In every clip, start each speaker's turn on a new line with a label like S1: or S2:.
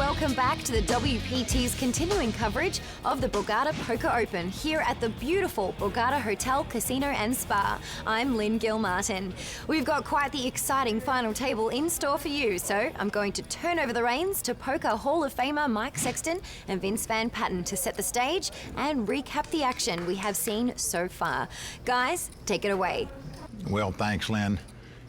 S1: welcome back to the WPT's continuing coverage of the Borgata Poker Open here at the beautiful Borgata Hotel, Casino and Spa. I'm Lynn Gilmartin. We've got quite the exciting final table in store for you, so I'm going to turn over the reins to Poker Hall of Famer Mike Sexton and Vince Van Patten to set the stage and recap the action we have seen so far. Guys, take it away.
S2: Well, thanks, Lynn.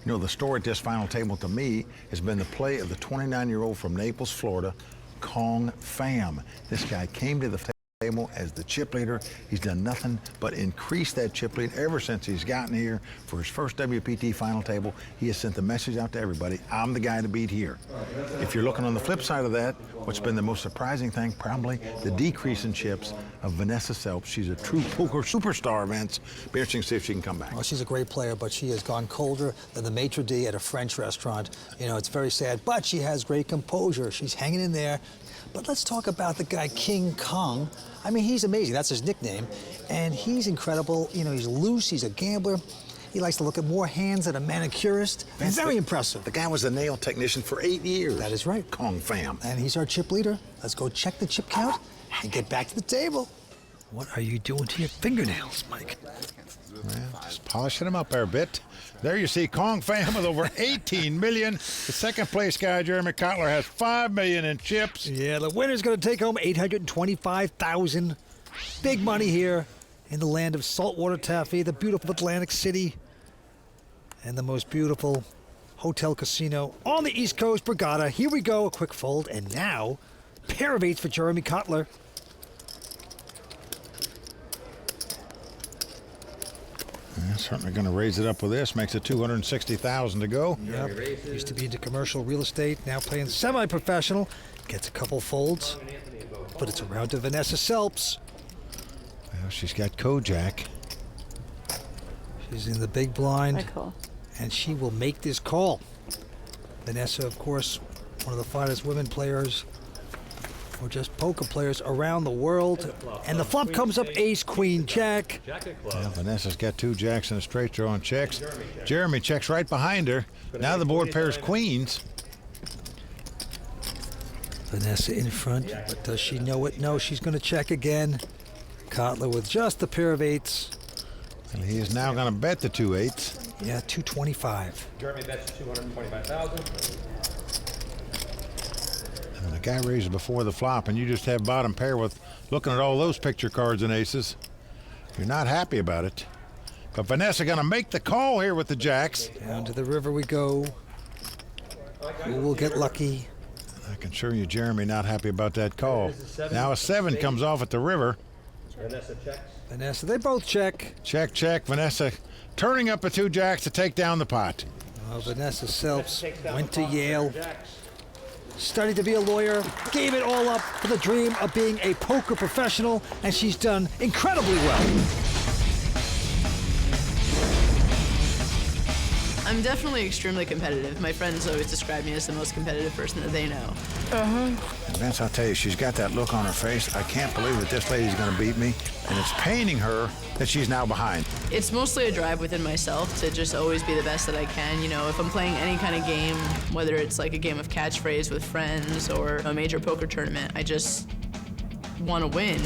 S2: You know, the story at this final table to me has been the play of the 29-year-old from Naples, Florida, Kong Pham. This guy came to the table as the chip leader. He's done nothing but increase that chip lead ever since he's gotten here for his first WPT final table. He has sent the message out to everybody, I'm the guy to beat here. If you're looking on the flip side of that, what's been the most surprising thing, probably the decrease in chips of Vanessa Selps. She's a true poker superstar, Vance. Be interesting to see if she can come back.
S3: Well, she's a great player, but she has gone colder than the maitre d' at a French restaurant. You know, it's very sad, but she has great composure. She's hanging in there. But let's talk about the guy, King Kong. I mean, he's amazing. That's his nickname. And he's incredible. You know, he's loose. He's a gambler. He likes to look at more hands than a manicurist.
S2: Vance,
S3: very impressive.
S2: The guy was a nail technician for 8 years.
S3: That is right.
S2: Kong Pham.
S3: And he's our chip leader. Let's go check the chip count and get back to the table.
S4: What are you doing to your fingernails, Mike?
S2: Well, just polishing them up there a bit. There you see Kong Pham with over 18 million. The second place guy, Jeremy Kotler, has 5 million in chips.
S3: Yeah, the winner's going to take home $825,000. Big money here in the land of saltwater taffy, the beautiful Atlantic City, and the most beautiful hotel casino on the East Coast, Borgata. Here we go, a quick fold, and now, pair of eights for Jeremy Kotler.
S2: Yeah, certainly going to raise it up with this. Makes it $260,000 to go.
S3: Yep. Used to be into commercial real estate, now playing semi-professional. Gets a couple folds, but it's around to Vanessa Selps.
S2: Well, she's got Kojak.
S3: She's in the big blind,
S5: Cool.
S3: and she will make this call. Vanessa, of course, one of the finest women players, or just poker players around the world. And the flop comes up ace, queen, jack.
S2: Well, Vanessa's got 2 jacks and a straight draw on checks. Jeremy checks right behind her. Now the board pairs queens.
S3: Vanessa in front, but does she know it? No, she's going to check again. Kotler with just a pair of eights.
S2: And he is now going to bet the 2 8s.
S3: Yeah, 225.
S6: Jeremy bets 225,000.
S2: And the guy raises before the flop, and you just have bottom pair with looking at all those picture cards and aces. You're not happy about it. But Vanessa going to make the call here with the jacks.
S3: Down to the river we go. Who will get lucky?
S2: I can assure you, Jeremy, not happy about that call. Now a 7 comes off at the river.
S6: Vanessa checks.
S3: Vanessa, they both check.
S2: Check, check. Vanessa turning up the 2 jacks to take down the pot.
S3: Well, Vanessa Selps went to Yale, studied to be a lawyer, gave it all up for the dream of being a poker professional, and she's done incredibly well.
S5: I'm definitely extremely competitive. My friends always describe me as the most competitive person that they know.
S2: And Vance, I'll tell you, she's got that look on her face. I can't believe that this lady's going to beat me. And it's paining her that she's now behind.
S5: It's mostly a drive within myself to just always be the best that I can. You know, if I'm playing any kind of game, whether it's like a game of catchphrase with friends or a major poker tournament, I just want to win.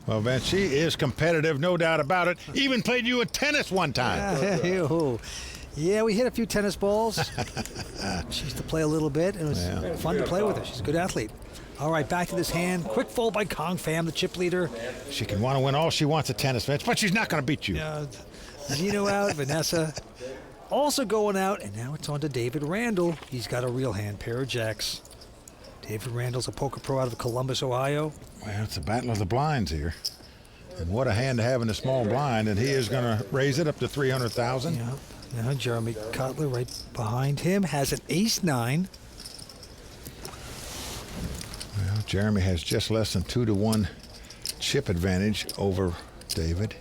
S2: Well, Vance, she is competitive, no doubt about it. Even played you at tennis one time.
S3: Yeah, we hit a few tennis balls. She used to play a little bit, and it was fun to play with her. She's a good athlete. All right, back to this hand. Quick fold by Kong Pham, the chip leader.
S2: She can want to win all she wants at tennis, Vance, but she's not going to beat you.
S3: Zeno out, Vanessa also going out, and now it's on to David Randall. He's got a real hand, pair of jacks. David Randall's a poker pro out of Columbus, Ohio.
S2: Well, it's a battle of the blinds here. And what a hand to have in a small blind, and he is going to raise it up to $300,000.
S3: Yeah. Now Jeremy Kotler right behind him has an ace-9.
S2: Well, Jeremy has just less than 2-to-1 chip advantage over David.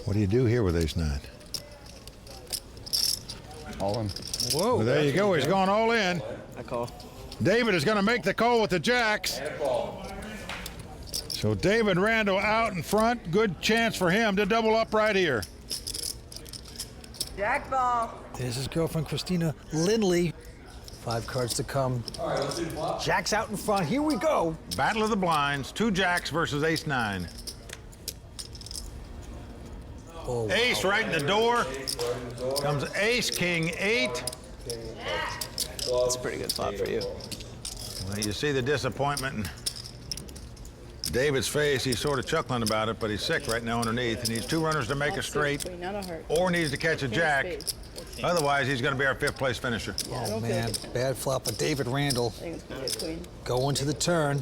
S2: What do you do here with ace-9?
S6: All in.
S3: Whoa.
S2: Well, there you go. He's going all in.
S6: I call.
S2: David is going to make the call with the jacks. So David Randall out in front. Good chance for him to double up right here.
S7: Jack ball.
S3: There's his girlfriend, Christina Lindley. 5 cards to come. Jacks out in front. Here we go.
S2: Battle of the blinds. 2 jacks versus ace-9.
S3: Oh, wow.
S2: Ace right in the door. Comes ace, king, 8.
S7: That's a pretty good flop for you.
S2: Well, you see the disappointment in David's face. He's sort of chuckling about it, but he's sick right now underneath. He needs 2 runners to make a straight, or needs to catch a jack. Otherwise, he's going to be our 5th place finisher.
S3: Oh, man. Bad flop of David Randall. Going to the turn.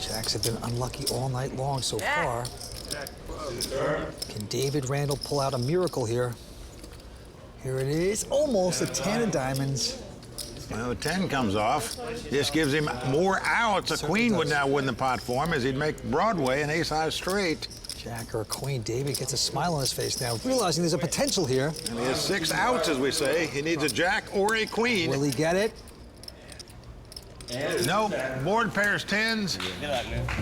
S3: Jacks have been unlucky all night long so far. Can David Randall pull out a miracle here? Here it is. Almost a 10 of diamonds.
S2: Well, the 10 comes off. This gives him more outs. A queen would now win the pot for him as he'd make Broadway an ace-high straight.
S3: Jack or queen. David gets a smile on his face now, realizing there's a potential here.
S2: And he has 6 outs, as we say. He needs a jack or a queen.
S3: Will he get it?
S2: No, board pairs 10s.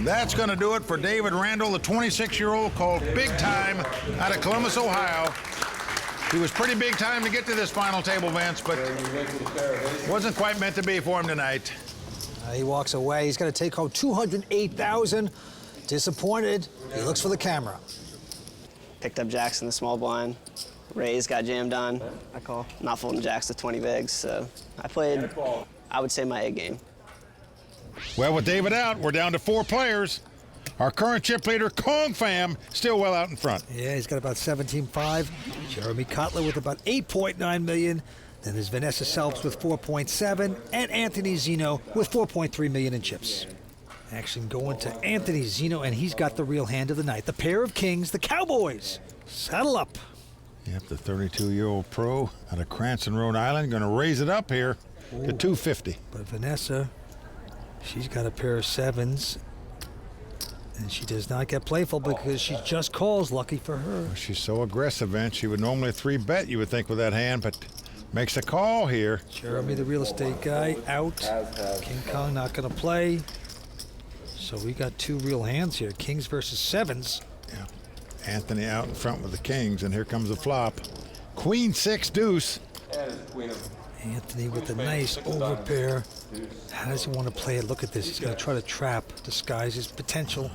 S2: That's going to do it for David Randall, the 26-year-old called big time out of Columbus, Ohio. He was pretty big time to get to this final table, Vance, but wasn't quite meant to be for him tonight.
S3: He walks away. He's going to take home $208,000. Disappointed. He looks for the camera.
S7: Picked up jacks in the small blind. Raise got jammed on. I call. Not folding jacks to 20 bigs, so I played, I would say, my A game.
S2: Well, with David out, we're down to 4 players. Our current chip leader, Kong Pham, still well out in front.
S3: Yeah, he's got about 17.5. Jeremy Kotler with about 8.9 million. Then there's Vanessa Salzburg with 4.7, and Anthony Zeno with 4.3 million in chips. Action going to Anthony Zeno, and he's got the real hand of the night. The pair of kings, the Cowboys. Saddle up.
S2: Yep, the 32-year-old pro out of Cranston, Rhode Island, going to raise it up here to 250.
S3: But Vanessa, she's got a pair of 7s. And she does not get playful because she just calls. Lucky for her.
S2: Well, she's so aggressive, and she would normally 3-bet, you would think, with that hand, but makes a call here.
S3: Jeremy, the real estate guy, out. King Kong not going to play. So we got 2 real hands here. Kings versus 7s.
S2: Yeah. Anthony out in front with the kings, and here comes the flop. Queen 6 deuce.
S3: Anthony with a nice overpair. How does he want to play it? Look at this. He's going to try to trap, disguise his potential.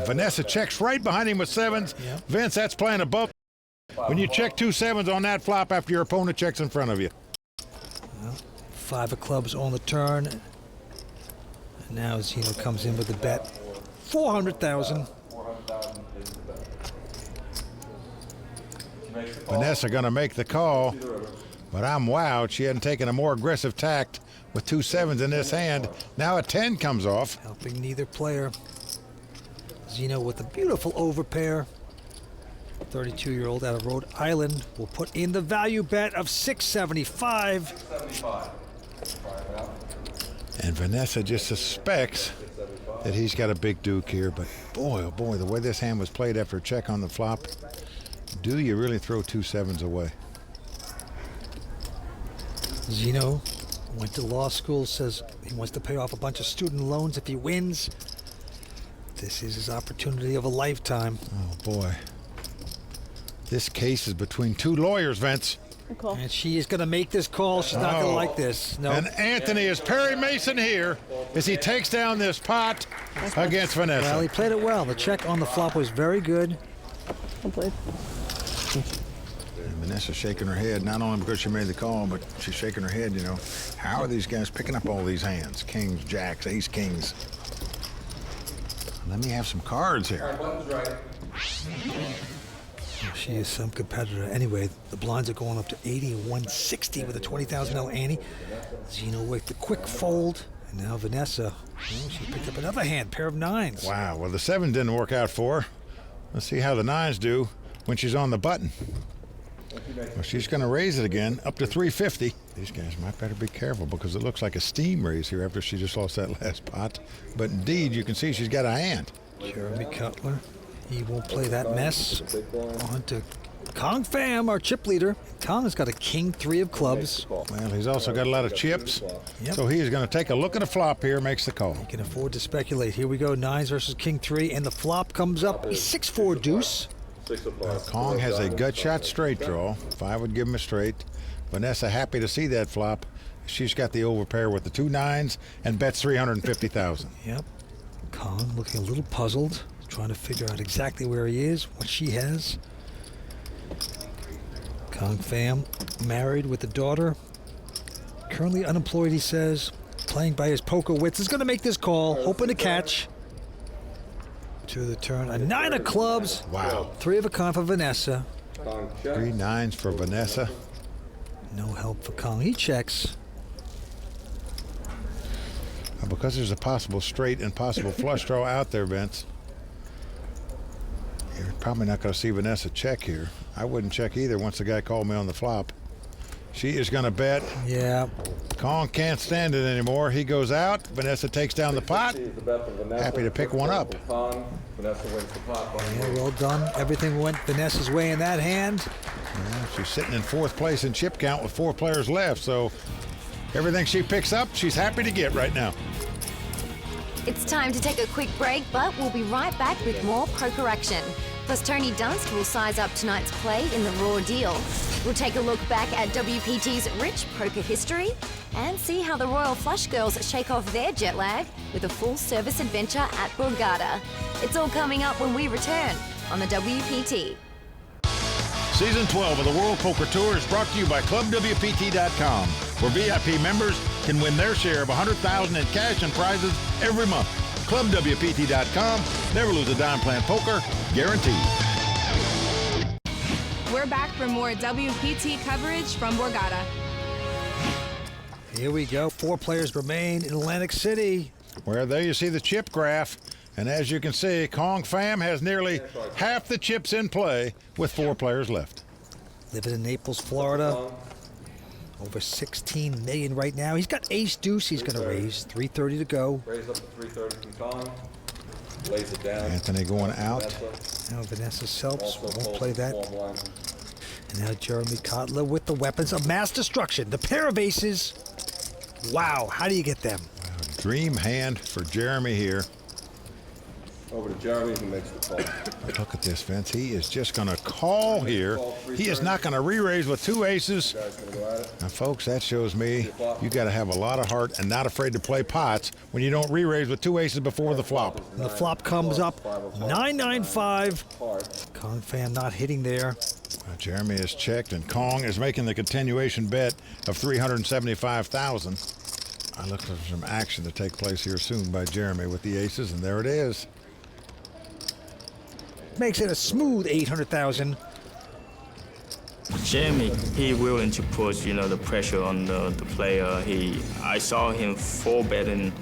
S2: Vanessa checks right behind him with 7s.
S3: Yep.
S2: Vince, that's playing above. When you check 2 7s on that flop after your opponent checks in front of you.
S3: Well, 5 of clubs on the turn. And now Zeno comes in with the bet. 400,000.
S2: Vanessa going to make the call, but I'm wowed. She hadn't taken a more aggressive tact with 2 7s in this hand. Now a 10 comes off.
S3: Helping neither player. Zeno with a beautiful overpair. 32-year-old out of Rhode Island will put in the value bet of $675.
S2: And Vanessa just suspects that he's got a big duke here, but boy, oh boy, the way this hand was played after a check on the flop, do you really throw 2 7s away?
S3: Zeno went to law school, says he wants to pay off a bunch of student loans if he wins. This is his opportunity of a lifetime.
S2: Oh boy. This case is between 2 lawyers, Vince.
S3: And she is going to make this call. She's not going to like this. No.
S2: And Anthony is Perry Mason here as he takes down this pot against Vanessa.
S3: Well, he played it well. The check on the flop was very good.
S2: And Vanessa's shaking her head, not only because she made the call, but she's shaking her head, you know. How are these guys picking up all these hands? Kings, jacks, ace, kings. Let me have some cards here.
S3: She is some competitor. Anyway, the blinds are going up to 80 and 160 with a $20,000 ante. Zeno with the quick fold. And now Vanessa, well, she picked up another hand, pair of 9s.
S2: Wow, well, the 7 didn't work out for her. Let's see how the 9s do when she's on the button. Well, she's going to raise it again up to 350. These guys might better be careful because it looks like a steam raise here after she just lost that last pot. But indeed, you can see she's got a hand.
S3: Jeremy Cutler, he won't play that mess. On to Kong Pham, our chip leader. Kong has got a king 3 of clubs.
S2: Well, he's also got a lot of chips.
S3: Yep.
S2: So he is going to take a look at a flop here, makes the call.
S3: He can afford to speculate. Here we go, 9s versus king 3, and the flop comes up a 6-4 deuce.
S2: Kong has a gut shot straight draw. 5 would give him a straight. Vanessa happy to see that flop. She's got the overpair with the 2 9s and bets 350,000.
S4: Yep. Kong looking a little puzzled, trying to figure out exactly where he is, what she has. Kong fam, married with a daughter. Currently unemployed, he says. Playing by his poker wits. Is going to make this call, hoping to catch. To the turn, a 9 of clubs.
S2: Wow.
S4: 3 of a kind for Vanessa.
S2: 3 9s for Vanessa.
S4: No help for Kong. He checks.
S2: Because there's a possible straight and possible flush draw out there, Vince. You're probably not going to see Vanessa check here. I wouldn't check either once the guy called me on the flop. She is going to bet.
S4: Yeah.
S2: Kong can't stand it anymore. He goes out. Vanessa takes down the pot. Happy to pick one up.
S6: Vanessa wins the pot.
S4: Yeah, well done. Everything went Vanessa's way in that hand.
S2: Yeah, she's sitting in 4th place in chip count with 4 players left, so everything she picks up, she's happy to get right now.
S1: It's time to take a quick break, but we'll be right back with more poker action. Plus, Tony Dunst will size up tonight's play in the Raw Deal. We'll take a look back at WPT's rich poker history and see how the Royal Flush Girls shake off their jet lag with a full-service adventure at Borgata. It's all coming up when we return on the WPT.
S2: Season 12 of the World Poker Tour is brought to you by ClubWPT.com, where VIP members can win their share of $100,000 in cash and prizes every month. ClubWPT.com. Never lose a dime playing poker. Guaranteed.
S8: We're back for more WPT coverage from Borgata.
S4: Here we go. 4 players remain in Atlantic City.
S2: Where there you see the chip graph. And as you can see, Kong Fam has nearly half the chips in play with 4 players left.
S4: Living in Naples, Florida. Over 16 million right now. He's got ace deuce. He's going to raise 330 to go.
S6: Raise up to 330 from Kong. Lays it down.
S2: Anthony going out.
S4: Now Vanessa Selps won't play that.
S6: Small blind.
S4: And now Jeremy Kotler with the weapons of mass destruction. The pair of aces. Wow, how do you get them?
S2: Dream hand for Jeremy here.
S6: Over to Jeremy, who makes the call.
S2: But look at this, Vince. He is just going to call here. He is not going to re-raise with 2 aces. Now, folks, that shows me you got to have a lot of heart and not afraid to play pots when you don't re-raise with 2 aces before the flop.
S4: And the flop comes up 995. Kong fan not hitting there.
S2: Jeremy is checked, and Kong is making the continuation bet of 375,000. I look for some action to take place here soon by Jeremy with the aces, and there it is.
S4: Makes it a smooth 800,000.
S9: Jeremy, he willing to put, the pressure on the player. I saw him 4-betting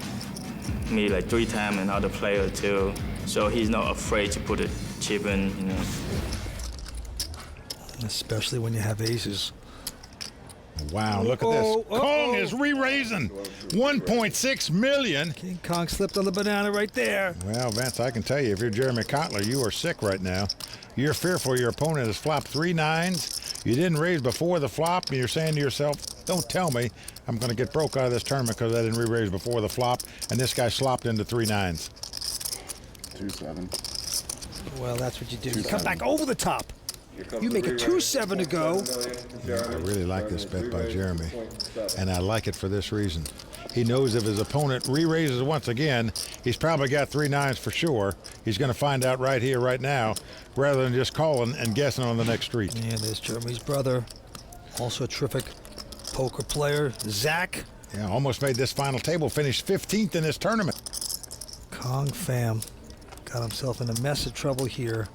S9: me like 3 times and other player too. So he's not afraid to put a chip in,
S4: Especially when you have aces.
S2: Wow, look at this. Kong is re-raising 1.6 million.
S4: King Kong slipped on the banana right there.
S2: Well, Vance, I can tell you, if you're Jeremy Kotler, you are sick right now. You're fearful your opponent has flopped 3 9s. You didn't raise before the flop, and you're saying to yourself, don't tell me I'm going to get broke out of this tournament because I didn't re-raise before the flop, and this guy slopped into 3 9s.
S6: 2-7.
S4: Well, that's what you do. You come back over the top. You make a 2-7 to go.
S2: I really like this bet by Jeremy, and I like it for this reason. He knows if his opponent re-raises once again, he's probably got 3 9s for sure. He's going to find out right here, right now, rather than just calling and guessing on the next street.
S4: Yeah, there's Jeremy's brother, also a terrific poker player, Zach.
S2: Yeah, almost made this final table, finished 15th in this tournament.
S4: Kong fam got himself in a mess of trouble here.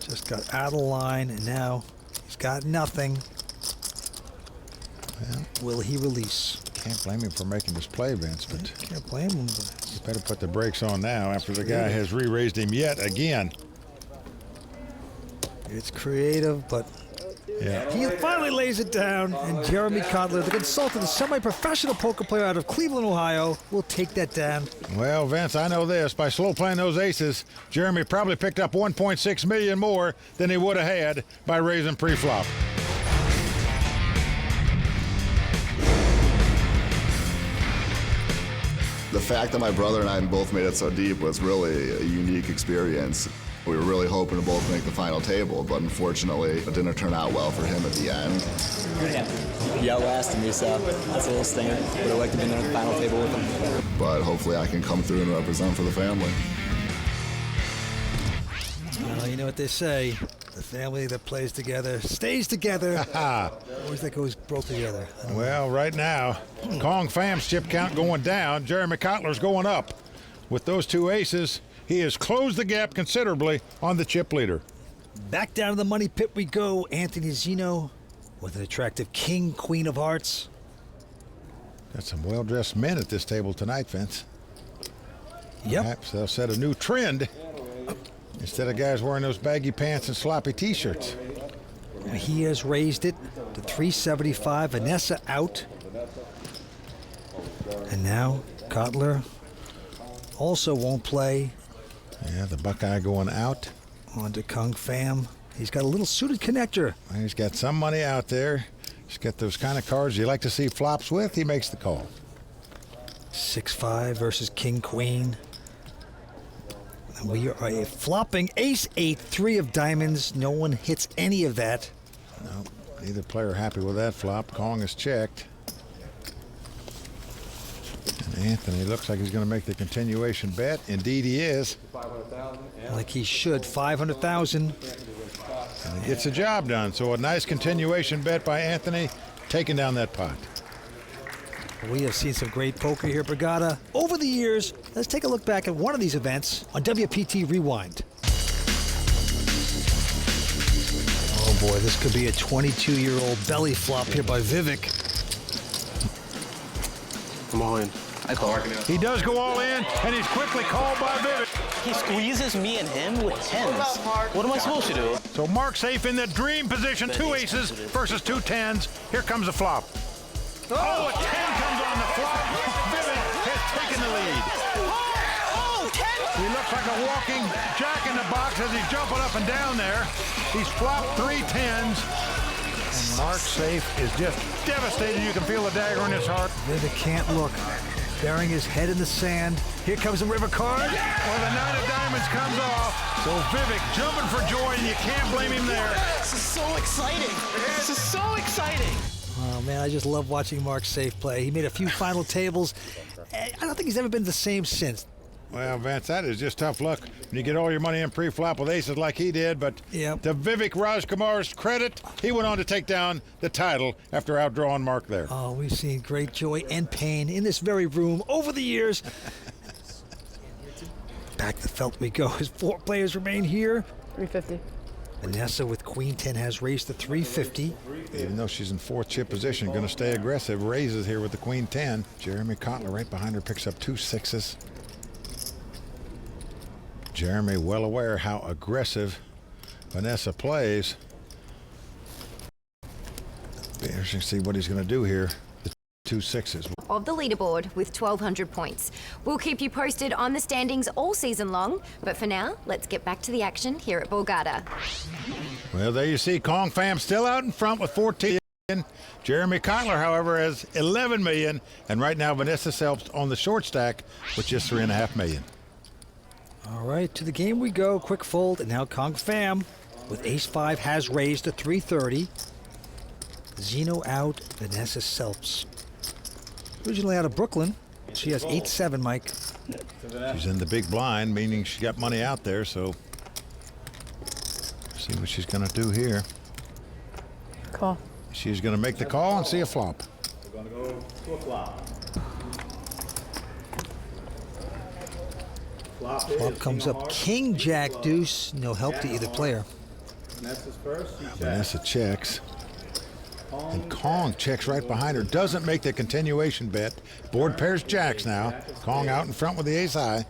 S4: Just got out of line, and now he's got nothing.
S2: Well,
S4: will he release?
S2: Can't blame him for making this play, Vince, but
S4: can't blame him.
S2: You better put the brakes on now after the guy has re-raised him yet again.
S4: It's creative, but
S2: yeah.
S4: He finally lays it down, and Jeremy Kotler, the consultant, semi-professional poker player out of Cleveland, Ohio, will take that down.
S2: Well, Vince, I know this. By slow playing those aces, Jeremy probably picked up 1.6 million more than he would have had by raising pre-flop.
S10: The fact that my brother and I both made it so deep was really a unique experience. We were really hoping to both make the final table, but unfortunately, it didn't turn out well for him at the end.
S11: He outlasted me, so that's a little stinger. Would have liked to be in the final table with him.
S10: But hopefully I can come through and represent for the family.
S4: Well, you know what they say. The family that plays together stays together. Always that goes broke together.
S2: Well, right now, Kong Fam's chip count going down. Jeremy Kotler's going up. With those two aces, he has closed the gap considerably on the chip leader.
S4: Back down to the money pit we go. Anthony Zeno with an attractive king, queen of hearts.
S2: Got some well-dressed men at this table tonight, Vince.
S4: Yep.
S2: Perhaps they'll set a new trend. Instead of guys wearing those baggy pants and sloppy T-shirts.
S4: He has raised it to 375. Vanessa out. And now Kotler also won't play.
S2: Yeah, the Buckeye going out.
S4: On to Kong Fam. He's got a little suited connector.
S2: Well, he's got some money out there. He's got those kind of cards you like to see flops with. He makes the call.
S4: 6-5 versus King Queen. And we are a flopping ace-8, 3 of diamonds. No one hits any of that.
S2: No, neither player happy with that flop. Kong is checked. And Anthony looks like he's going to make the continuation bet. Indeed he is.
S4: Like he should, 500,000.
S2: And he gets the job done. So a nice continuation bet by Anthony, taking down that pot.
S4: We have seen some great poker here, Brigada. Over the years, let's take a look back at one of these events on WPT Rewind. Oh boy, this could be a 22-year-old belly flop here by Vivek.
S12: I'm all in. I call.
S2: He does go all in, and he's quickly called by Vivek.
S12: He squeezes me and him with tens. What am I supposed to do?
S2: So Mark safe in the dream position, 2 aces versus 2 tens. Here comes the flop. Oh, a 10 comes on the flop. Vivek has taken the lead.
S12: Oh, 10!
S2: He looks like a walking jack in the box as he's jumping up and down there. He's flopped 3 tens. And Mark safe is just devastated. You can feel the dagger in his heart.
S4: Vivek can't look. Burying his head in the sand. Here comes the river card.
S2: Well, the 9 of diamonds comes off. So Vivek jumping for joy, and you can't blame him there.
S12: This is so exciting. This is so exciting.
S4: Oh, man, I just love watching Mark safe play. He made a few final tables. I don't think he's ever been the same since.
S2: Well, Vance, that is just tough luck when you get all your money in pre-flop with aces like he did. But
S4: Yep.
S2: to Vivek Rajkumar's credit, he went on to take down the title after outdrawing Mark there.
S4: Oh, we've seen great joy and pain in this very room over the years. Back to felt we go as 4 players remain here.
S5: 350.
S4: Vanessa with Queen 10 has raised to 350.
S2: Even though she's in 4th chip position, going to stay aggressive. Raises here with the Queen 10. Jeremy Kotler right behind her picks up 2 sixes. Jeremy well aware how aggressive Vanessa plays. Be interesting to see what he's going to do here. The 2 sixes.
S1: Of the leaderboard with 1,200 points. We'll keep you posted on the standings all season long, but for now, let's get back to the action here at Borgata.
S2: Well, there you see Kong Fam still out in front with 14 million. Jeremy Kotler, however, has 11 million, and right now Vanessa Selps on the short stack with just 3.5 million.
S4: All right, to the game we go. Quick fold, and now Kong Fam with ace-5 has raised to 330. Zeno out, Vanessa Selps. Originally out of Brooklyn. She has 8-7, Mike.
S2: She's in the big blind, meaning she got money out there, so see what she's going to do here.
S5: Call.
S2: She's going to make the call and see a flop.
S6: We're going to go to a flop.
S4: Flop comes up King, Jack, Deuce. No help to either player.
S6: Vanessa's first.
S2: Vanessa checks. And Kong checks right behind her. Doesn't make the continuation bet. Board pairs jacks now. Kong out in front with the ace high.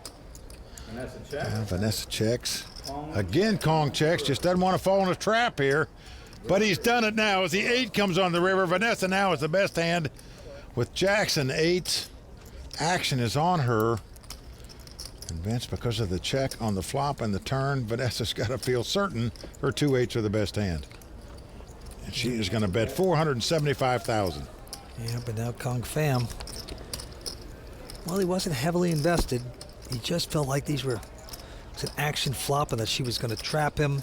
S2: Vanessa checks. Again, Kong checks. Just doesn't want to fall in a trap here. But he's done it now as the 8 comes on the river. Vanessa now is the best hand with jacks and 8s. Action is on her. And Vince, because of the check on the flop and the turn, Vanessa's got to feel certain her 2 8s are the best hand. And she is going to bet 475,000.
S4: Yeah, but now Kong Fam, well, he wasn't heavily invested. He just felt like these were It's an action flop and that she was going to trap him.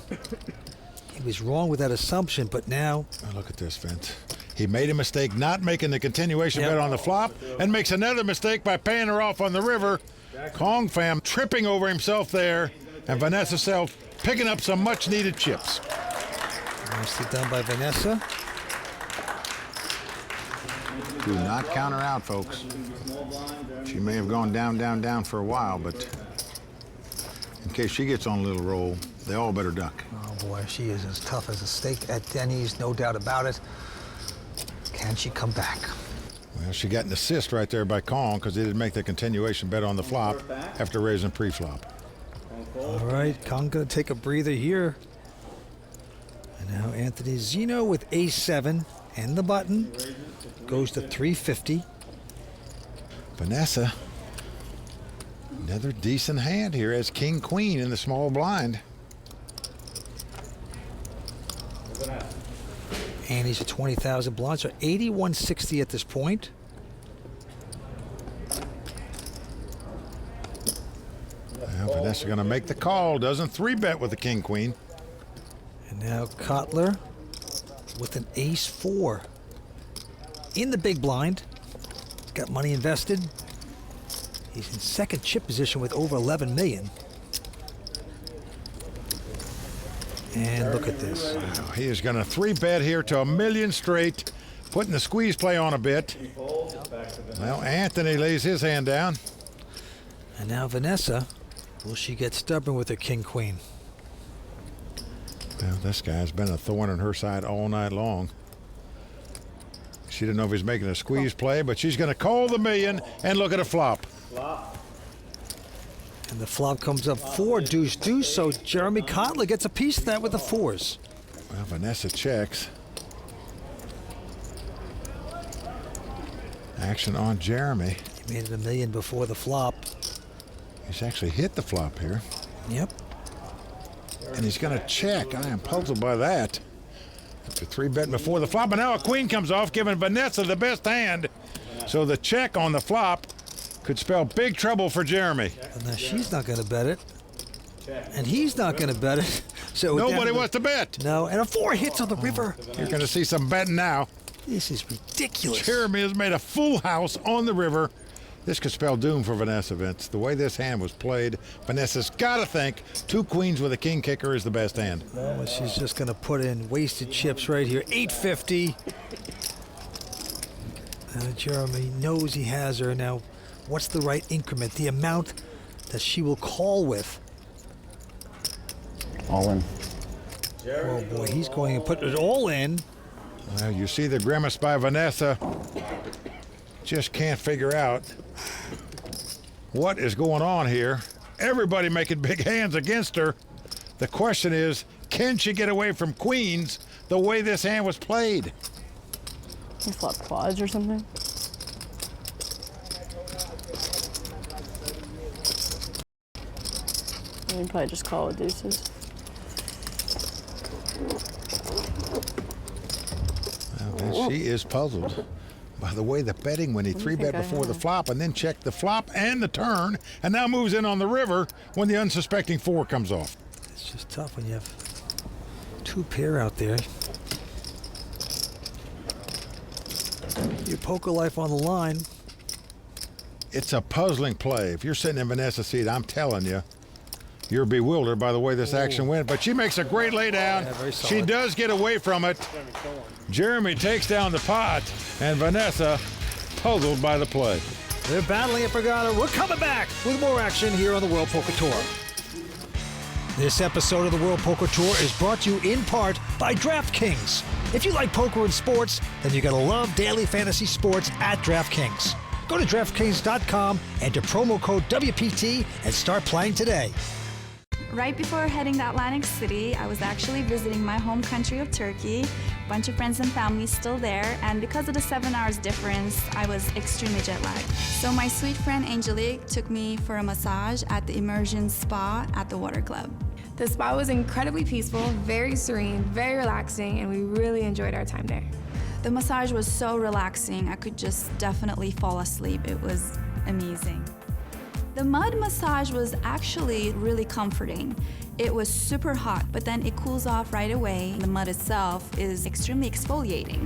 S4: He was wrong with that assumption, but now...
S2: Oh, look at this, Vince. He made a mistake not making the continuation bet on the flop and makes another mistake by paying her off on the river. Kong Fam tripping over himself there, and Vanessa Self picking up some much-needed chips.
S4: Nicely done by Vanessa.
S2: Do not count her out, folks. She may have gone down, down, down for a while, but in case she gets on a little roll, they all better duck.
S3: Oh boy, she is as tough as a steak at Denny's, no doubt about it. Can she come back?
S2: Well, she got an assist right there by Kong because he didn't make the continuation bet on the flop after raising pre-flop.
S4: All right, Kong gonna take a breather here. And now Anthony Zeno with ace-7 and the button goes to 350.
S2: Vanessa, another decent hand here as king-queen in the small blind.
S4: And he's at 20,000 blind, so 8160 at this point.
S2: Well, Vanessa going to make the call. Doesn't 3-bet with the king-queen.
S4: And now Kotler with an ace-4 in the big blind. Got money invested. He's in second chip position with over 11 million. And look at this.
S2: Wow, he is going to 3-bet here to $1 million straight, putting the squeeze play on a bit. Well, Anthony lays his hand down.
S4: And now Vanessa, will she get stubborn with her king-queen?
S2: Well, this guy's been a thorn on her side all night long. She didn't know if he was making a squeeze play, but she's going to call the million and look at a flop.
S4: And the flop comes up 4 deuce deuce, so Jeremy Kotler gets a piece of that with the 4s.
S2: Well, Vanessa checks. Action on Jeremy.
S4: He made it $1 million before the flop.
S2: He's actually hit the flop here.
S4: Yep.
S2: And he's going to check. I am puzzled by that. After 3-betting before the flop, and now a queen comes off, giving Vanessa the best hand. So the check on the flop could spell big trouble for Jeremy.
S4: And now she's not going to bet it. And he's not going to bet it. So
S2: nobody wants to bet.
S4: No, and a 4 hits on the river.
S2: You're going to see some betting now.
S4: This is ridiculous.
S2: Jeremy has made a full house on the river. This could spell doom for Vanessa, Vince. The way this hand was played, Vanessa's got to think 2 queens with a king kicker is the best hand.
S4: Well, she's just going to put in wasted chips right here. 850. Jeremy knows he has her. Now, what's the right increment? The amount that she will call with.
S11: All in.
S4: Oh, boy, he's going to put it all in.
S2: Well, you see the grimace by Vanessa. Just can't figure out what is going on here. Everybody making big hands against her. The question is, can she get away from queens the way this hand was played?
S5: You flop quads or something? You can probably just call with deuces.
S2: Well, she is puzzled by the way the betting when he 3-bet before the flop and then checked the flop and the turn and now moves in on the river when the unsuspecting 4 comes off.
S4: It's just tough when you have 2 pair out there. Your poker life on the line.
S2: It's a puzzling play. If you're sitting in Vanessa's seat, I'm telling you, you're bewildered by the way this action went. But she makes a great lay down.
S4: Yeah,
S2: she does get away from it. Jeremy takes down the pot, and Vanessa puzzled by the play.
S4: They're battling at Borgata. We're coming back with more action here on the World Poker Tour. This episode of the World Poker Tour is brought to you in part by DraftKings. If you like poker and sports, then you're going to love daily fantasy sports at DraftKings. Go to DraftKings.com, enter promo code WPT, and start playing today.
S13: Right before heading to Atlantic City, I was actually visiting my home country of Turkey. A bunch of friends and family still there, and because of the 7 hours difference, I was extremely jet lagged. So my sweet friend Angelique took me for a massage at the Immersion Spa at the Water Club.
S14: The spa was incredibly peaceful, very serene, very relaxing, and we really enjoyed our time there.
S13: The massage was so relaxing, I could just definitely fall asleep. It was amazing. The mud massage was actually really comforting. It was super hot, but then it cools off right away. The mud itself is extremely exfoliating.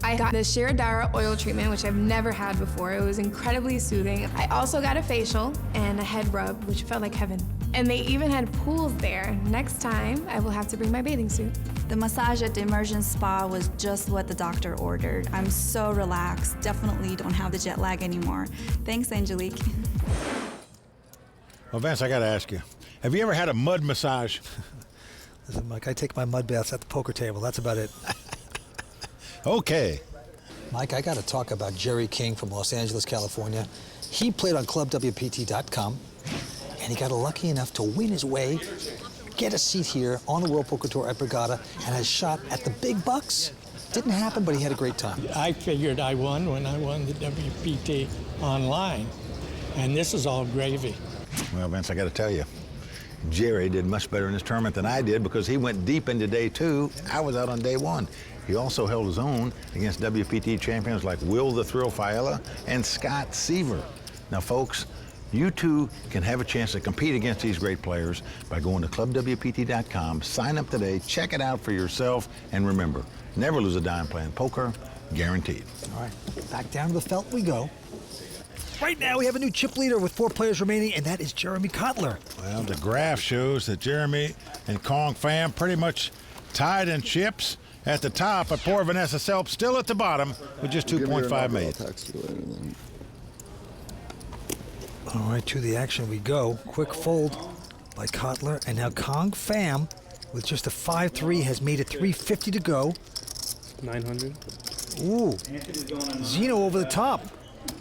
S14: I got the Shirodara oil treatment, which I've never had before. It was incredibly soothing. I also got a facial and a head rub, which felt like heaven. And they even had pools there. Next time, I will have to bring my bathing suit.
S13: The massage at the immersion spa was just what the doctor ordered. I'm so relaxed. Definitely don't have the jet lag anymore. Thanks, Angelique.
S2: Well, Vance, I got to ask you, have you ever had a mud massage?
S4: Listen, Mike, I take my mud baths at the poker table. That's about it.
S2: Okay.
S3: Mike, I got to talk about Jerry King from Los Angeles, California. He played on ClubWPT.com, and he got lucky enough to win his way, get a seat here on the World Poker Tour at Borgata, and has shot at the big bucks. Didn't happen, but he had a great time.
S15: I figured I won when I won the WPT online, and this is all gravy.
S2: Well, Vince, I got to tell you, Jerry did much better in this tournament than I did because he went deep into day 2. I was out on day 1. He also held his own against WPT champions like Will the Thrill Fiala and Scott Seaver. Now, folks, you too can have a chance to compete against these great players by going to ClubWPT.com, sign up today, check it out for yourself, and remember, never lose a dime playing poker, guaranteed.
S3: All right, back down to the felt we go.
S4: Right now, we have a new chip leader with 4 players remaining, and that is Jeremy Kotler.
S2: Well, the graph shows that Jeremy and Kong Pham pretty much tied in chips at the top, but poor Vanessa Selp still at the bottom with just 2.5 million.
S4: All right, to the action we go. Quick fold by Kotler, and now Kong Pham with just a 5-3 has made it 350 to go.
S16: 900.
S4: Ooh, Zeno over the top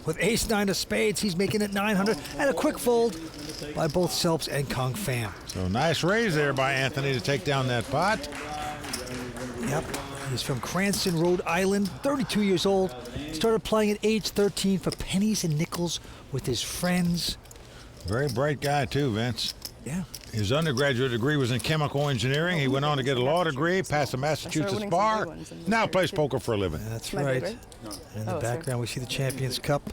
S4: with ace-9 of spades. He's making it 900, and a quick fold by both Selps and Kong Pham.
S2: So nice raise there by Anthony to take down that pot.
S4: Yep, he's from Cranston, Rhode Island, 32 years old. Started playing at age 13 for pennies and nickels with his friends.
S2: Very bright guy too, Vince.
S4: Yeah.
S2: His undergraduate degree was in chemical engineering. He went on to get a law degree, passed the Massachusetts bar, now plays poker for a living.
S4: That's right. In the background, we see the Champions Cup.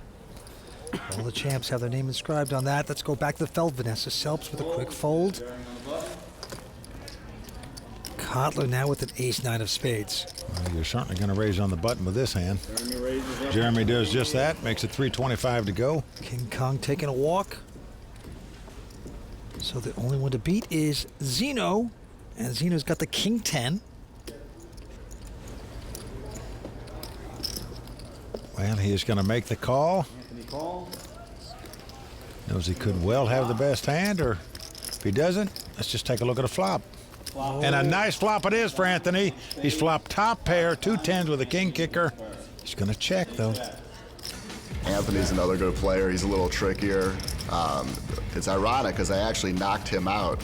S4: All the champs have their name inscribed on that. Let's go back to the felt. Vanessa Selps with a quick fold. Kotler now with an ace-9 of spades.
S2: Well, you're certainly going to raise on the button with this hand. Jeremy does just that, makes it 325 to go.
S4: King Kong taking a walk. So the only one to beat is Zeno, and Zeno's got the King 10.
S2: Well, he is going to make the call. Knows he could well have the best hand, or if he doesn't, let's just take a look at a flop. And a nice flop it is for Anthony. He's flopped top pair, 2 10s with a king kicker. He's going to check, though.
S10: Anthony's another good player. He's a little trickier. It's ironic because I actually knocked him out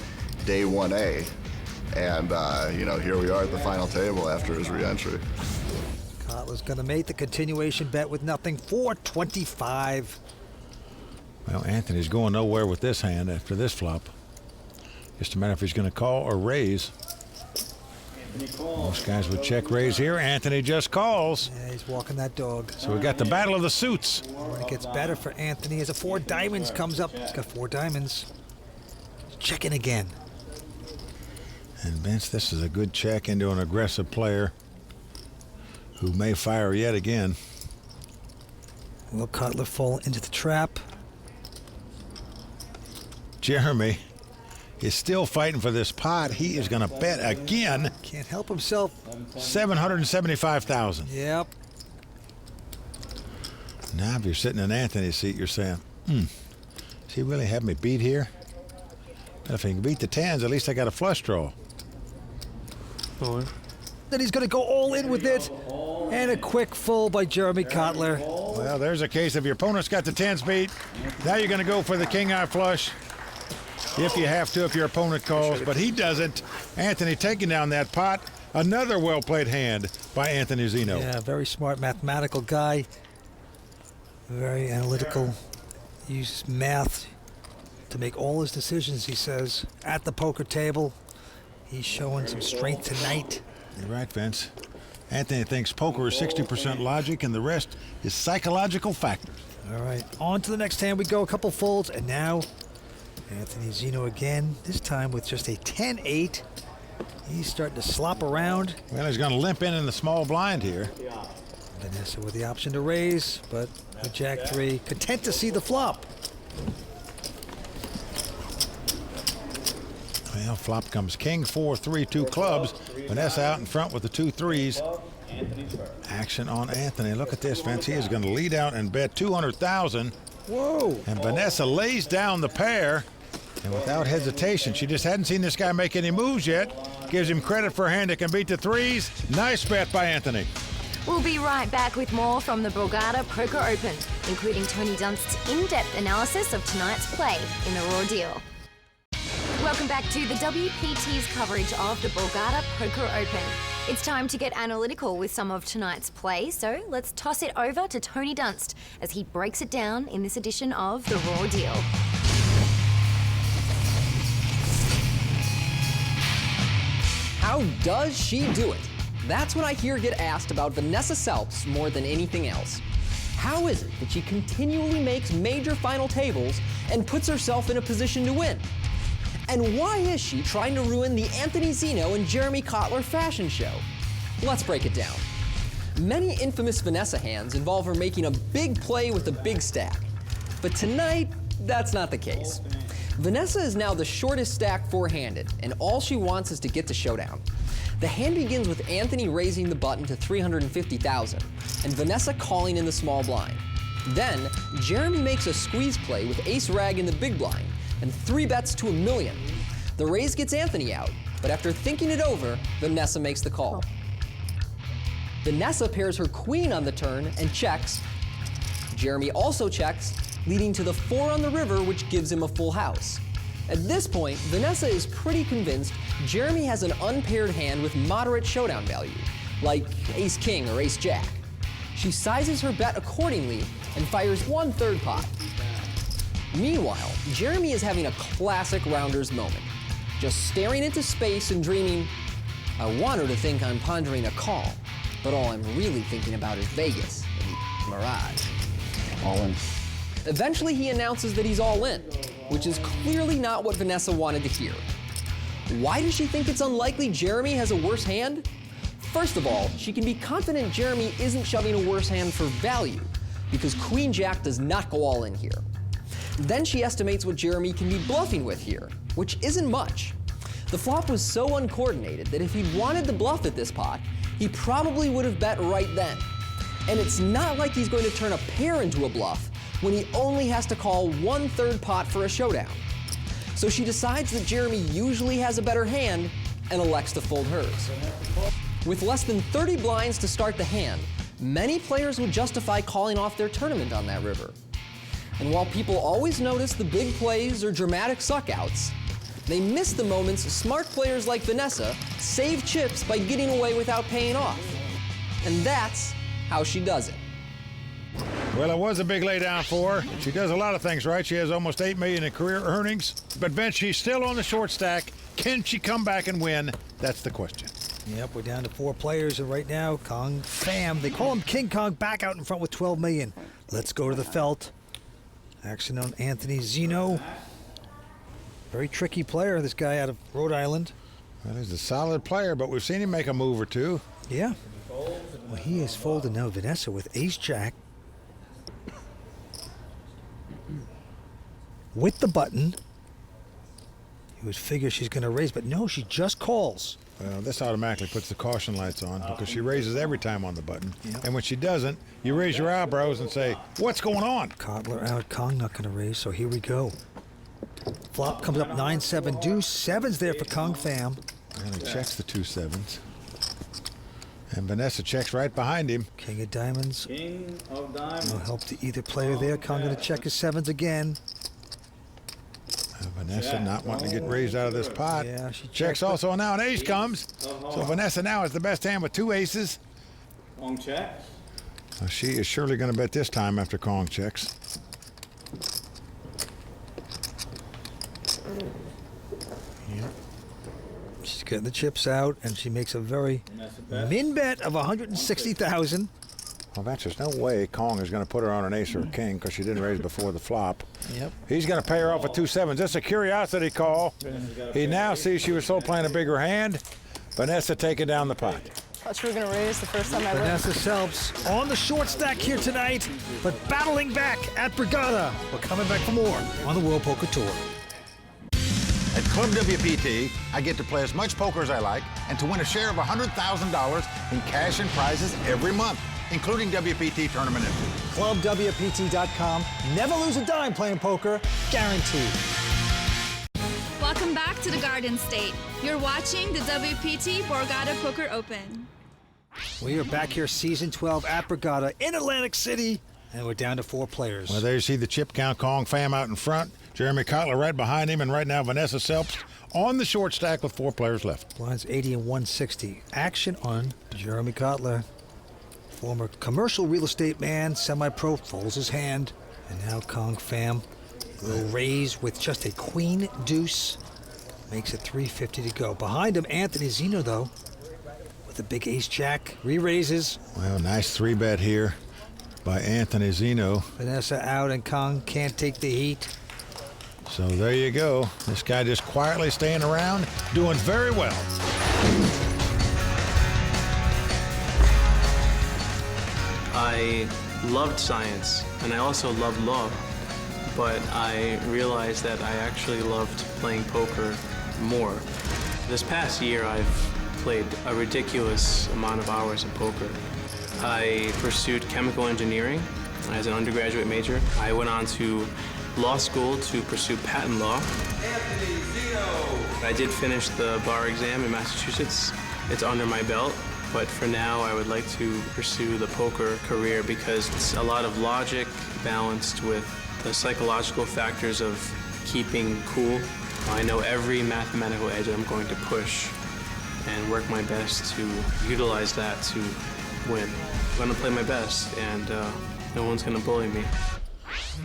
S10: day 1A. And, you know, here we are at the final table after his re-entry.
S4: Kotler's going to make the continuation bet with nothing, 425.
S2: Well, Anthony's going nowhere with this hand after this flop. Just a matter if he's going to call or raise. Most guys would check raise here. Anthony just calls.
S4: Yeah, he's walking that dog.
S2: So we got the battle of the suits.
S4: When it gets better for Anthony as a 4 diamonds comes up. He's got 4 diamonds. Checking again.
S2: And Vince, this is a good check into an aggressive player who may fire yet again.
S4: Will Kotler fall into the trap?
S2: Jeremy is still fighting for this pot. He is going to bet again.
S4: Can't help himself.
S2: 775,000.
S4: Yep.
S2: Now, if you're sitting in Anthony's seat, you're saying, does he really have me beat here? If he can beat the 10s, at least I got a flush draw.
S4: Then he's going to go all in with it. And a quick full by Jeremy Kotler.
S2: Well, there's a case if your opponent's got the 10s beat. Now you're going to go for the king-eye flush. If you have to, if your opponent calls, but he doesn't. Anthony taking down that pot. Another well-played hand by Anthony Zeno.
S4: Yeah, very smart mathematical guy. Very analytical. Uses math to make all his decisions, he says, at the poker table. He's showing some strength tonight.
S2: You're right, Vince. Anthony thinks poker is 60% logic and the rest is psychological factors.
S4: All right, on to the next hand we go. A couple folds, and now Anthony Zeno again, this time with just a 10-8. He's starting to slop around.
S2: Well, he's going to limp in the small blind here.
S4: Vanessa with the option to raise, but with Jack 3, content to see the flop.
S2: Well, flop comes king, 4, 3, 2 clubs. Vanessa out in front with the 2 threes. Action on Anthony. Look at this, Vince. He is going to lead out and bet 200,000.
S4: Whoa!
S2: And Vanessa lays down the pair, and without hesitation, she just hadn't seen this guy make any moves yet. Gives him credit for a hand that can beat the threes. Nice bet by Anthony.
S1: We'll be right back with more from the Borgata Poker Open, including Tony Dunst's in-depth analysis of tonight's play in the Raw Deal. Welcome back to the WPT's coverage of the Borgata Poker Open. It's time to get analytical with some of tonight's play, so let's toss it over to Tony Dunst as he breaks it down in this edition of the Raw Deal.
S16: How does she do it? That's what I hear get asked about Vanessa Salps more than anything else. How is it that she continually makes major final tables and puts herself in a position to win? And why is she trying to ruin the Anthony Zeno and Jeremy Kotler fashion show? Let's break it down. Many infamous Vanessa hands involve her making a big play with a big stack. But tonight, that's not the case. Vanessa is now the shortest stack four-handed, and all she wants is to get to showdown. The hand begins with Anthony raising the button to 350,000, and Vanessa calling in the small blind. Then, Jeremy makes a squeeze play with ace-rag in the big blind, and 3 bets to $1 million. The raise gets Anthony out, but after thinking it over, Vanessa makes the call. Vanessa pairs her queen on the turn and checks. Jeremy also checks, leading to the 4 on the river, which gives him a full house. At this point, Vanessa is pretty convinced Jeremy has an unpaired hand with moderate showdown value, like ace-king or ace-jack. She sizes her bet accordingly and fires 1/3 pot. Meanwhile, Jeremy is having a classic Rounders moment, just staring into space and dreaming, I want her to think I'm pondering a call, but all I'm really thinking about is Vegas and the Mirage.
S11: All in.
S16: Eventually, he announces that he's all in, which is clearly not what Vanessa wanted to hear. Why does she think it's unlikely Jeremy has a worse hand? First of all, she can be confident Jeremy isn't shoving a worse hand for value, because Queen-Jack does not go all in here. Then she estimates what Jeremy can be bluffing with here, which isn't much. The flop was so uncoordinated that if he'd wanted the bluff at this pot, he probably would have bet right then. And it's not like he's going to turn a pair into a bluff when he only has to call 1/3 pot for a showdown. So she decides that Jeremy usually has a better hand and elects to fold hers. With less than 30 blinds to start the hand, many players would justify calling off their tournament on that river. And while people always notice the big plays or dramatic suckouts, they miss the moments smart players like Vanessa save chips by getting away without paying off. And that's how she does it.
S2: Well, it was a big laydown for her. She does a lot of things right. She has almost $8 million in career earnings. But Vince, she's still on the short stack. Can she come back and win? That's the question.
S4: Yep, we're down to 4 players, and right now, Kong Fam, they call him King Kong, back out in front with 12 million. Let's go to the felt. Action on Anthony Zeno. Very tricky player, this guy out of Rhode Island.
S2: Well, he's a solid player, but we've seen him make a move or two.
S4: Yeah. Well, he is folded now. Vanessa with ace-jack. With the button. You would figure she's going to raise, but no, she just calls.
S2: Well, this automatically puts the caution lights on because she raises every time on the button. Yep. And when she doesn't, you raise your eyebrows and say, what's going on?
S4: Kotler out, Kong not going to raise, so here we go. Flop comes up 9-7 deuce. 7's there for Kong Fam.
S2: And he checks the 2 7s. And Vanessa checks right behind him.
S4: King of diamonds.
S11: King of diamonds.
S4: No help to either player there. Kong going to check his 7s again.
S2: Vanessa not wanting to get raised out of this pot.
S4: Yeah, she
S2: checks also, and now an ace comes. So Vanessa now has the best hand with 2 aces.
S11: Kong checks.
S2: Well, she is surely going to bet this time after Kong checks.
S4: Yeah. She's getting the chips out, and she makes a very min bet of 160,000.
S2: Well, Vance, there's no way Kong is going to put her on an ace or a king because she didn't raise before the flop.
S3: Yep.
S2: He's going to pay her off with 2 sevens. That's a curiosity call. He now sees she was still playing a bigger hand. Vanessa taking down the pot.
S5: Thought you were going to raise the first time I
S4: Vanessa Selps on the short stack here tonight, but battling back at Borgata. We're coming back for more on the World Poker Tour.
S2: At Club WPT, I get to play as much poker as I like and to win a share of $100,000 in cash and prizes every month, including WPT tournament entry.
S3: ClubWPT.com. Never lose a dime playing poker, guaranteed.
S8: Welcome back to the Garden State. You're watching the WPT Borgata Poker Open.
S4: We are back here, season 12 at Borgata in Atlantic City, and we're down to 4 players.
S2: Well, there you see the chip count. Kong Pham out in front. Jeremy Kotler right behind him, and right now Vanessa Selps on the short stack with 4 players left.
S4: Blinds 80 and 160. Action on Jeremy Kotler. Former commercial real estate man, semi-pro, folds his hand. And now Kong Pham will raise with just a queen deuce. Makes it 350 to go. Behind him, Anthony Zeno, though, with a big ace-jack. Re-raises.
S2: Well, nice 3-bet here by Anthony Zeno.
S4: Vanessa out, and Kong can't take the heat.
S2: So there you go. This guy just quietly staying around, doing very well.
S17: I loved science, and I also loved law, but I realized that I actually loved playing poker more. This past year, I've played a ridiculous amount of hours of poker. I pursued chemical engineering as an undergraduate major. I went on to law school to pursue patent law. I did finish the bar exam in Massachusetts. It's under my belt, but for now I would like to pursue the poker career because it's a lot of logic balanced with the psychological factors of keeping cool. I know every mathematical edge I'm going to push and work my best to utilize that to win. I'm going to play my best, and no one's going to bully me.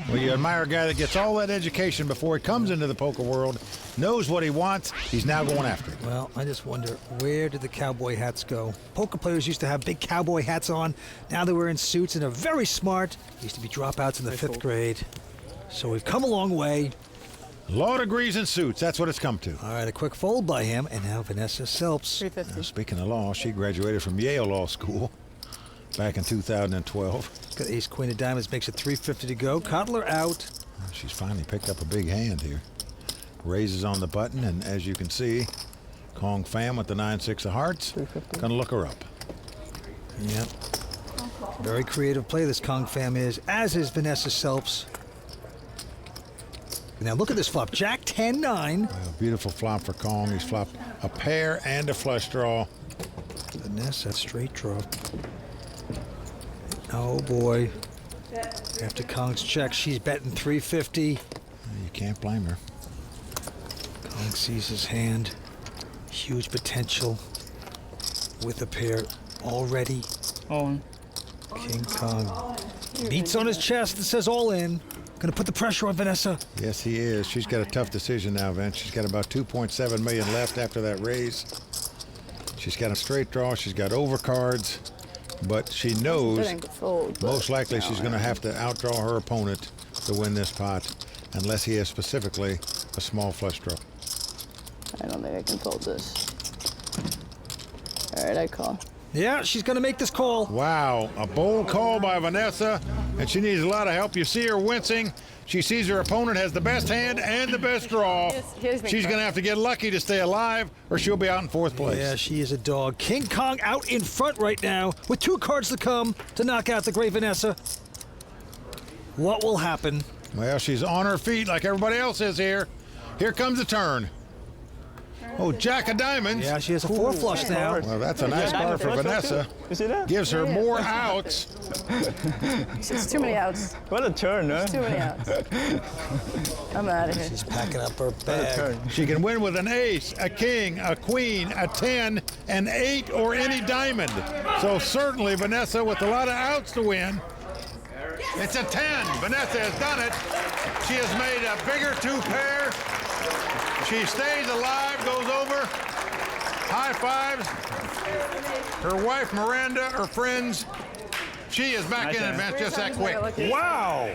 S2: Well, you admire a guy that gets all that education before he comes into the poker world, knows what he wants, he's now going after it.
S4: Well, I just wonder, where did the cowboy hats go? Poker players used to have big cowboy hats on. Now they're wearing suits and are very smart. Used to be dropouts in the 5th grade. So we've come a long way.
S2: Law degrees and suits, that's what it's come to.
S4: All right, a quick fold by him, and now Vanessa Selps.
S5: 350.
S2: Now, speaking of law, she graduated from Yale Law School back in 2012.
S4: Got ace, queen of diamonds, makes it 350 to go. Kotler out.
S2: She's finally picked up a big hand here. Raises on the button, and as you can see, Kong Pham with the 9-6 of hearts. Gonna look her up.
S4: Yep. Very creative play this Kong Pham is, as is Vanessa Selps. Now look at this flop. Jack 10-9.
S2: Well, beautiful flop for Kong. He's flopped a pair and a flush draw.
S4: Vanessa, straight draw. Oh boy. After Kong's check, she's betting 350.
S2: You can't blame her.
S4: Kong sees his hand. Huge potential with a pair already.
S5: On.
S4: King Kong beats on his chest and says all in. Gonna put the pressure on Vanessa.
S2: Yes, he is. She's got a tough decision now, Vince. She's got about 2.7 million left after that raise. She's got a straight draw. She's got overcards, but she knows most likely she's going to have to outdraw her opponent to win this pot, unless he has specifically a small flush draw.
S5: I don't think I can fold this. All right, I call.
S4: Yeah, she's going to make this call.
S2: Wow, a bold call by Vanessa, and she needs a lot of help. You see her wincing. She sees her opponent has the best hand and the best draw. She's going to have to get lucky to stay alive, or she'll be out in 4th place.
S4: Yeah, she is a dog. King Kong out in front right now with 2 cards to come to knock out the great Vanessa. What will happen?
S2: Well, she's on her feet like everybody else is here. Here comes the turn. Oh, Jack of diamonds.
S4: Yeah, she has a 4 flush now.
S2: Well, that's a nice card for Vanessa.
S12: You see that?
S2: Gives her more outs.
S5: It's too many outs.
S12: What a turn, huh?
S5: It's too many outs. I'm out of here.
S3: She's packing up her bag.
S2: She can win with an ace, a king, a queen, a 10, an 8, or any diamond. So certainly Vanessa with a lot of outs to win. It's a 10. Vanessa has done it. She has made a bigger 2-pair. She stays alive, goes over, high fives. Her wife, Miranda, her friends. she is back in it, Vance, just that quick.
S3: Wow!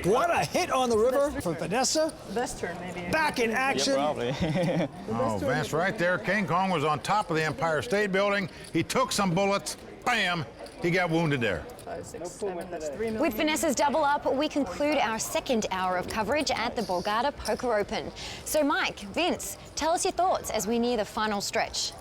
S3: What a hit on the river from Vanessa.
S5: Best turn, maybe.
S3: Back in action.
S11: Yeah, probably.
S2: Oh, Vance right there. King Kong was on top of the Empire State Building. He took some bullets. Bam! He got wounded there.
S5: 5, 6, 7, that's 3 million.
S1: With Vanessa's double up, we conclude our second hour of coverage at the Borgata Poker Open. So Mike, Vince, tell us your thoughts as we near the final stretch.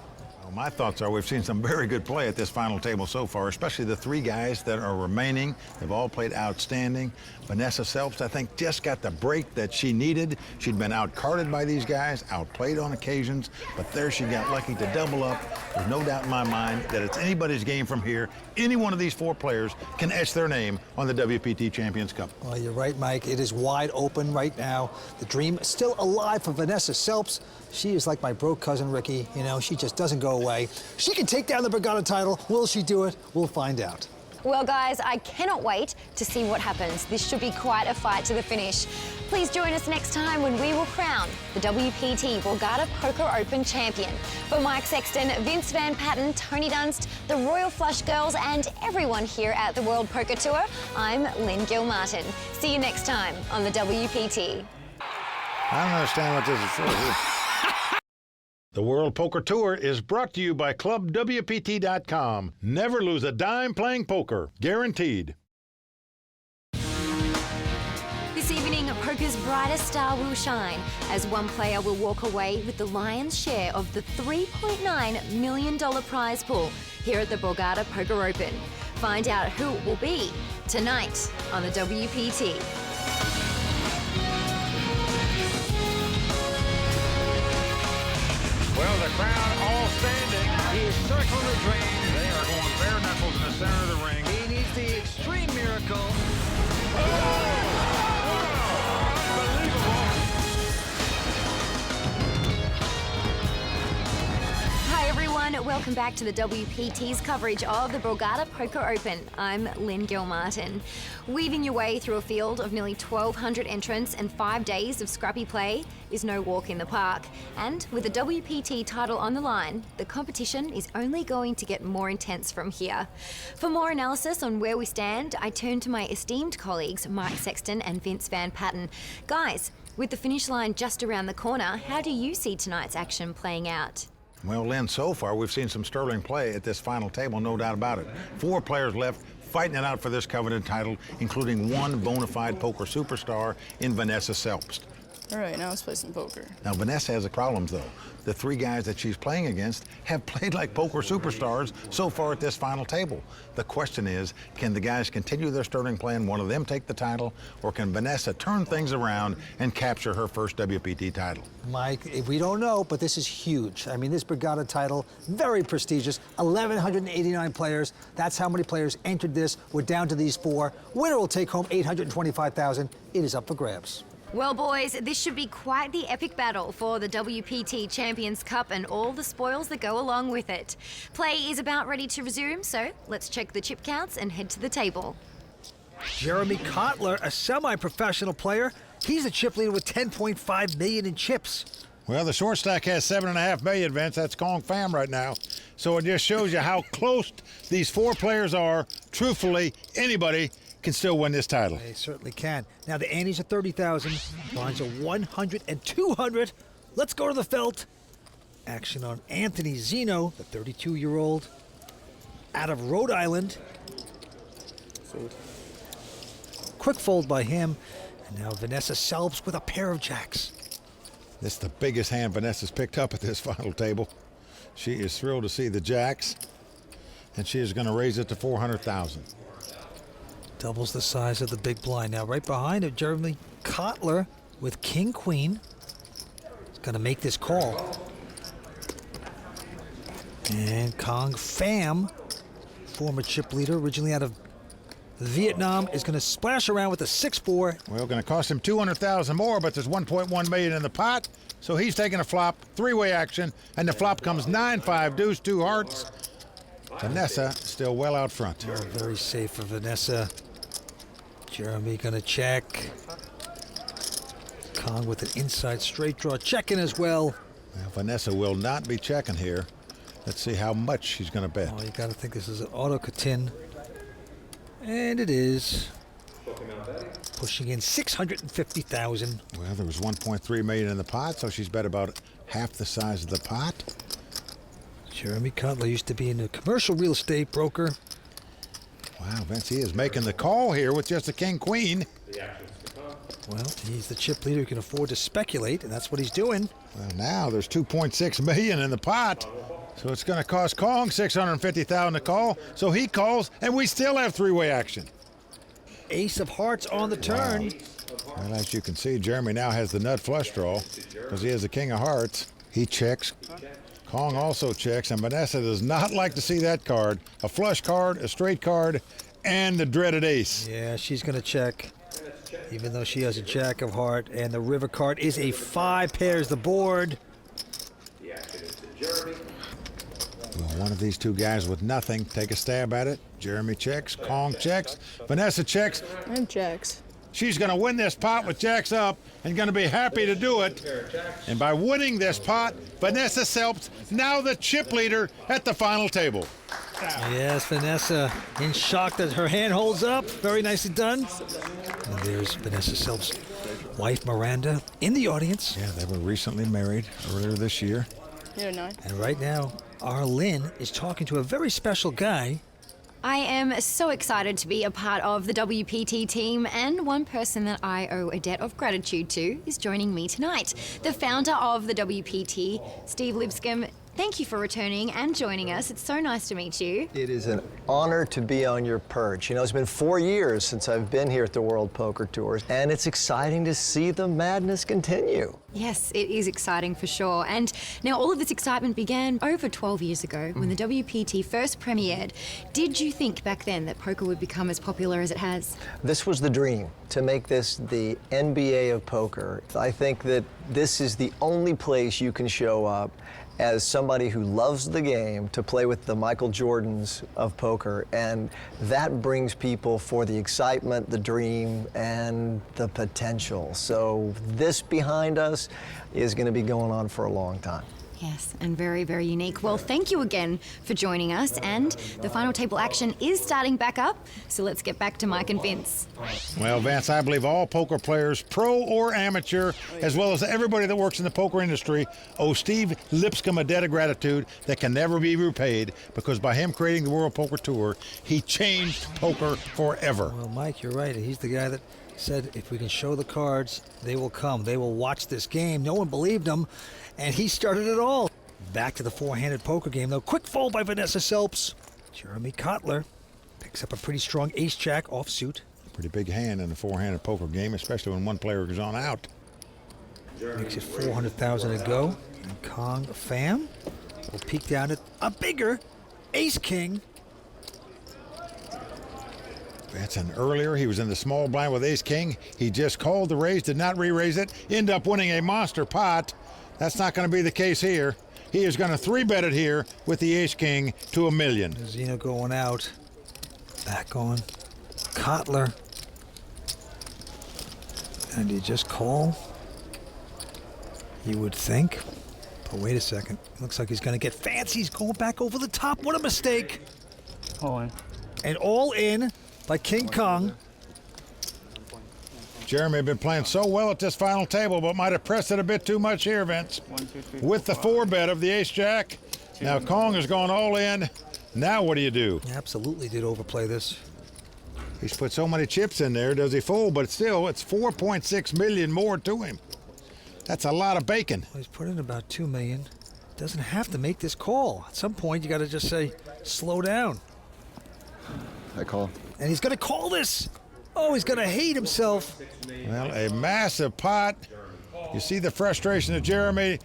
S2: Well, my thoughts are we've seen some very good play at this final table so far, especially the three guys that are remaining. They've all played outstanding. Vanessa Selps, I think, just got the break that she needed. She'd been outcarded by these guys, outplayed on occasions, but there she got lucky to double up. There's no doubt in my mind that it's anybody's game from here. Any one of these four players can etch their name on the WPT Champions Cup.
S3: Well, you're right, Mike. It is wide open right now. The dream is still alive for Vanessa Selps. She is like my broke cousin Ricky. You know, she just doesn't go away. She can take down the Borgata title. Will she do it? We'll find out.
S1: Well, guys, I cannot wait to see what happens. This should be quite a fight to the finish. Please join us next time when we will crown the WPT Borgata Poker Open champion. For Mike Sexton, Vince Van Patten, Tony Dunst, the Royal Flush Girls, and everyone here at the World Poker Tour, I'm Lynn Gilmartin. See you next time on the WPT.
S2: I don't understand what this is for. The World Poker Tour is brought to you by ClubWPT.com. Never lose a dime playing poker. Guaranteed.
S1: This evening, poker's brightest star will shine as one player will walk away with the lion's share of the $3.9 million prize pool here at the Borgata Poker Open. Find out who it will be tonight on the WPT.
S2: Well, the crowd all standing. He is circling the drain. They are going bare knuckles in the center of the ring.
S3: He needs the extreme miracle.
S1: Hi everyone, welcome back to the WPT's coverage of the Borgata Poker Open. I'm Lynn Gilmartin. Weaving your way through a field of nearly 1,200 entrants and 5 days of scrappy play is no walk in the park. And with the WPT title on the line, the competition is only going to get more intense from here. For more analysis on where we stand, I turn to my esteemed colleagues Mike Sexton and Vince Van Patten. Guys, with the finish line just around the corner, how do you see tonight's action playing out?
S2: Well, Lynn, so far we've seen some sterling play at this final table, no doubt about it. 4 players left fighting it out for this coveted title, including one bona fide poker superstar in Vanessa Selps.
S5: All right, now let's play some poker.
S2: Now, Vanessa has a problem, though. The 3 guys that she's playing against have played like poker superstars so far at this final table. The question is, can the guys continue their sterling play and one of them take the title, or can Vanessa turn things around and capture her first WPT title?
S3: Mike, we don't know, but this is huge. I mean, this Borgata title, very prestigious, 1,189 players. That's how many players entered this. We're down to these 4. Winner will take home $825,000. It is up for grabs.
S1: Well, boys, this should be quite the epic battle for the WPT Champions Cup and all the spoils that go along with it. Play is about ready to resume, so let's check the chip counts and head to the table.
S4: Jeremy Kotler, a semi-professional player. He's a chip leader with $10.5 million in chips.
S2: Well, the short stack has $7.5 million, Vince. That's Kong Pham right now. So it just shows you how close these 4 players are. Truthfully, anybody can still win this title.
S4: They certainly can. Now the antes are 30,000, blinds are 100 and 200. Let's go to the felt. Action on Anthony Zeno, the 32-year-old, out of Rhode Island. Quick fold by him. And now Vanessa Selps with a pair of jacks.
S2: This is the biggest hand Vanessa's picked up at this final table. She is thrilled to see the jacks, and she is going to raise it to $400,000.
S4: Doubles the size of the big blind. Now right behind it, Jeremy Kotler with King Queen. He's going to make this call. And Kong Pham, former chip leader, originally out of Vietnam, is going to splash around with a 6-4.
S2: Well, going to cost him $200,000 more, but there's $1.1 million in the pot, so he's taking a flop, 3-way action, and the flop comes 9-5 deuce, 2 hearts. Vanessa still well out front.
S4: Oh, very safe for Vanessa. Jeremy going to check. Kong with an inside straight draw, checking as well.
S2: Well, Vanessa will not be checking here. Let's see how much she's going to bet.
S4: Oh, you got to think this is an auto-catin. And it is. Pushing in 650,000.
S2: Well, there was 1.3 million in the pot, so she's bet about half the size of the pot.
S4: Jeremy Cutler used to be in a commercial real estate broker.
S2: Wow, Vince, he is making the call here with just a king-queen.
S4: Well, he's the chip leader who can afford to speculate, and that's what he's doing.
S2: Well, now there's 2.6 million in the pot, so it's going to cost Kong 650,000 to call. So he calls, and we still have three-way action.
S4: Ace of hearts on the turn.
S2: Wow. Well, as you can see, Jeremy now has the nut flush draw because he has the king of hearts. He checks. Kong also checks, and Vanessa does not like to see that card. A flush card, a straight card, and the dreaded ace.
S4: Yeah, she's going to check, even though she has a jack of heart, and the river card is a 5, pairs the board.
S2: Well, one of these two guys with nothing, take a stab at it. Jeremy checks, Kong checks, Vanessa checks.
S5: And checks.
S2: She's going to win this pot with jacks up and going to be happy to do it. And by winning this pot, Vanessa Selps now the chip leader at the final table.
S4: Yes, Vanessa in shock that her hand holds up. Very nicely done. And there's Vanessa Selps' wife, Miranda, in the audience.
S2: Yeah, they were recently married earlier this year.
S4: And right now, our Lynn is talking to a very special guy.
S1: I am so excited to be a part of the WPT team, and one person that I owe a debt of gratitude to is joining me tonight. The founder of the WPT, Steve Lipscomb. Thank you for returning and joining us. It's so nice to meet you.
S18: It is an honor to be on your perch. You know, it's been 4 years since I've been here at the World Poker Tour, and it's exciting to see the madness continue.
S1: Yes, it is exciting for sure. And now all of this excitement began over 12 years ago when the WPT first premiered. Did you think back then that poker would become as popular as it has?
S18: This was the dream, to make this the NBA of poker. I think that this is the only place you can show up as somebody who loves the game to play with the Michael Jordans of poker, and that brings people for the excitement, the dream, and the potential. So this behind us is going to be going on for a long time.
S1: Yes, and very, very unique. Well, thank you again for joining us, and the final table action is starting back up, so let's get back to Mike and Vince.
S2: Well, Vance, I believe all poker players, pro or amateur, as well as everybody that works in the poker industry, owe Steve Lipscomb a debt of gratitude that can never be repaid, because by him creating the World Poker Tour, he changed poker forever.
S4: Well, Mike, you're right. He's the guy that said if we can show the cards, they will come. They will watch this game. No one believed him, and he started it all. Back to the four-handed poker game, though. Quick fold by Vanessa Selps. Jeremy Cutler picks up a pretty strong ace-jack offsuit.
S2: Pretty big hand in the four-handed poker game, especially when one player goes on out.
S4: Makes it 400,000 to go. And Kong Fam will peek down at a bigger ace-king.
S2: That's an earlier. He was in the small blind with ace-king. He just called the raise, did not re-raise it, end up winning a monster pot. That's not going to be the case here. He is going to three-bet it here with the ace-king to $1 million.
S4: Zeno going out. Back on Cutler. And he just call? You would think. But wait a second. Looks like he's going to get fancy. He's going back over the top. What a mistake.
S12: All in.
S4: And all in by King Kong.
S2: Jeremy had been playing so well at this final table, but might have pressed it a bit too much here, Vince. With the four-bet of the ace-jack. Now Kong has gone all in. Now what do you do?
S4: He absolutely did overplay this.
S2: He's put so many chips in there. Does he fold? But still, it's 4.6 million more to him. That's a lot of bacon.
S4: Well, he's put in about 2 million. Doesn't have to make this call. At some point, you got to just say, slow down.
S10: I call.
S4: And he's going to call this. Oh, he's going to hate himself.
S2: Well, a massive pot. You see the frustration of Jeremy.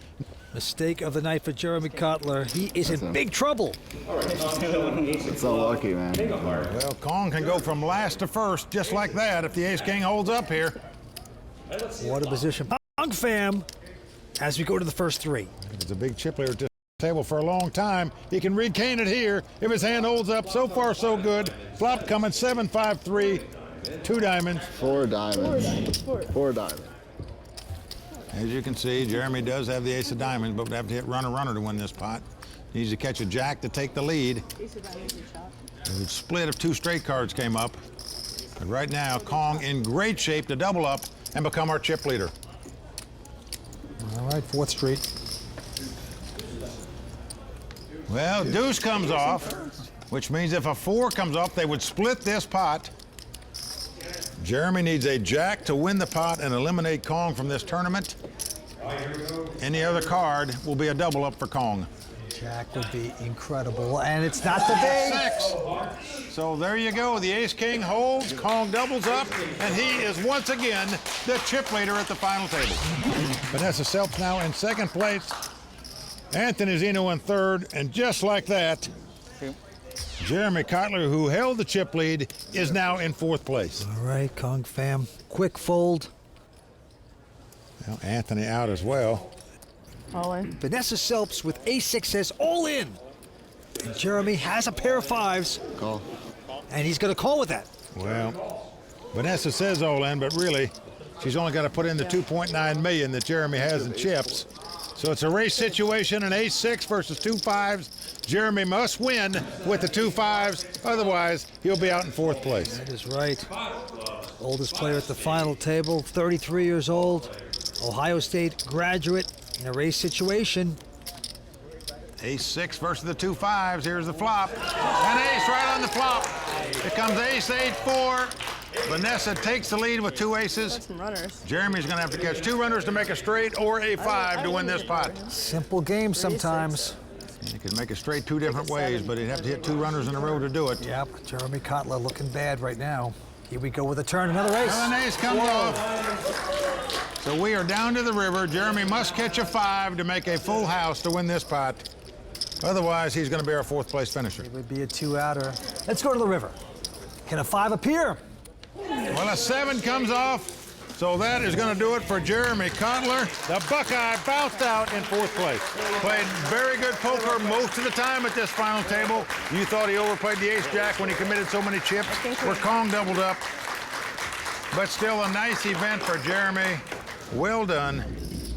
S4: Mistake of the night for Jeremy Cutler. He is in big trouble.
S10: It's unlucky, man.
S2: Well, Kong can go from last to first just like that if the ace-king holds up here.
S4: What a position. Kong Fam as we go to the first three.
S2: It's a big chip leader at this table for a long time. He can read cane it here if his hand holds up. So far, so good. Flop coming 7-5-3. 2 diamonds.
S10: 4 diamonds. 4 diamonds.
S2: As you can see, Jeremy does have the ace of diamonds, but would have to hit runner to win this pot. Needs to catch a jack to take the lead. It would split if two straight cards came up. But right now, Kong in great shape to double up and become our chip leader.
S3: All right, 4th Street.
S2: Well, deuce comes off, which means if a 4 comes off, they would split this pot. Jeremy needs a jack to win the pot and eliminate Kong from this tournament. Any other card will be a double up for Kong.
S3: Jack would be incredible, and it's not the big.
S2: 6. So there you go. The ace-king holds, Kong doubles up, and he is once again the chip leader at the final table. Vanessa Selps now in 2nd place. Anthony Zeno in 3rd, and just like that, Jeremy Kotler, who held the chip lead, is now in 4th place.
S4: All right, Kong fam, quick fold.
S2: Well, Anthony out as well.
S5: All in.
S4: Vanessa Selps with ace-6 says all in. And Jeremy has a pair of 5s.
S10: Call.
S4: And he's going to call with that.
S2: Well, Vanessa says all in, but really, she's only got to put in the 2.9 million that Jeremy has in chips. So it's a race situation, an ace-6 versus 2 5s. Jeremy must win with the 2 5s, otherwise he'll be out in 4th place.
S4: That is right. Oldest player at the final table, 33 years old, Ohio State graduate in a race situation.
S2: Ace-6 versus the 2 5s. Here's the flop. An ace right on the flop. Here comes ace-8-4. Vanessa takes the lead with 2 aces.
S5: That's some runners.
S2: Jeremy's going to have to catch 2 runners to make a straight or a 5 to win this pot.
S3: Simple game sometimes.
S2: He could make it straight 2 different ways, but he'd have to hit 2 runners in a row to do it.
S3: Yep, Jeremy Kotler looking bad right now. Here we go with a turn, another ace.
S2: Well, an ace comes off. So we are down to the river. Jeremy must catch a 5 to make a full house to win this pot. Otherwise, he's going to be our 4th place finisher.
S3: It would be a 2-outer. Let's go to the river. Can a 5 appear?
S2: Well, a 7 comes off. So that is going to do it for Jeremy Kotler. The Buckeye bounced out in 4th place. Played very good poker most of the time at this final table. You thought he overplayed the ace-jack when he committed so many chips, where Kong doubled up. But still a nice event for Jeremy. Well done.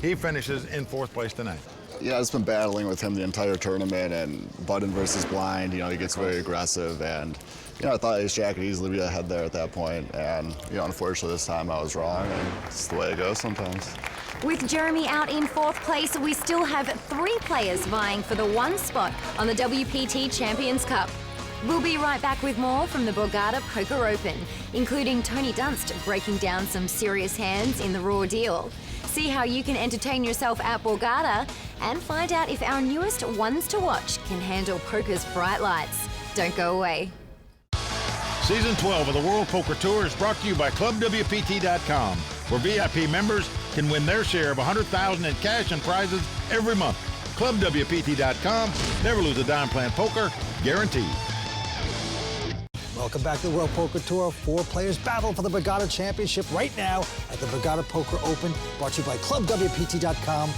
S2: He finishes in 4th place tonight.
S10: Yeah, I've been battling with him the entire tournament, and button versus blind, he gets very aggressive, and I thought ace-jack could easily be ahead there at that point, and unfortunately this time I was wrong, and it's the way it goes sometimes.
S1: With Jeremy out in 4th place, we still have 3 players vying for the 1 spot on the WPT Champions Cup. We'll be right back with more from the Borgata Poker Open, including Tony Dunst breaking down some serious hands in the raw deal. See how you can entertain yourself at Borgata and find out if our newest ones to watch can handle poker's bright lights. Don't go away.
S2: Season 12 of the World Poker Tour is brought to you by ClubWPT.com, where VIP members can win their share of $100,000 in cash and prizes every month. ClubWPT.com. Never lose a dime playing poker, guaranteed.
S3: Welcome back to the World Poker Tour. 4 players battle for the Borgata Championship right now at the Borgata Poker Open, brought to you by ClubWPT.com.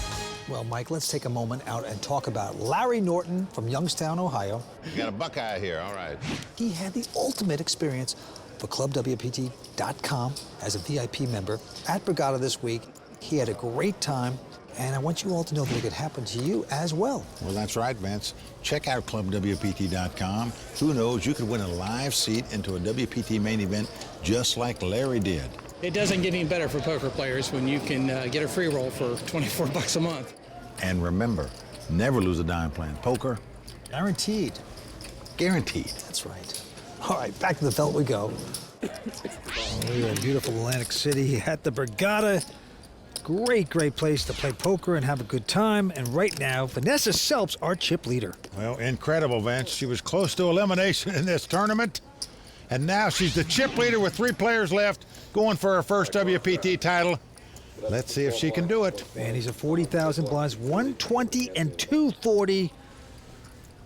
S3: Well, Mike, let's take a moment out and talk about Larry Norton from Youngstown, Ohio.
S2: You got a Buckeye here, all right.
S3: He had the ultimate experience for ClubWPT.com as a VIP member at Borgata this week. He had a great time, and I want you all to know that it could happen to you as well.
S2: Well, that's right, Vance. Check out ClubWPT.com. Who knows, you could win a live seat into a WPT main event just like Larry did.
S19: It doesn't get any better for poker players when you can get a free roll for $24 a month.
S2: And remember, never lose a dime playing poker.
S3: Guaranteed.
S2: Guaranteed.
S3: That's right. All right, back to the felt we go.
S4: We're in beautiful Atlantic City at the Borgata. Great place to play poker and have a good time. And right now, Vanessa Selps, our chip leader.
S2: Well, incredible, Vance. She was close to elimination in this tournament. And now she's the chip leader with 3 players left, going for her first WPT title. Let's see if she can do it.
S4: And he's at 40,000 blinds, 120 and 240.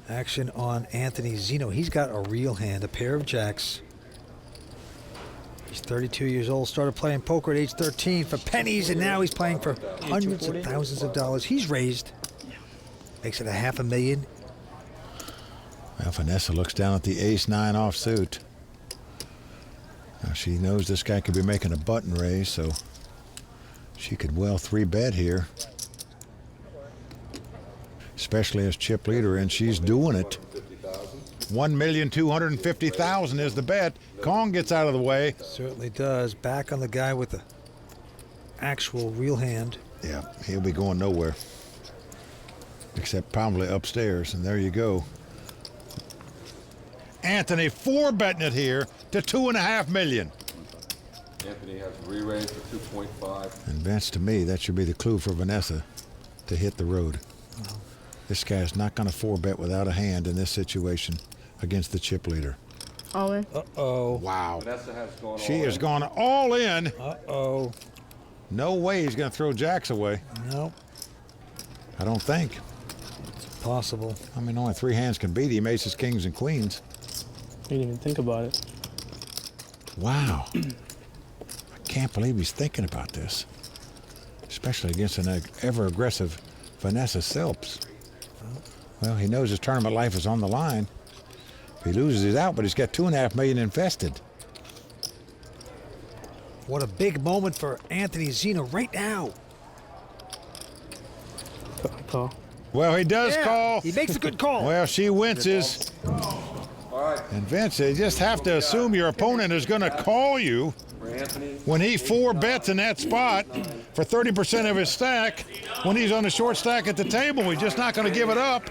S4: Action on Anthony Zeno. He's got a real hand, a pair of jacks. He's 32 years old, started playing poker at age 13 for pennies, and now he's playing for hundreds of thousands of dollars. He's raised. Makes it $500,000.
S2: Well, Vanessa looks down at the ace-9 offsuit. Now, she knows this guy could be making a button raise, so she could well 3-bet here. Especially as chip leader, and she's doing it. $1,250,000 is the bet. Kong gets out of the way.
S4: Certainly does. Back on the guy with the actual real hand.
S2: Yeah, he'll be going nowhere. Except probably upstairs, and there you go. Anthony 4-betting it here to $2.5 million.
S6: Anthony has re-raised for 2.5.
S2: And Vance, to me, that should be the clue for Vanessa to hit the road. This guy's not going to 4-bet without a hand in this situation against the chip leader.
S5: All in.
S4: Uh-oh.
S2: Wow.
S6: Vanessa has gone
S2: She
S6: all
S2: has
S6: in.
S2: gone all in.
S4: Uh-oh.
S2: No way he's going to throw jacks away.
S4: Nope.
S2: I don't think.
S4: It's possible.
S2: I mean, only 3 hands can beat him, aces, kings, and queens.
S17: You didn't even think about it.
S2: Wow. I can't believe he's thinking about this. Especially against an ever-aggressive Vanessa Selps. Well, he knows his tournament life is on the line. If he loses, he's out, but he's got $2.5 million invested.
S4: What a big moment for Anthony Zeno right now.
S17: Call.
S2: Well, he does call.
S4: He makes a good call.
S2: Well, she winces. And Vince, you just have to assume your opponent is going to call you when he 4-bets in that spot for 30% of his stack. When he's on the short stack at the table, he's just not going to give it up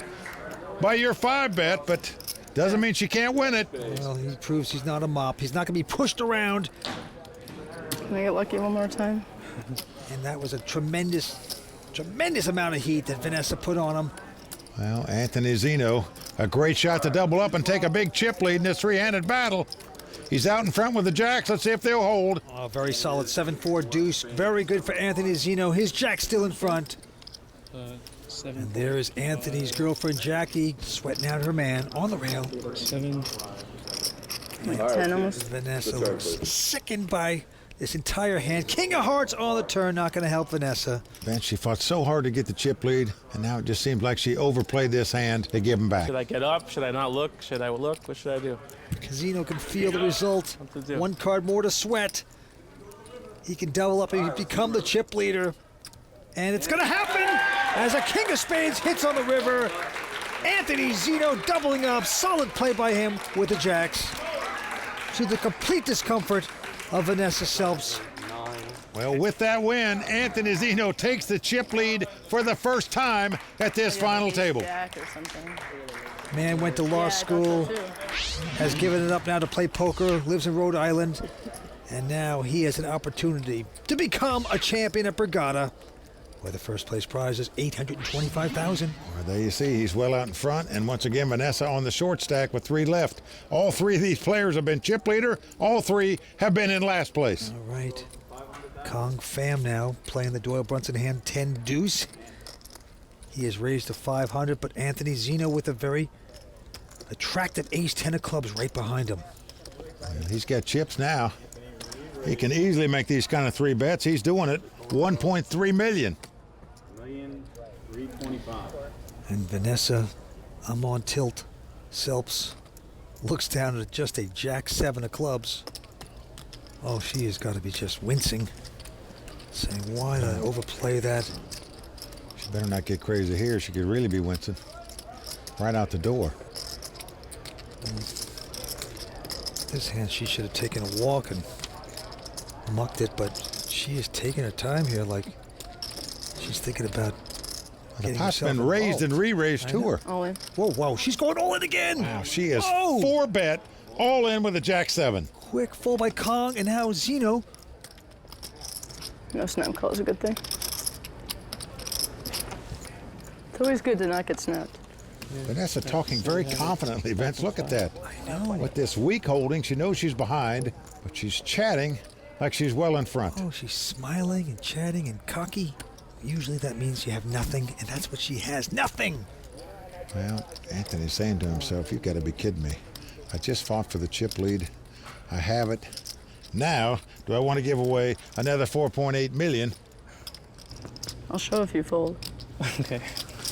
S2: by your 5-bet, but doesn't mean she can't win it.
S4: Well, he proves he's not a mop. He's not going to be pushed around.
S5: Can I get lucky one more time?
S4: And that was a tremendous amount of heat that Vanessa put on him.
S2: Well, Anthony Zeno, a great shot to double up and take a big chip lead in this 3-handed battle. He's out in front with the jacks. Let's see if they'll hold.
S4: Oh, very solid 7-4 deuce. Very good for Anthony Zeno. His jack's still in front. And there is Anthony's girlfriend, Jackie, sweating out her man on the rail.
S17: 7.
S5: Like 10 almost.
S4: Vanessa looks sickened by this entire hand. King of hearts on the turn, not going to help Vanessa.
S2: Vance, she fought so hard to get the chip lead, and now it just seems like she overplayed this hand to give him back.
S17: Should I get up? Should I not look? Should I look? What should I do?
S4: Zeno can feel the result. One card more to sweat. He can double up and become the chip leader. And it's going to happen as a king of spades hits on the river. Anthony Zeno doubling up. Solid play by him with the jacks. To the complete discomfort of Vanessa Selps.
S2: Well, with that win, Anthony Zeno takes the chip lead for the first time at this final table.
S4: Man went to law school, has given it up now to play poker, lives in Rhode Island, and now he has an opportunity to become a champion at Borgata, where the first place prize is $825,000.
S2: Well, there you see, he's well out in front, and once again, Vanessa on the short stack with 3 left. All 3 of these players have been chip leader. All 3 have been in last place.
S4: All right. Kong Pham now playing the Doyle Brunson hand 10 deuce. He has raised to 500, but Anthony Zeno with a very attractive ace-10 of clubs right behind him.
S2: Well, he's got chips now. He can easily make these kind of 3 bets. He's doing it. $1.3 million.
S4: And Vanessa, I'm on tilt. Selps looks down at just a jack-7 of clubs. Oh, she has got to be just wincing. Saying, why did I overplay that?
S2: She better not get crazy here. She could really be wincing. Right out the door.
S4: This hand, she should have taken a walk and mucked it, but she is taking her time here, like she's thinking about
S2: the pot's been raised and re-raised to her.
S5: All in.
S4: Whoa, whoa, she's going all in again.
S2: Wow, she is 4-bet, all in with a jack-7.
S4: Quick fall by Kong, and now Zeno.
S5: No snap call is a good thing. It's always good to not get snapped.
S2: Vanessa talking very confidently, Vince. Look at that.
S4: I know.
S2: With this weak holding, she knows she's behind, but she's chatting like she's well in front.
S4: Oh, she's smiling and chatting and cocky. Usually that means you have nothing, and that's what she has, nothing.
S2: Well, Anthony's saying to himself, you've got to be kidding me. I just fought for the chip lead. I have it. Now, do I want to give away another $4.8 million?
S5: I'll show if you fold.
S17: Okay.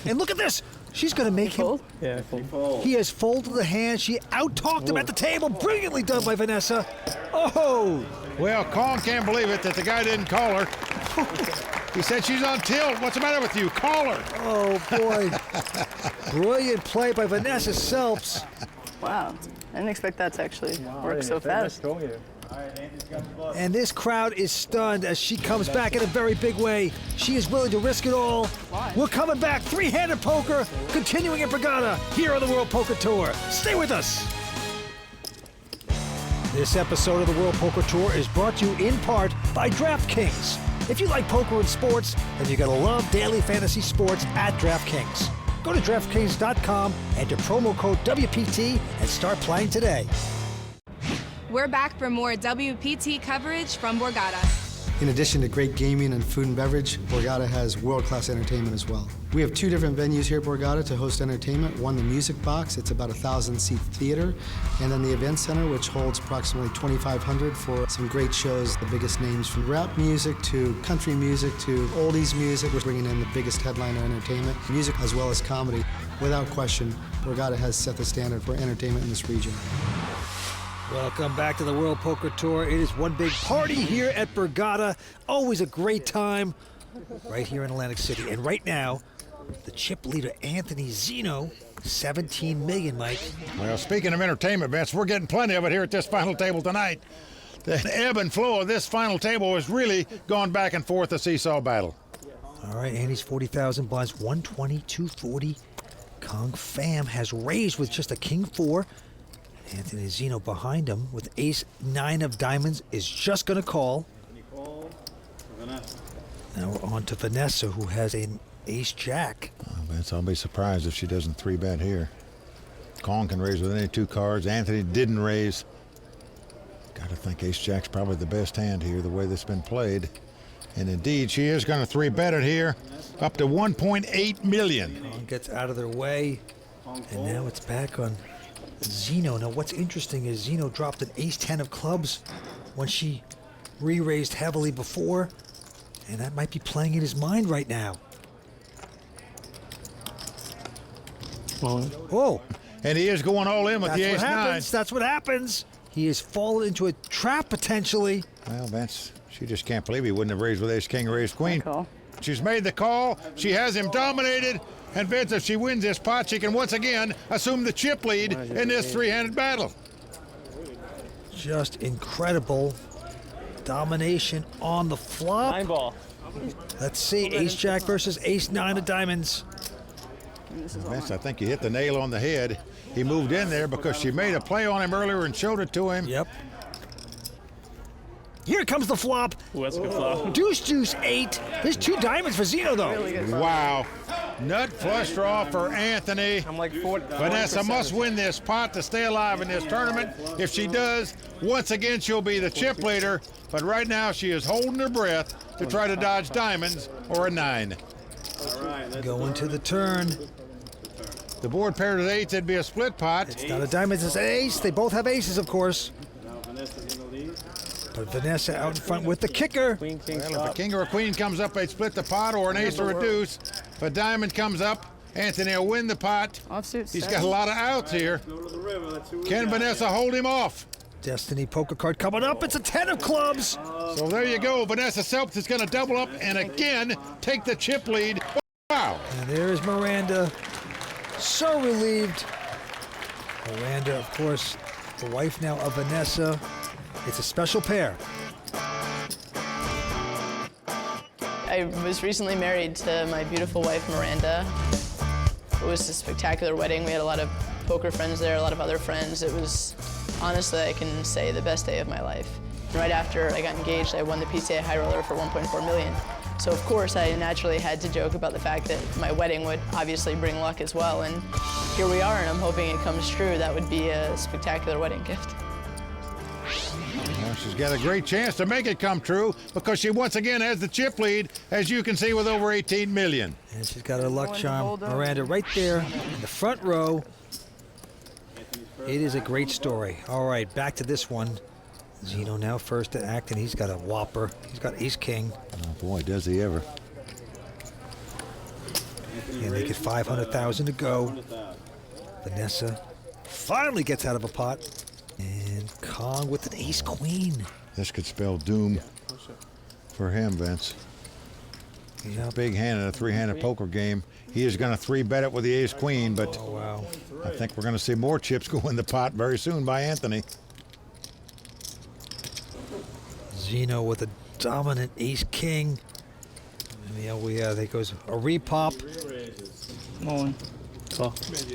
S4: And look at this. She's going to make him.
S17: Yeah, fold.
S4: He has folded the hand. She out-talked him at the table. Brilliantly done by Vanessa. Oh!
S2: Well, Kong can't believe it that the guy didn't call her. He said she's on tilt. What's the matter with you? Call her.
S4: Oh, boy. Brilliant play by Vanessa Selps.
S5: Wow, I didn't expect that to actually work so fast.
S4: And this crowd is stunned as she comes back in a very big way. She is willing to risk it all. We're coming back. Three-handed poker, continuing in Borgata here on the World Poker Tour. Stay with us. This episode of the World Poker Tour is brought to you in part by DraftKings. If you like poker and sports, then you're going to love daily fantasy sports at DraftKings. Go to DraftKings.com, enter promo code WPT, and start playing today.
S8: We're back for more WPT coverage from Borgata.
S20: In addition to great gaming and food and beverage, Borgata has world-class entertainment as well. We have two different venues here at Borgata to host entertainment. One, the Music Box, it's about a 1,000-seat theater, and then the Event Center, which holds approximately 2,500 for some great shows. The biggest names from rap music to country music to oldies music. We're bringing in the biggest headliner entertainment, music as well as comedy. Without question, Borgata has set the standard for entertainment in this region.
S4: Welcome back to the World Poker Tour. It is one big party here at Borgata. Always a great time right here in Atlantic City. And right now, the chip leader, Anthony Zeno, 17 million, Mike.
S2: Well, speaking of entertainment, Vance, we're getting plenty of it here at this final table tonight. The ebb and flow of this final table has really gone back and forth, a seesaw battle.
S4: All right, Andy's 40,000 blinds, 120, 240. Kong Pham has raised with just a king 4. Anthony Zeno behind him with ace-9 of diamonds is just going to call. Now we're on to Vanessa, who has an ace-jack.
S2: Vance, I'll be surprised if she doesn't 3-bet here. Kong can raise with any 2 cards. Anthony didn't raise. Got to think ace-jack's probably the best hand here, the way that's been played. And indeed, she is going to 3-bet it here, up to 1.8 million.
S4: Kong gets out of their way, and now it's back on Zeno. Now what's interesting is Zeno dropped an ace-10 of clubs when she re-raised heavily before, and that might be playing in his mind right now. Oh.
S2: And he is going all in with the ace-9.
S4: That's what happens. He has fallen into a trap potentially.
S2: Well, Vance, she just can't believe he wouldn't have raised with ace-king or ace-queen. She's made the call. She has him dominated. And Vince, if she wins this pot, she can once again assume the chip lead in this three-handed battle.
S4: Just incredible domination on the flop.
S12: 9-ball.
S4: Let's see, ace-jack versus ace-9 of diamonds.
S2: Vince, I think you hit the nail on the head. He moved in there because she made a play on him earlier and showed it to him.
S4: Yep. Here comes the flop.
S12: Ooh, that's a good flop.
S4: Deuce, deuce, 8. There's 2 diamonds for Zeno, though.
S2: Wow. Nut flush draw for Anthony.
S12: I'm like 40.
S2: Vanessa must win this pot to stay alive in this tournament. If she does, once again, she'll be the chip leader. But right now, she is holding her breath to try to dodge diamonds or a 9.
S4: Going to the turn.
S2: The board paired with 8s, it'd be a split pot.
S4: It's not a diamond, it's an ace. They both have aces, of course. But Vanessa out in front with the kicker.
S2: Well, if a king or a queen comes up, they'd split the pot, or an ace or a deuce. If a diamond comes up, Anthony will win the pot. He's got a lot of outs here. Can Vanessa hold him off?
S4: Destiny poker card coming up. It's a 10 of clubs.
S2: So there you go. Vanessa Selps is going to double up and again take the chip lead. Wow.
S4: And there's Miranda. So relieved. Miranda, of course, the wife now of Vanessa. It's a special pair.
S5: I was recently married to my beautiful wife, Miranda. It was a spectacular wedding. We had a lot of poker friends there, a lot of other friends. It was, honestly, I can say, the best day of my life. Right after I got engaged, I won the PCA High Roller for $1.4 million. So, of course, I naturally had to joke about the fact that my wedding would obviously bring luck as well. And here we are, and I'm hoping it comes true. That would be a spectacular wedding gift.
S2: Well, she's got a great chance to make it come true because she once again has the chip lead, as you can see, with over 18 million.
S4: And she's got her luck charm. Miranda right there in the front row. It is a great story. All right, back to this one. Zeno now first to act, and he's got a whopper. He's got ace-king.
S2: Oh, boy, does he ever.
S4: And they get 500,000 to go. Vanessa finally gets out of a pot. And Kong with an ace-queen.
S2: This could spell doom for him, Vince. He's a big hand in a three-handed poker game. He is going to three-bet it with the ace-queen, but I think we're going to see more chips go in the pot very soon by Anthony.
S4: Zeno with a dominant ace-king. And there goes a repop.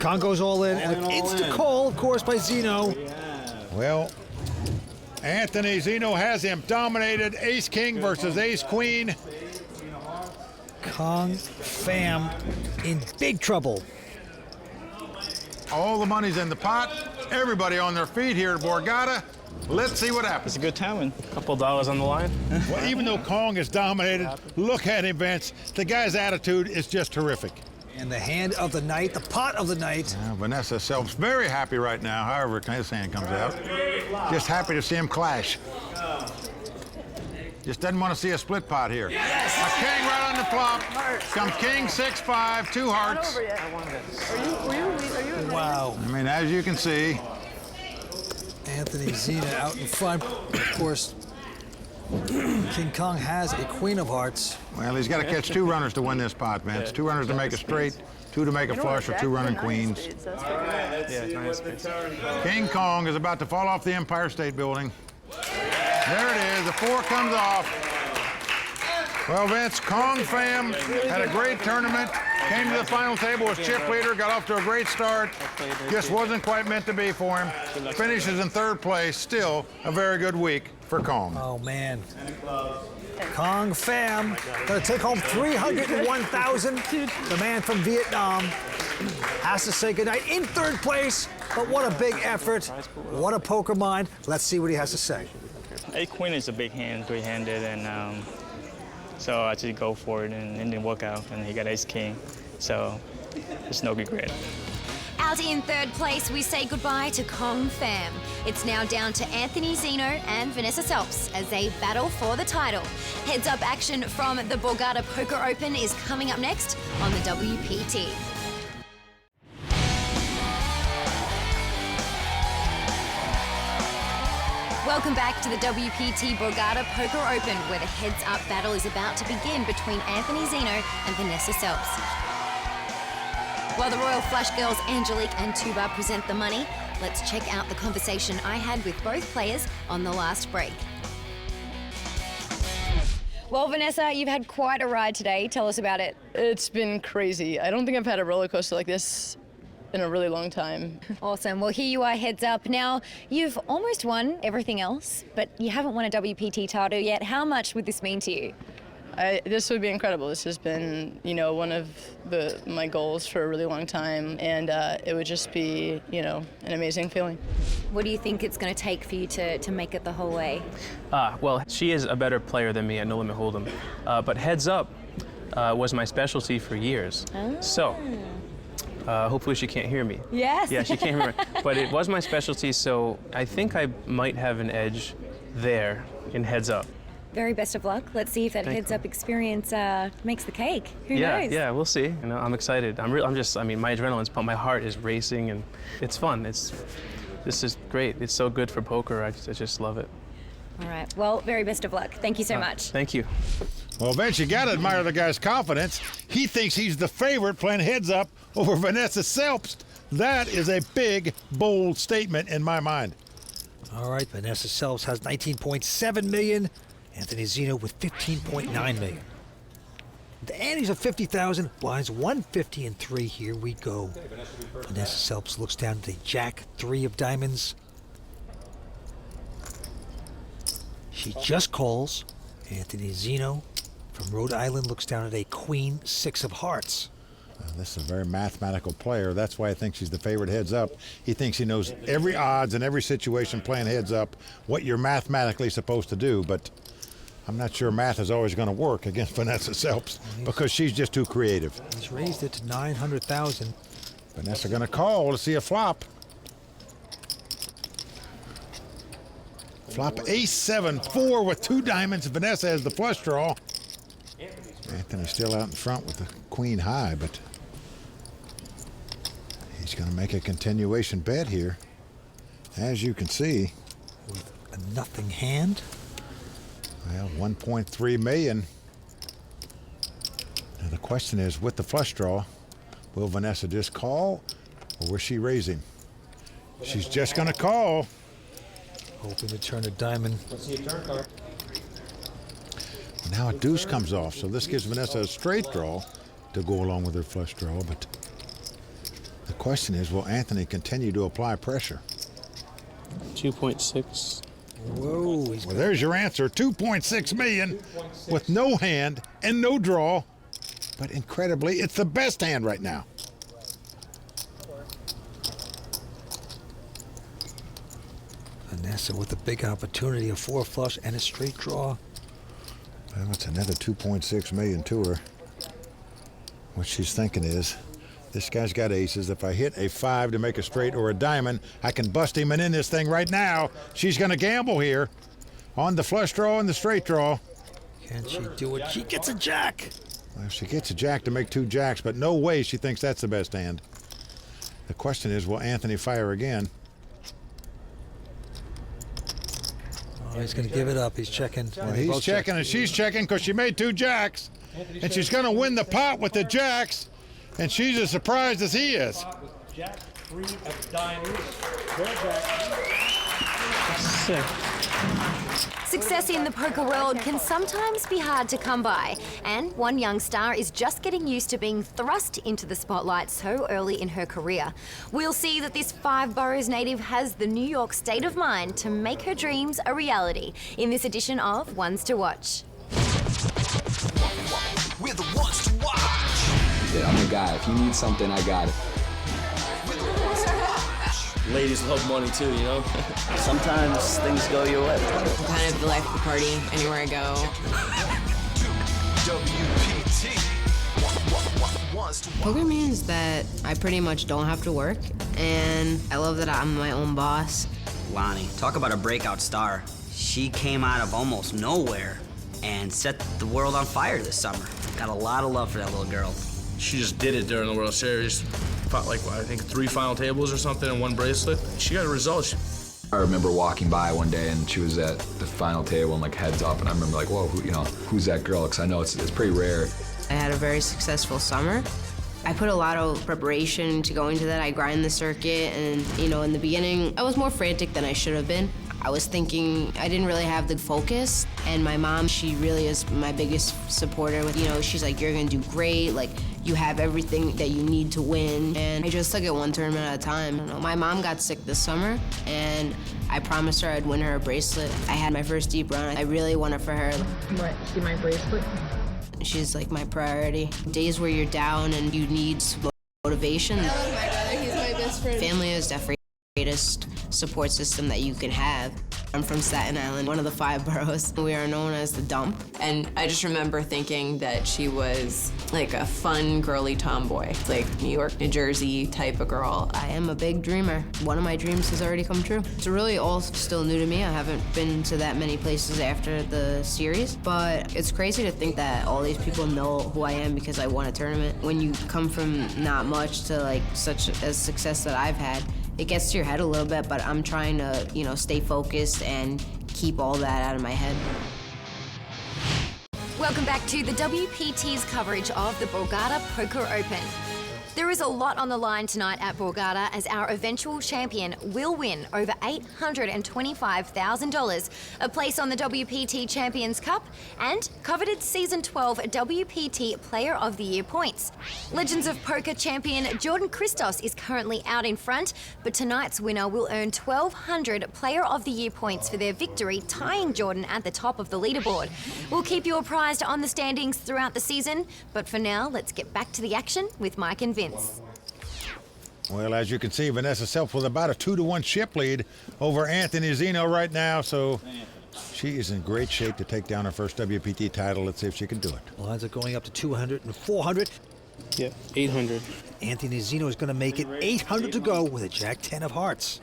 S4: Kong goes all in, and an instant call, of course, by Zeno.
S2: Well, Anthony Zeno has him dominated. Ace-king versus ace-queen.
S4: Kong fam in big trouble.
S2: All the money's in the pot. Everybody on their feet here at Borgata. Let's see what happens.
S11: It's a good timing. A couple dollars on the line.
S2: Well, even though Kong is dominated, look at him, Vance. The guy's attitude is just terrific.
S4: And the hand of the night, the pot of the night.
S2: Vanessa Self's very happy right now, however his hand comes out. Just happy to see him clash. Just doesn't want to see a split pot here. Yes. A king right on the flop. Comes king, 6-5, 2 hearts.
S4: Wow.
S2: I mean, as you can see.
S4: Anthony Zeno out in front. Of course, King Kong has a queen of hearts.
S2: Well, he's got to catch 2 runners to win this pot, Vance. 2 runners to make a straight, 2 to make a flush, or 2 running queens. King Kong is about to fall off the Empire State Building. There it is. The 4 comes off. Well, Vince, Kong fam had a great tournament. Came to the final table as chip leader. Got off to a great start. Just wasn't quite meant to be for him. Finishes in 3rd place. Still a very good week for Kong.
S4: Oh, man. Kong fam gonna take home $301,000. The man from Vietnam has to say goodnight in 3rd place. But what a big effort. What a poker mind. Let's see what he has to say.
S9: Ace-queen is a big hand, three-handed, and so I just go for it, and it didn't work out, and he got ace-king, so it's no regret.
S1: Out in 3rd place, we say goodbye to Kong fam. It's now down to Anthony Zeno and Vanessa Selps as they battle for the title. Heads-up action from the Borgata Poker Open is coming up next on the WPT. Welcome back to the WPT Borgata Poker Open, where the heads-up battle is about to begin between Anthony Zeno and Vanessa Selps. While the Royal Flush girls Angelique and Tuba present the money, let's check out the conversation I had with both players on the last break. Well, Vanessa, you've had quite a ride today. Tell us about it.
S5: It's been crazy. I don't think I've had a roller coaster like this in a really long time.
S1: Awesome. Well, here you are, heads up. Now, you've almost won everything else, but you haven't won a WPT title yet. How much would this mean to you?
S5: This would be incredible. This has been, one of my goals for a really long time, and it would just be, an amazing feeling.
S1: What do you think it's going to take for you to make it the whole way?
S17: Well, she is a better player than me at No Limit Hold'em, but heads up was my specialty for years.
S1: Oh.
S17: So. Hopefully she can't hear me.
S1: Yes.
S17: Yeah, she can't hear me. But it was my specialty, so I think I might have an edge there in heads up.
S1: Very best of luck. Let's see if that heads up experience makes the cake. Who knows?
S17: Yeah, we'll see. I'm excited. my adrenaline's pumped. My heart is racing, and it's fun. This is great. It's so good for poker. I just love it.
S1: All right. Well, very best of luck. Thank you so much.
S17: Thank you.
S2: Well, Vince, you got to admire the guy's confidence. He thinks he's the favorite playing heads up over Vanessa Selps. That is a big, bold statement in my mind.
S4: All right, Vanessa Selps has 19.7 million. Anthony Zeno with 15.9 million. The antes of 50,000, blinds 150 and 3. Here we go. Vanessa Selps looks down at a Jack 3 of diamonds. She just calls. Anthony Zeno from Rhode Island looks down at a Queen 6 of hearts.
S2: This is a very mathematical player. That's why I think she's the favorite heads up. He thinks he knows every odds in every situation playing heads up, what you're mathematically supposed to do, but I'm not sure math is always going to work against Vanessa Selps because she's just too creative.
S4: He's raised it to 900,000.
S2: Vanessa going to call to see a flop. Flop ace-7-4 with 2 diamonds. Vanessa has the flush draw. Anthony's still out in front with the queen high, but he's going to make a continuation bet here. As you can see.
S4: With a nothing hand.
S2: Well, 1.3 million. Now the question is, with the flush draw, will Vanessa just call, or was she raising? She's just going to call.
S4: Hoping to turn a diamond.
S6: Let's see a turn card.
S2: Now a deuce comes off, so this gives Vanessa a straight draw to go along with her flush draw, but the question is, will Anthony continue to apply pressure?
S17: 2.6.
S4: Whoa.
S2: Well, there's your answer, 2.6 million with no hand and no draw, but incredibly, it's the best hand right now.
S4: Vanessa with a big opportunity, a 4 flush and a straight draw.
S2: Well, it's another 2.6 million to her. What she's thinking is, this guy's got aces. If I hit a 5 to make a straight or a diamond, I can bust him and in this thing right now. She's going to gamble here on the flush draw and the straight draw.
S4: Can she do it? She gets a jack.
S2: Well, she gets a jack to make 2 jacks, but no way she thinks that's the best hand. The question is, will Anthony fire again?
S4: Oh, he's going to give it up. He's checking.
S2: Well, he's checking and she's checking because she made 2 jacks. And she's going to win the pot with the jacks. And she's as surprised as he is.
S6: Jack 3 of diamonds.
S17: Sick.
S1: Success in the poker world can sometimes be hard to come by, and one young star is just getting used to being thrust into the spotlight so early in her career. We'll see that this 5 boroughs native has the New York state of mind to make her dreams a reality in this edition of Ones to Watch.
S21: We're the ones to watch.
S11: Yeah, I'm the guy. If you need something, I got it.
S12: Ladies love money too, you know? Sometimes things go your way.
S22: I'm kind of the life of the party anywhere I go.
S21: WPT.
S22: Poker means that I pretty much don't have to work, and I love that I'm my own boss.
S12: Lonnie, talk about a breakout star. She came out of almost nowhere and set the world on fire this summer. Got a lot of love for that little girl.
S23: She just did it during the World Series. Fought like, I think 3 final tables or something and 1 bracelet. She got a result.
S11: I remember walking by one day and she was at the final table and like heads up, and I remember like, whoa, who's that girl? Because I know it's pretty rare.
S22: I had a very successful summer. I put a lot of preparation to go into that. I grind the circuit, and in the beginning, I was more frantic than I should have been. I was thinking I didn't really have the focus, and my mom, she really is my biggest supporter. She's like, you're gonna do great, like, you have everything that you need to win, and I just took it one tournament at a time. My mom got sick this summer, and I promised her I'd win her a bracelet. I had my first deep run. I really won it for her.
S5: What, see my bracelet?
S22: She's like my priority. Days where you're down and you need motivation.
S14: I love my brother, he's my best friend.
S22: Family is definitely the greatest support system that you can have. I'm from Staten Island, one of the 5 boroughs. We are known as the Dump. And I just remember thinking that she was like a fun, girly tomboy, like New York, New Jersey type of girl. I am a big dreamer. One of my dreams has already come true. It's really all still new to me. I haven't been to that many places after the series, but it's crazy to think that all these people know who I am because I won a tournament. When you come from not much to like such a success that I've had, it gets to your head a little bit, but I'm trying to, stay focused and keep all that out of my head.
S1: Welcome back to the WPT's coverage of the Borgata Poker Open. There is a lot on the line tonight at Borgata as our eventual champion will win over $825,000, a place on the WPT Champions Cup, and coveted Season 12 WPT Player of the Year points. Legends of Poker champion Jordan Christos is currently out in front, but tonight's winner will earn 1,200 Player of the Year points for their victory, tying Jordan at the top of the leaderboard. We'll keep you apprised on the standings throughout the season, but for now, let's get back to the action with Mike and Vince.
S2: Well, as you can see, Vanessa self with about a 2-1 chip lead over Anthony Zeno right now, so she is in great shape to take down her first WPT title. Let's see if she can do it.
S4: Lines are going up to 200 and 400.
S17: Yeah, 800.
S4: Anthony Zeno is going to make it 800 to go with a Jack-10 of hearts.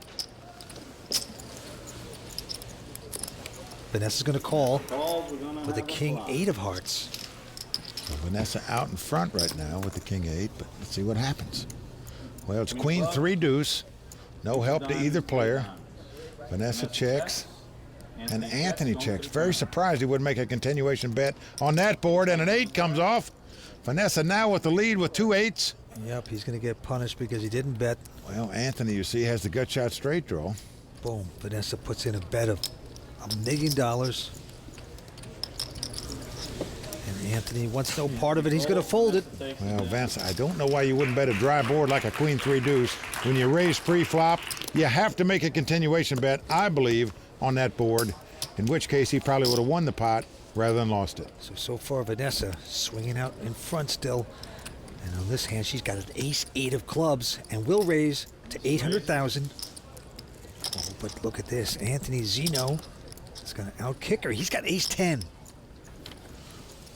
S4: Vanessa's going to call with a King-8 of hearts.
S2: So Vanessa out in front right now with the King-8, but let's see what happens. Well, it's Queen-3 deuce. No help to either player. Vanessa checks, and Anthony checks. Very surprised he wouldn't make a continuation bet on that board, and an 8 comes off. Vanessa now with the lead with 2 8s.
S4: Yep, he's going to get punished because he didn't bet.
S2: Well, Anthony, you see, has the gut shot straight draw.
S4: Boom. Vanessa puts in a bet of $1 million. And Anthony wants no part of it. He's going to fold it.
S2: Well, Vance, I don't know why you wouldn't bet a dry board like a queen 3 deuce. When you raise pre-flop, you have to make a continuation bet, I believe, on that board, in which case he probably would have won the pot rather than lost it.
S4: So far, Vanessa swinging out in front still. And on this hand, she's got an ace-8 of clubs and will raise to $800,000. Oh, but look at this. Anthony Zeno is going to outkick her. He's got ace-10.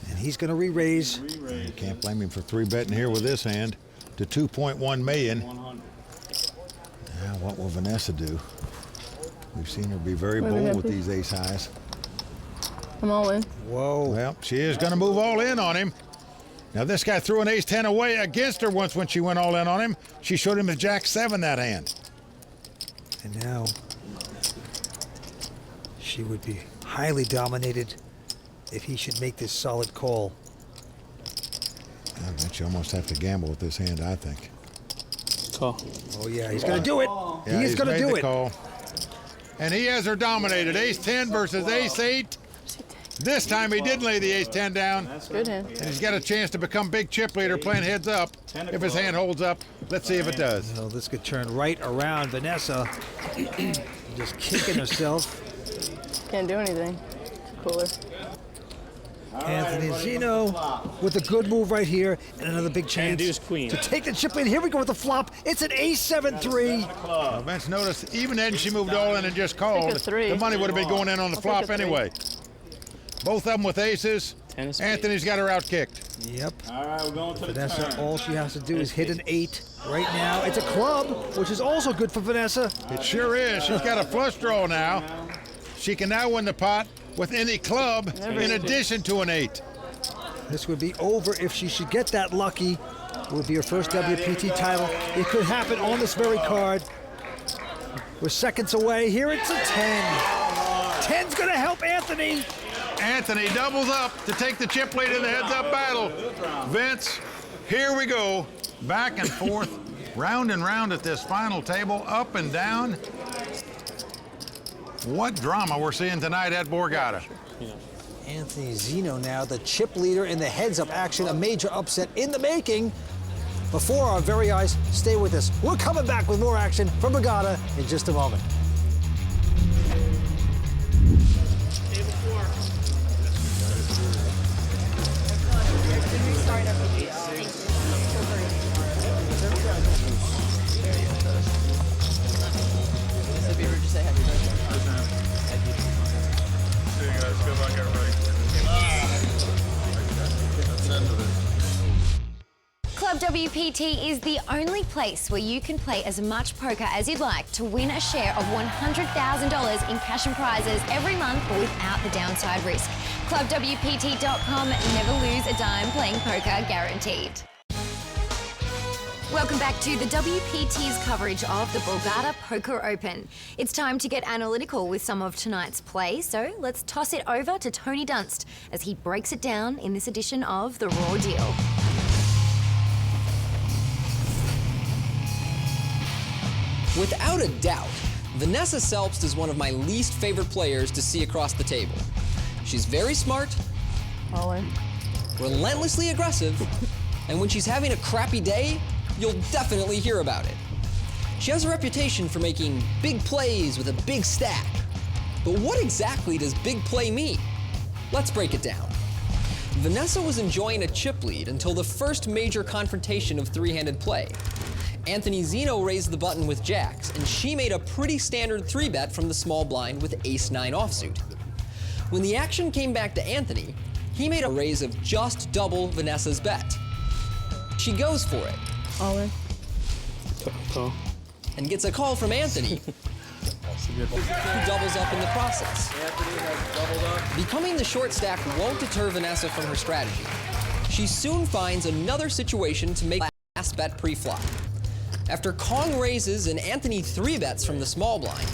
S4: And he's going to re-raise.
S2: You can't blame him for 3-betting here with this hand to 2.1 million. Now, what will Vanessa do? We've seen her be very bold with these ace highs.
S5: I'm all in.
S2: Whoa. Well, she is going to move all in on him. Now, this guy threw an ace-10 away against her once when she went all in on him. She showed him a jack-7 that hand.
S4: And now she would be highly dominated if he should make this solid call.
S2: I bet you almost have to gamble with this hand, I think.
S17: Call.
S4: Oh, yeah, he's going to do it.
S2: Yeah,
S4: he is going to do it.
S2: Call. And he has her dominated. Ace-10 versus ace-8. This time he did lay the ace-10 down.
S5: That's good hand.
S2: And he's got a chance to become big chip leader playing heads up. If his hand holds up, let's see if it does.
S4: Well, this could turn right around. Vanessa just kicking herself.
S5: Can't do anything. Cooler.
S4: Anthony Zeno with a good move right here and another big chance to take the chip lead. Here we go with the flop. It's an ace-7-3.
S2: Well, Vince noticed even then she moved all in and just called. The money would have been going in on the flop anyway. Both of them with aces. Anthony's got her outkicked.
S4: Yep.
S7: All right, we're going to the
S4: Vanessa,
S7: turn.
S4: all she has to do is hit an 8 right now. It's a club, which is also good for Vanessa.
S2: It sure is. She's got a flush draw now. She can now win the pot with any club in addition to an 8.
S4: This would be over if she should get that lucky. It would be her first WPT title. It could happen on this very card. We're seconds away. Here it's a 10. 10's going to help Anthony.
S2: Anthony doubles up to take the chip lead in the heads-up battle. Vince, here we go. Back and forth, round and round at this final table, up and down. What drama we're seeing tonight at Borgata.
S3: Anthony Zeno now, the chip leader in the heads-up action, a major upset in the making. Before our very eyes, stay with us. We're coming back with more action from Borgata in just a moment.
S1: Club WPT is the only place where you can play as much poker as you'd like to win a share of $100,000 in cash and prizes every month without the downside risk. ClubWPT.com, never lose a dime playing poker, guaranteed. Welcome back to the WPT's coverage of the Borgata Poker Open. It's time to get analytical with some of tonight's play, so let's toss it over to Tony Dunst as he breaks it down in this edition of The Raw Deal.
S16: Without a doubt, Vanessa Selbst is one of my least favorite players to see across the table. She's very smart,
S5: All in.
S16: relentlessly aggressive, and when she's having a crappy day, you'll definitely hear about it. She has a reputation for making big plays with a big stack. But what exactly does big play mean? Let's break it down. Vanessa was enjoying a chip lead until the first major confrontation of three-handed play. Anthony Zeno raised the button with jacks, and she made a pretty standard 3-bet from the small blind with ace-9 offsuit. When the action came back to Anthony, he made a raise of just double Vanessa's bet. She goes for it.
S5: All in.
S17: Call.
S16: And gets a call from Anthony, who doubles up in the process. Becoming the short stack won't deter Vanessa from her strategy. She soon finds another situation to make last bet pre-flop. After Kong raises and Anthony 3-bets from the small blind,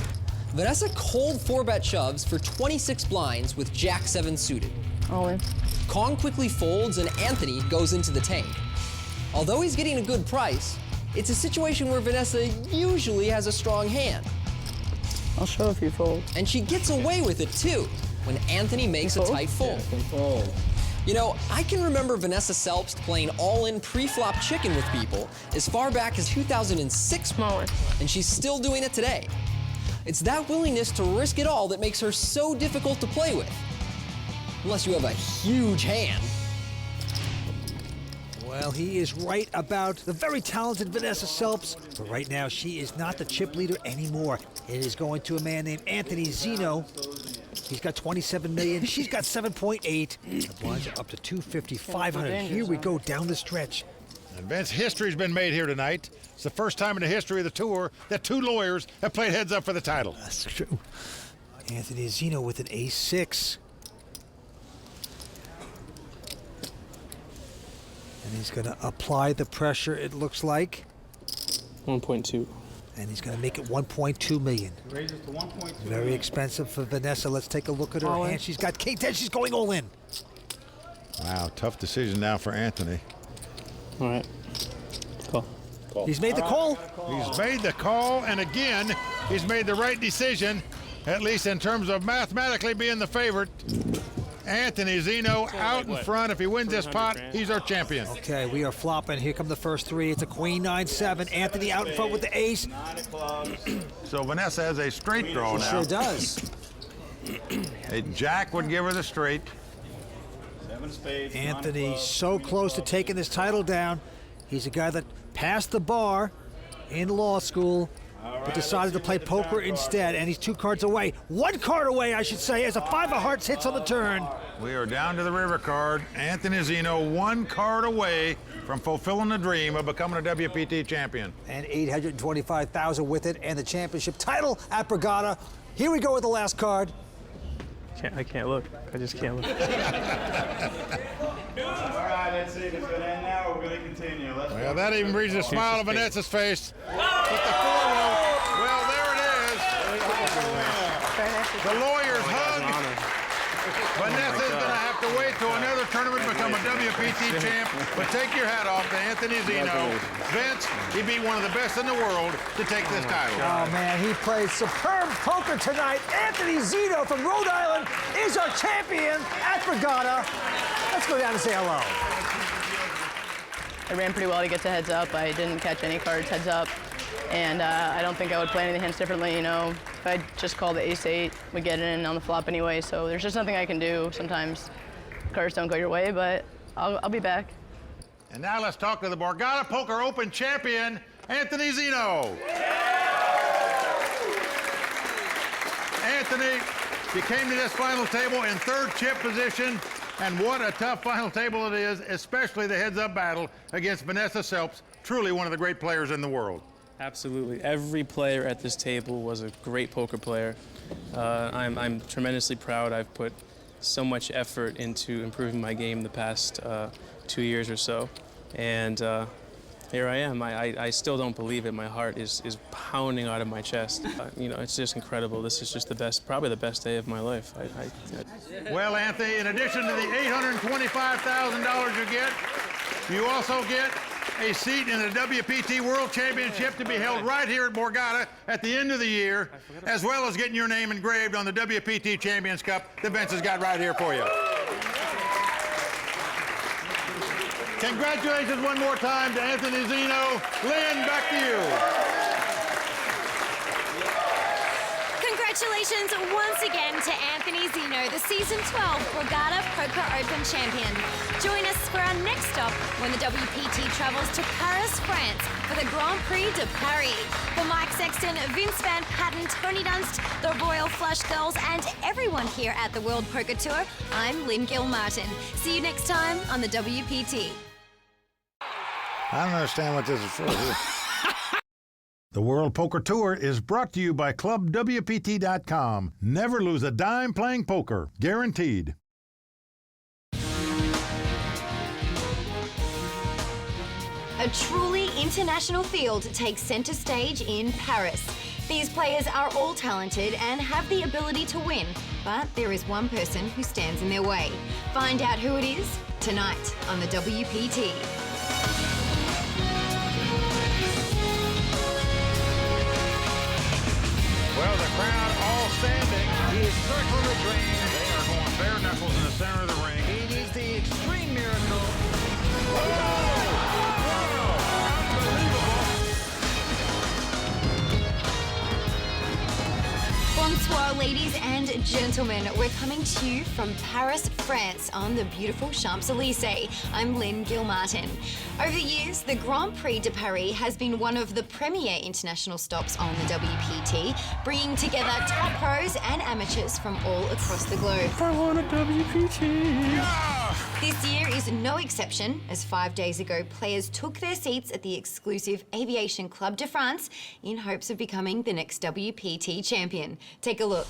S16: Vanessa cold 4-bet shoves for 26 blinds with Jack 7 suited.
S5: All in.
S16: Kong quickly folds and Anthony goes into the tank. Although he's getting a good price, it's a situation where Vanessa usually has a strong hand.
S7: I'll show if you fold.
S16: And she gets away with it too, when Anthony makes a tight fold. You know, I can remember Vanessa Selbst playing all-in pre-flop chicken with people as far back as 2006, and she's still doing it today. It's that willingness to risk it all that makes her so difficult to play with. Unless you have a huge hand.
S4: Well, he is right about the very talented Vanessa Selbst, but right now she is not the chip leader anymore. It is going to a man named Anthony Zeno. He's got 27 million. She's got 7.8. The blinds are up to 250, 500. Here we go down the stretch.
S2: And Vince, history's been made here tonight. It's the first time in the history of the tour that two lawyers have played heads up for the title.
S4: That's true. Anthony Zeno with an ace-6. And he's going to apply the pressure, it looks like.
S17: 1.2.
S4: And he's going to make it 1.2 million.
S7: Raises to 1.2.
S4: Very expensive for Vanessa. Let's take a look at her hand. She's got king 10. She's going all in.
S2: Wow, tough decision now for Anthony.
S17: All right. Call.
S4: He's made the call.
S2: He's made the call, and again, he's made the right decision, at least in terms of mathematically being the favorite. Anthony Zeno out in front. If he wins this pot, he's our champion.
S4: Okay, we are flopping. Here come the first three. It's a queen, 9-7. Anthony out in front with the ace.
S2: So Vanessa has a straight draw now.
S3: Sure does.
S2: A jack would give her the straight.
S7: 7 spades.
S4: Anthony so close to taking this title down. He's a guy that passed the bar in law school, but decided to play poker instead, and he's 2 cards away. 1 card away, I should say, as a 5 of hearts hits on the turn.
S2: We are down to the river card. Anthony Zeno 1 card away from fulfilling the dream of becoming a WPT champion.
S3: And $825,000 with it, and the championship title at Borgata. Here we go with the last card.
S17: I can't look. I just can't look.
S7: All right, let's see if it's going to end now or we're going to continue.
S2: Well, that even brings a smile to Vanessa's face. But the 4 well, there it is. The lawyers hug. Vanessa's going to have to wait till another tournament to become a WPT champ. But take your hat off to Anthony Zeno. Vince, he beat one of the best in the world to take this title.
S3: Oh, man, he played superb poker tonight. Anthony Zito from Rhode Island is our champion at Borgata. Let's go down and say hello.
S5: I ran pretty well to get to heads up. I didn't catch any cards heads up. And I don't think I would play any hands differently, you know. If I just called the ace-8, we get it in on the flop anyway, so there's just nothing I can do. Sometimes cards don't go your way, but I'll be back.
S2: And now let's talk to the Borgata Poker Open champion, Anthony Zeno. Anthony, you came to this final table in 3rd chip position, and what a tough final table it is, especially the heads-up battle against Vanessa Selbst, truly one of the great players in the world.
S17: Absolutely. Every player at this table was a great poker player. I'm tremendously proud. I've put so much effort into improving my game the past 2 years or so. And here I am. I still don't believe it. My heart is pounding out of my chest. You know, it's just incredible. This is just the best, probably the best day of my life.
S2: Well, Anthony, in addition to the $825,000 you get, you also get a seat in the WPT World Championship to be held right here at Borgata at the end of the year, as well as getting your name engraved on the WPT Champions Cup that Vince has got right here for you. Congratulations one more time to Anthony Zeno. Lynn, back to you.
S1: Congratulations once again to Anthony Zeno, the Season 12 Borgata Poker Open champion. Join us for our next stop when the WPT travels to Paris, France for the Grand Prix de Paris. For Mike Sexton, Vince Van Patten, Tony Dunst, the Royal Flush Girls, and everyone here at the World Poker Tour, I'm Lynn Gilmartin. See you next time on the WPT.
S2: I don't understand what this is for. The World Poker Tour is brought to you by ClubWPT.com. Never lose a dime playing poker. Guaranteed.
S1: A truly international field takes center stage in Paris. These players are all talented and have the ability to win, but there is one person who stands in their way. Find out who it is tonight on the WPT.
S2: Well, the crowd all standing. He is circling the drain. They are going bare knuckles in the center of the ring. It is the Extreme Miracle.
S1: Bonsoir, ladies and gentlemen. We're coming to you from Paris, France on the beautiful Champs-Élysées. I'm Lynn Gilmartin. Over the years, the Grand Prix de Paris has been one of the premier international stops on the WPT, bringing together top pros and amateurs from all across the globe.
S17: I want a WPT.
S2: Yeah!
S1: This year is no exception, as 5 days ago, players took their seats at the exclusive Aviation Club de France in hopes of becoming the next WPT champion. Take a look.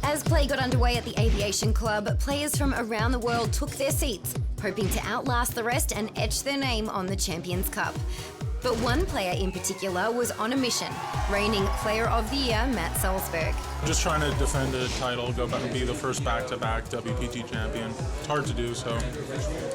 S1: As play got underway at the Aviation Club, players from around the world took their seats, hoping to outlast the rest and etch their name on the Champions Cup. But one player in particular was on a mission, reigning Player of the Year, Matt Salzburg.
S13: Just trying to defend a title, go back and be the first back-to-back WPT champion. It's hard to do, so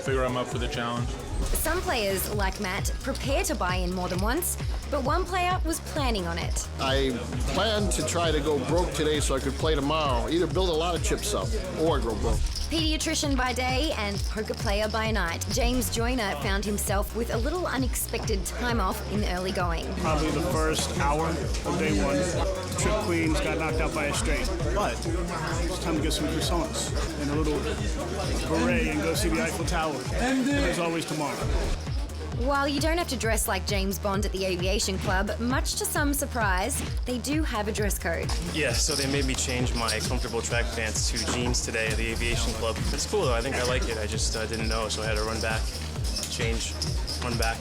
S13: figure I'm up for the challenge.
S1: Some players, like Matt, prepare to buy in more than once, but one player was planning on it.
S15: I planned to try to go broke today so I could play tomorrow. Either build a lot of chips up or go broke.
S1: Pediatrician by day and poker player by night, James Joyner found himself with a little unexpected time off in the early going.
S18: Probably the first hour of day one. Trip Queens got knocked out by a straight, but it's time to get some croissants and a little beret and go see the Eiffel Tower. There's always tomorrow.
S1: While you don't have to dress like James Bond at the Aviation Club, much to some surprise, they do have a dress code.
S24: Yeah, so they made me change my comfortable track pants to jeans today at the Aviation Club. It's cool though, I think I like it. I just didn't know, so I had to run back, change, run back.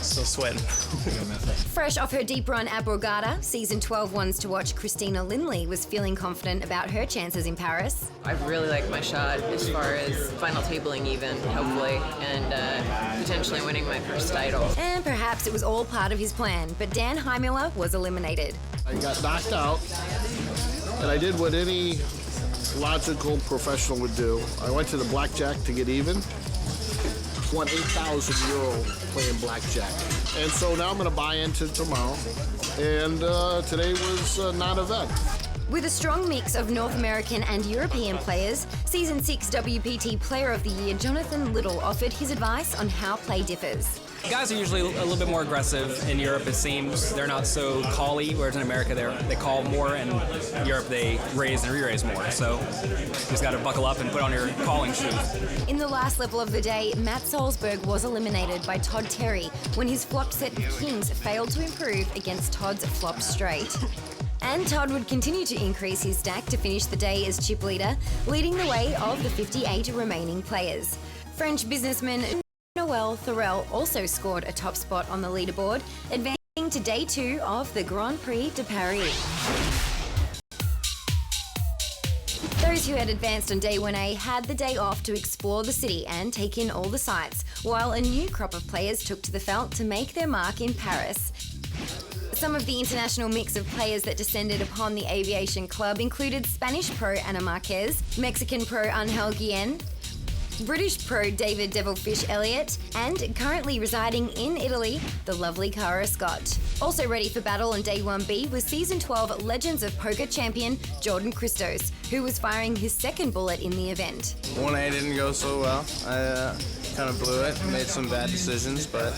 S24: Still sweating.
S1: Fresh off her deep run at Borgata, Season 12 ones to watch Christina Lindley was feeling confident about her chances in Paris.
S25: I really like my shot as far as final tabling even, hopefully, and potentially winning my first title.
S1: And perhaps it was all part of his plan, but Dan Heimiller was eliminated.
S15: I got knocked out, and I did what any logical professional would do. I went to the blackjack to get even. Won €8,000 playing blackjack. And so now I'm going to buy into tomorrow. And today was a non-event.
S1: With a strong mix of North American and European players, Season 6 WPT Player of the Year Jonathan Little offered his advice on how play differs.
S26: Guys are usually a little bit more aggressive. In Europe, it seems they're not so call-y, whereas in America, they call more, and in Europe, they raise and re-raise more. So you just got to buckle up and put on your calling shoes.
S1: In the last level of the day, Matt Salzburg was eliminated by Todd Terry when his flopped set of kings failed to improve against Todd's flopped straight. And Todd would continue to increase his stack to finish the day as chip leader, leading the way of the 58 remaining players. French businessman Noel Thorel also scored a top spot on the leaderboard, advancing to day 2 of the Grand Prix de Paris. Those who had advanced on day 1A had the day off to explore the city and take in all the sights, while a new crop of players took to the felt to make their mark in Paris. Some of the international mix of players that descended upon the Aviation Club included Spanish pro Ana Marquez, Mexican pro Angel Guillen, British pro David Devilfish Elliott, and currently residing in Italy, the lovely Cara Scott. Also ready for battle on day 1B was Season 12 Legends of Poker champion Jordan Christos, who was firing his second bullet in the event.
S23: 1A didn't go so well. I kind of blew it, made some bad decisions, but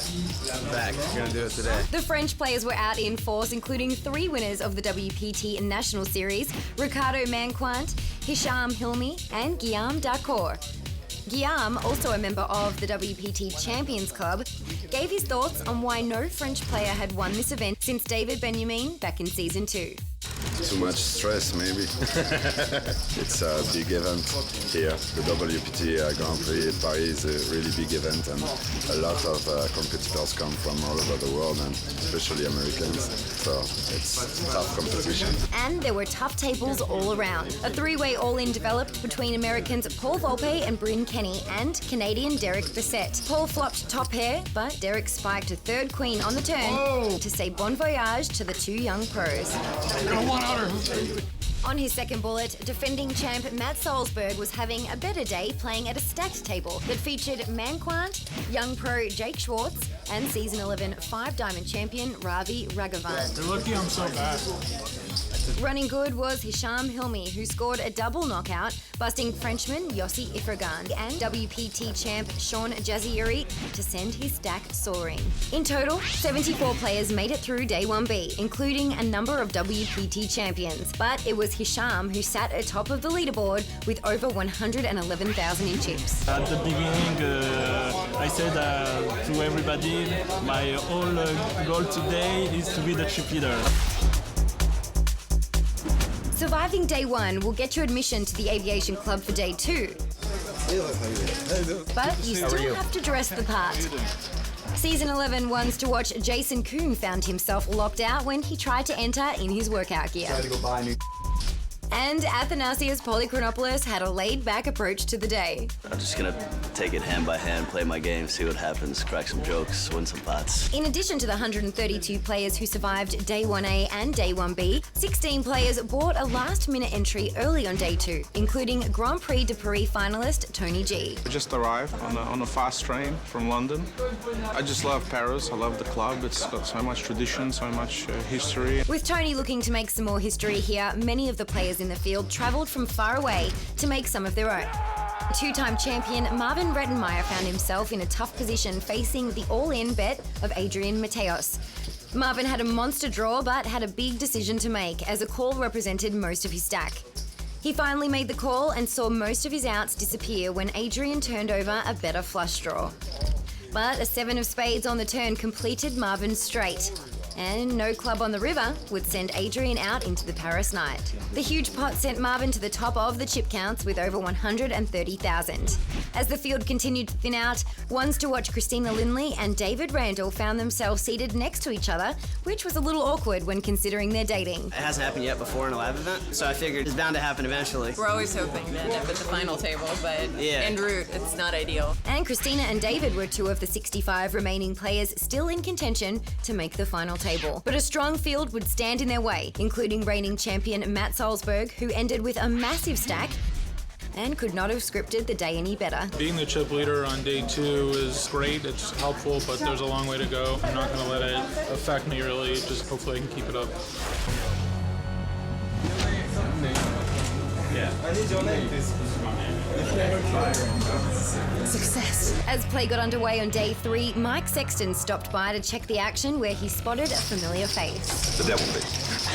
S23: I'm back. We're going to do it today.
S1: The French players were out in force, including 3 winners of the WPT National Series, Ricardo Manquant, Hicham Hilmi, and Guillaume Darcourt. Guillaume, also a member of the WPT Champions Club, gave his thoughts on why no French player had won this event since David Benjamin back in Season 2.
S27: It's
S6: Too much stress, maybe. It's a big event here. The WPT Grand Prix at Paris is a really big event, and a lot of competitors come from all over the world, and especially Americans. So it's tough competition.
S1: And there were tough tables all around. A three-way all-in developed between Americans Paul Volpe and Bryn Kenny and Canadian Derek Bissett. Paul flopped top pair, but Derek spiked a third queen on the turn to say bon voyage to the two young pros. On his second bullet, defending champ Matt Salzburg was having a better day playing at a stacked table that featured Manquant, young pro Jake Schwartz, and Season 11 5-diamond champion Ravi Raghavan.
S13: You're lucky I'm so bad.
S1: Running good was Hisham Hilmi, who scored a double knockout, busting Frenchman Yossi Ifragan and WPT champ Sean Jaziri to send his stack soaring. In total, 74 players made it through Day 1B, including a number of WPT champions. But it was Hisham who sat atop of the leaderboard with over 111,000 in chips.
S8: At the beginning, I said to everybody, my whole goal today is to be the chip leader.
S1: Surviving Day 1 will get you admission to the Aviation Club for Day 2. But you still have to dress the part. Season 11 ones to watch Jason Kuhn found himself locked out when he tried to enter in his workout gear. And Athanasios Polychronopoulos had a laid-back approach to the day.
S9: I'm just gonna take it hand by hand, play my game, see what happens, crack some jokes, win some pots.
S1: In addition to the 132 players who survived Day 1A and Day 1B, 16 players bought a last-minute entry early on Day 2, including Grand Prix de Paris finalist Tony G.
S10: I just arrived on a fast train from London. I just love Paris. I love the club. It's got so much tradition, so much history.
S1: With Tony looking to make some more history here, many of the players in the field travelled from far away to make some of their own. Two-time champion Marvin Rettenmaier found himself in a tough position facing the all-in bet of Adrian Mateos. Marvin had a monster draw but had a big decision to make as a call represented most of his stack. He finally made the call and saw most of his outs disappear when Adrian turned over a better flush draw. But a 7 of spades on the turn completed Marvin's straight. And no club on the river would send Adrian out into the Paris night. The huge pot sent Marvin to the top of the chip counts with over 130,000. As the field continued to thin out, ones to watch Christina Lindley and David Randall found themselves seated next to each other, which was a little awkward when considering their dating.
S12: It hasn't happened yet before in a live event, so I figured it's bound to happen eventually.
S25: We're always hoping to end up at the final table, but en route, it's not ideal.
S1: And Christina and David were two of the 65 remaining players still in contention to make the final table. But a strong field would stand in their way, including reigning champion Matt Salzburg, who ended with a massive stack and could not have scripted the day any better.
S13: Being the chip leader on Day 2 is great, it's helpful, but there's a long way to go. I'm not going to let it affect me really, just hopefully I can keep it up.
S1: Success. As play got underway on Day 3, Mike Sexton stopped by to check the action where he spotted a familiar face.
S2: The Devil Fish.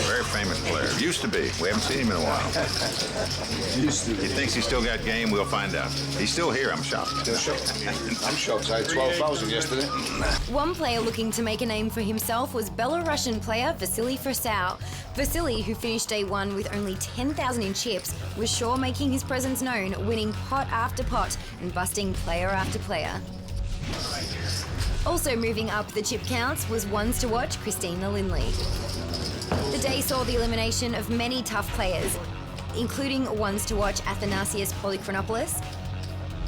S2: Very famous player. Used to be. We haven't seen him in a while. Used to be. He thinks he's still got game. We'll find out. He's still here. I'm shocked.
S15: Still shocked? I'm shocked. I had 12,000 yesterday.
S1: One player looking to make a name for himself was Belarusian player Vasily Forceout. Vasily, who finished Day 1 with only 10,000 in chips, was sure making his presence known, winning pot after pot and busting player after player. Also moving up the chip counts was ones to watch Christina Lindley. The day saw the elimination of many tough players, including ones to watch Athanasios Polychronopoulos,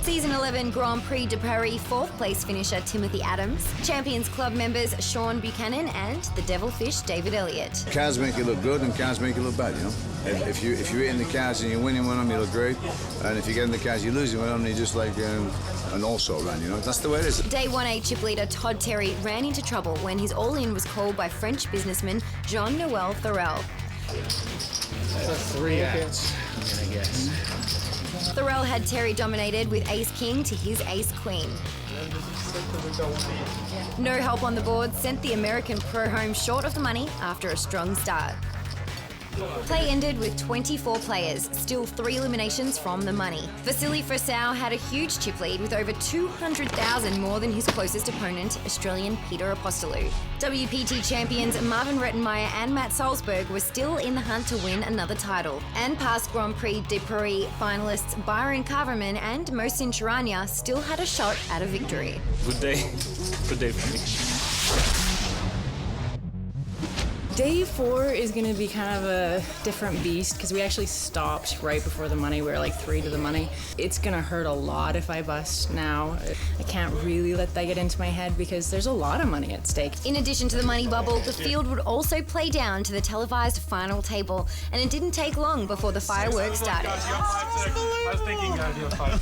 S1: Season 11 Grand Prix de Paris 4th place finisher Timothy Adams, Champions Club members Sean Buchanan and the Devilfish David Elliott.
S19: Cards make you look good and cards make you look bad, you know? If you're hitting the cards and you're winning with them, you look great. And if you're getting the cards, you're losing with them, you're just like an also run, you know? That's the way it is.
S1: Day 1A chip leader Todd Terry ran into trouble when his all-in was called by French businessman Jean-Noel Thorel.
S20: That's 3 outs, I guess.
S1: Thorel had Terry dominated with ace-king to his ace-queen. No help on the board sent the American pro home short of the money after a strong start. Play ended with 24 players, still 3 eliminations from the money. Vasily Forceout had a huge chip lead with over 200,000 more than his closest opponent, Australian Peter Apostolou. WPT champions Marvin Rettenmaier and Matt Salzburg were still in the hunt to win another title. And past Grand Prix de Paris finalists Byron Carverman and Mohsin Charania still had a shot at a victory.
S8: Good day. Good day for me.
S4: Day 4 is going to be kind of a different beast because we actually stopped right before the money. We were like 3 to the money. It's going to hurt a lot if I bust now. I can't really let that get into my head because there's a lot of money at stake.
S1: In addition to the money bubble, the field would also play down to the televised final table, and it didn't take long before the fireworks started.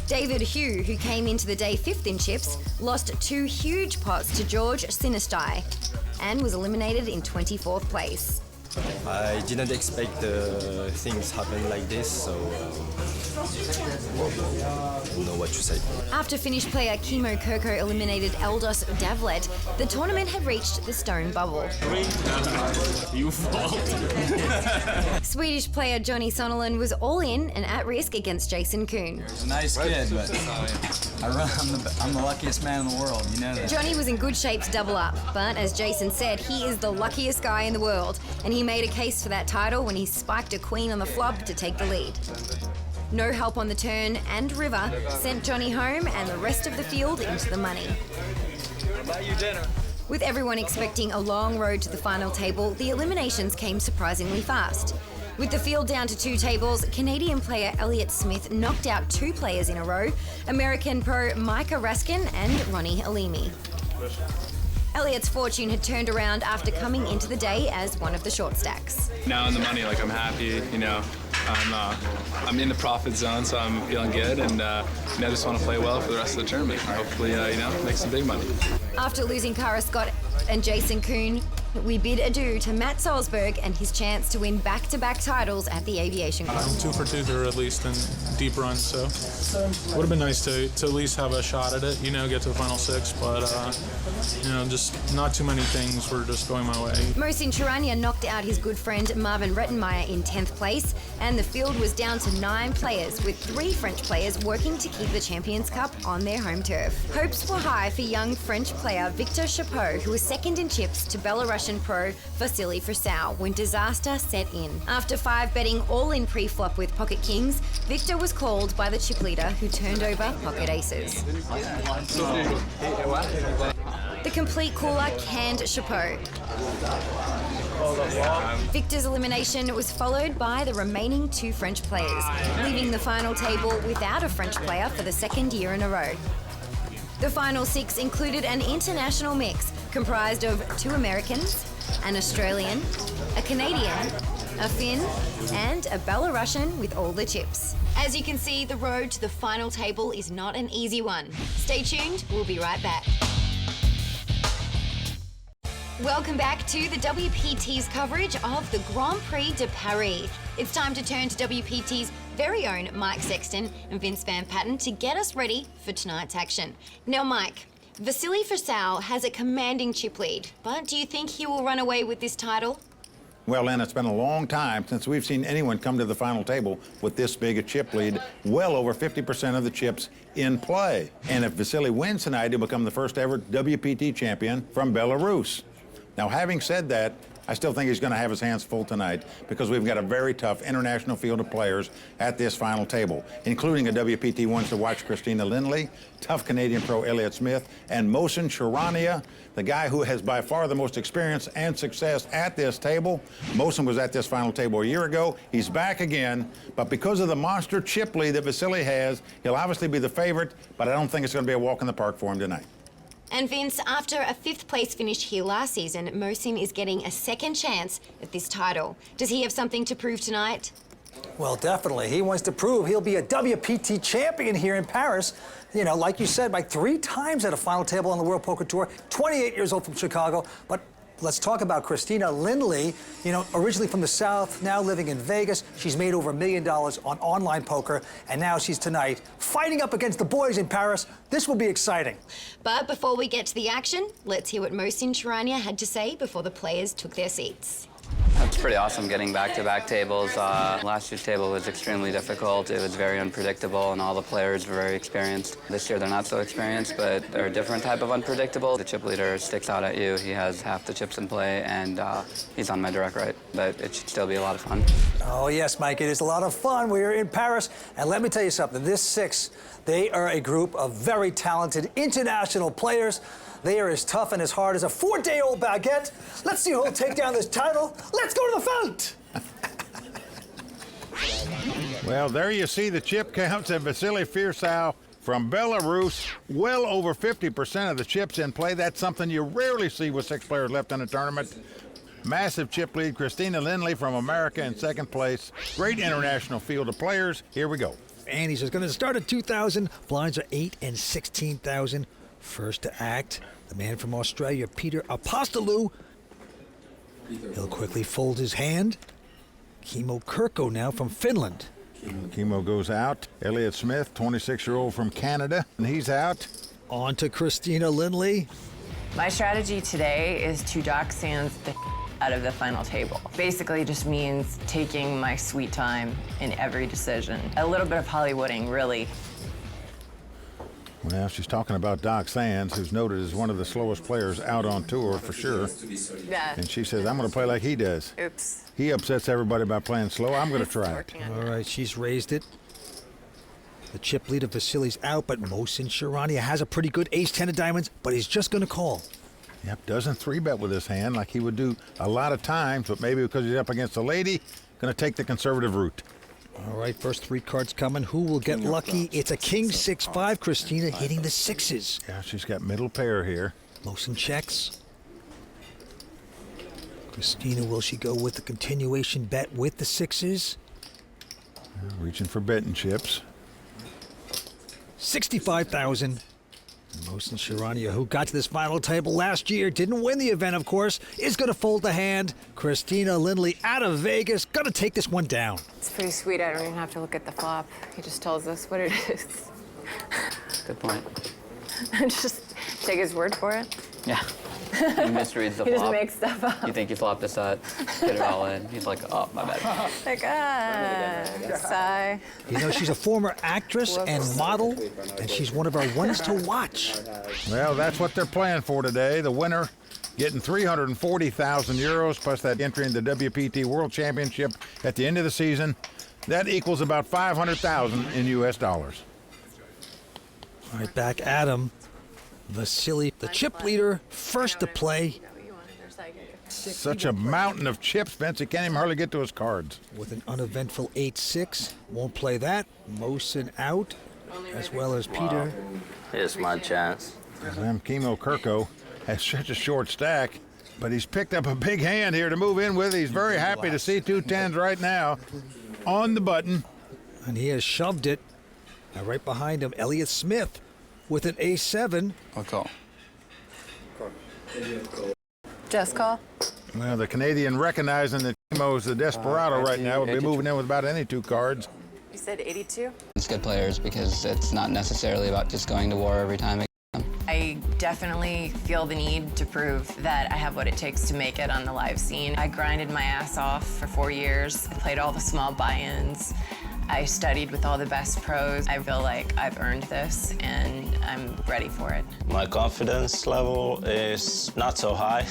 S1: David Hugh, who came into the day 5th in chips, lost 2 huge pots to George Sinistai and was eliminated in 24th place.
S11: I didn't expect things happen like this, so I don't know what to say.
S1: After Finnish player Kimmo Kirkko eliminated Eldos Davlet, the tournament had reached the stone bubble.
S8: You fault.
S1: Swedish player Johnny Sonnelen was all in and at risk against Jason Kuhn.
S14: He's a nice kid, but I'm the luckiest man in the world, you know that.
S1: Johnny was in good shape to double up, but as Jason said, he is the luckiest guy in the world, and he made a case for that title when he spiked a queen on the flop to take the lead. No help on the turn and river sent Johnny home and the rest of the field into the money.
S14: Buy you dinner.
S1: With everyone expecting a long road to the final table, the eliminations came surprisingly fast. With the field down to 2 tables, Canadian player Elliott Smith knocked out 2 players in a row, American pro Micah Raskin and Ronnie Alimi. Elliott's fortune had turned around after coming into the day as one of the short stacks.
S16: Now in the money, like I'm happy, you know, I'm in the profit zone, so I'm feeling good, and I just want to play well for the rest of the tournament. Hopefully, make some big money.
S1: After losing Cara Scott and Jason Kuhn, we bid adieu to Matt Salzburg and his chance to win back-to-back titles at the Aviation Club.
S13: I'm 2 for 2 or at least in deep runs, so would have been nice to at least have a shot at it, get to the final 6, but just not too many things were just going my way.
S1: Mohsin Charania knocked out his good friend Marvin Rettenmaier in 10th place, and the field was down to 9 players, with 3 French players working to keep the Champions Cup on their home turf. Hopes were high for young French player Victor Chapeau, who was second in chips to Belarusian pro Vasily Forceout when disaster set in. After 5 betting all-in pre-flop with pocket kings, Victor was called by the chip leader, who turned over pocket aces. The complete cooler canned Chapeau. Victor's elimination was followed by the remaining 2 French players, leaving the final table without a French player for the 2nd year in a row. The final 6 included an international mix comprised of 2 Americans, an Australian, a Canadian, a Finn, and a Belarusian with all the chips. As you can see, the road to the final table is not an easy one. Stay tuned, we'll be right back. Welcome back to the WPT's coverage of the Grand Prix de Paris. It's time to turn to WPT's very own Mike Sexton and Vince Van Patten to get us ready for tonight's action. Now, Mike, Vasily Forceout has a commanding chip lead, but do you think he will run away with this title?
S2: Well, Len, it's been a long time since we've seen anyone come to the final table with this big a chip lead, well over 50% of the chips in play. And if Vasily wins tonight, he'll become the first ever WPT champion from Belarus. Now, having said that, I still think he's going to have his hands full tonight because we've got a very tough international field of players at this final table, including a WPT wants to watch Christina Lindley, tough Canadian pro Elliott Smith, and Mohsin Charania, the guy who has by far the most experience and success at this table. Mohsin was at this final table a year ago. He's back again, but because of the monster chip lead that Vasily has, he'll obviously be the favorite, but I don't think it's going to be a walk in the park for him tonight.
S1: And Vince, after a 5th place finish here last season, Mohsin is getting a 2nd chance at this title. Does he have something to prove tonight?
S3: Well, definitely. He wants to prove he'll be a WPT champion here in Paris. Like you said, like 3 times at a final table on the World Poker Tour, 28 years old from Chicago. But let's talk about Christina Lindley, originally from the South, now living in Vegas. She's made over $1 million on online poker, and now she's tonight fighting up against the boys in Paris. This will be exciting.
S1: But before we get to the action, let's hear what Mohsin Charania had to say before the players took their seats.
S5: It's pretty awesome getting back-to-back tables. Last year's table was extremely difficult. It was very unpredictable, and all the players were very experienced. This year they're not so experienced, but they're a different type of unpredictable. The chip leader sticks out at you. He has half the chips in play, and he's on my direct right. But it should still be a lot of fun.
S3: Oh, yes, Mike, it is a lot of fun. We are in Paris, and let me tell you something. This six, they are a group of very talented international players. They are as tough and as hard as a 4-day-old baguette. Let's see who'll take down this title. Let's go to the felt.
S2: Well, there you see the chip counts of Vasily Forceout from Belarus. Well over 50% of the chips in play. That's something you rarely see with 6 players left in a tournament. Massive chip lead. Christina Lindley from America in second place. Great international field of players. Here we go.
S3: Andy's is going to start at 2,000. Blinds are 8 and 16,000. First to act, the man from Australia, Peter Apostolou. He'll quickly fold his hand. Kimmo Kirkko now from Finland.
S2: Kimmo goes out. Elliott Smith, 26-year-old from Canada, and he's out.
S3: On to Christina Lindley.
S25: My strategy today is to dock sands the out of the final table. Basically just means taking my sweet time in every decision. A little bit of Hollywooding, really.
S2: Well, she's talking about Doc Sands, who's noted as one of the slowest players out on tour for sure.
S25: Yeah.
S2: And she says, I'm going to play like he does.
S25: Oops.
S2: He upsets everybody by playing slow. I'm going to try it.
S3: All right, she's raised it. The chip leader Vasily's out, but Mohsen Sharania has a pretty good ace-10 of diamonds, but he's just going to call.
S2: Yep, doesn't 3-bet with his hand like he would do a lot of times, but maybe because he's up against a lady, going to take the conservative route.
S3: All right, first 3 cards coming. Who will get lucky? It's a king 6-5. Christina hitting the 6s.
S2: Yeah, she's got middle pair here.
S3: Mohsen checks. Christina, will she go with the continuation bet with the 6s?
S2: Reaching for betting chips.
S3: 65,000. Mohsen Sharania, who got to this final table last year, didn't win the event, of course, is going to fold the hand. Christina Lindley out of Vegas, going to take this one down.
S25: It's pretty sweet. I don't even have to look at the flop. He just tells us what it is.
S5: Good point.
S25: Just take his word for it.
S5: Yeah. He misreads the flop.
S25: He just makes stuff up.
S5: You think you flopped a set, get it all in. He's like, oh, my bad.
S25: Like, sigh.
S3: You know, she's a former actress and model, and she's one of our ones to watch.
S2: Well, that's what they're playing for today. The winner getting 340,000 euros plus that entry in the WPT World Championship at the end of the season. That equals about 500,000 in US dollars.
S3: All right, back at him. Vasily, the chip leader, first to play.
S2: Such a mountain of chips, Vince, he can't even hardly get to his cards.
S3: With an uneventful 8-6. Won't play that. Mohsen out, as well as Peter.
S5: Here's my chance.
S2: Kimmo Kirkko has such a short stack, but he's picked up a big hand here to move in with. He's very happy to see 2 10s right now on the button.
S3: And he has shoved it. Now right behind him, Elliott Smith with an ace-7.
S5: I'll call.
S25: Just call.
S2: Well, the Canadian recognizing that Kimmo's the desperado right now would be moving in with about any 2 cards.
S25: You said 82?
S5: It's good players because it's not necessarily about just going to war every time.
S25: I definitely feel the need to prove that I have what it takes to make it on the live scene. I grinded my ass off for 4 years. I played all the small buy-ins. I studied with all the best pros. I feel like I've earned this, and I'm ready for it.
S7: My confidence level is not so high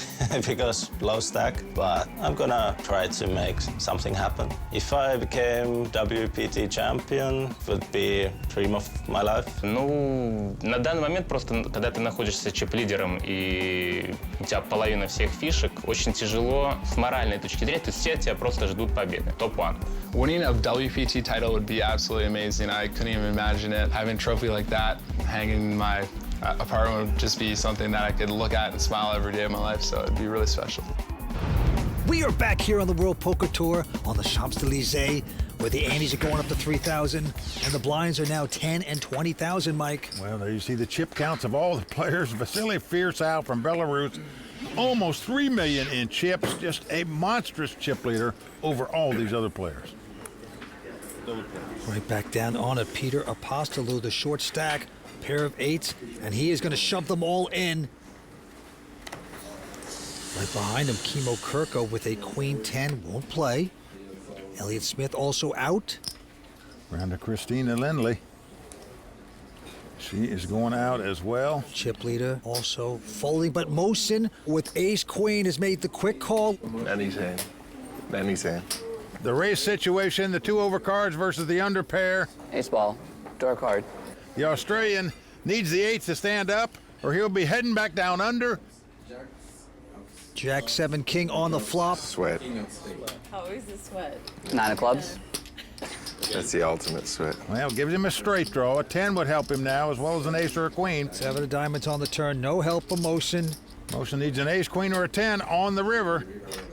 S7: because low stack, but I'm gonna try to make something happen. If I became WPT champion, it would be dream of my life.
S17: Ну, на данный момент просто, когда ты находишься чип-лидером и у тебя половина всех фишек, очень тяжело с моральной точки зрения, то есть все тебя просто ждут победы. Топ-1.
S16: Winning a WPT title would be absolutely amazing. I couldn't even imagine it. Having a trophy like that hanging in my apartment would just be something that I could look at and smile every day of my life, so it'd be really special.
S3: We are back here on the World Poker Tour on the Champs-Élysées, where the antes are going up to 3,000, and the blinds are now 10 and 20,000, Mike.
S2: Well, there you see the chip counts of all the players. Vasily Forceout from Belarus, almost 3 million in chips, just a monstrous chip leader over all these other players.
S3: Right back down on it, Peter Apostolou, the short stack, pair of 8s, and he is going to shove them all in. Right behind him, Kimmo Kirko with a queen 10, won't play. Elliott Smith also out.
S2: Round to Christina Lindley. She is going out as well.
S3: Chip leader also folding, but Mosen with ace-queen has made the quick call.
S18: Manny's hand. Manny's hand.
S2: The race situation, the 2 overcards versus the under pair.
S5: Ace ball, draw a card.
S2: The Australian needs the 8 to stand up, or he'll be heading back down under.
S3: Jack 7 king on the flop.
S18: Sweat.
S4: Always the sweat.
S5: 9 of clubs.
S18: That's the ultimate sweat.
S2: Well, gives him a straight draw. A 10 would help him now, as well as an ace or a queen.
S3: 7 of diamonds on the turn. No help for Mosen.
S2: Mosen needs an ace, queen, or a 10 on the river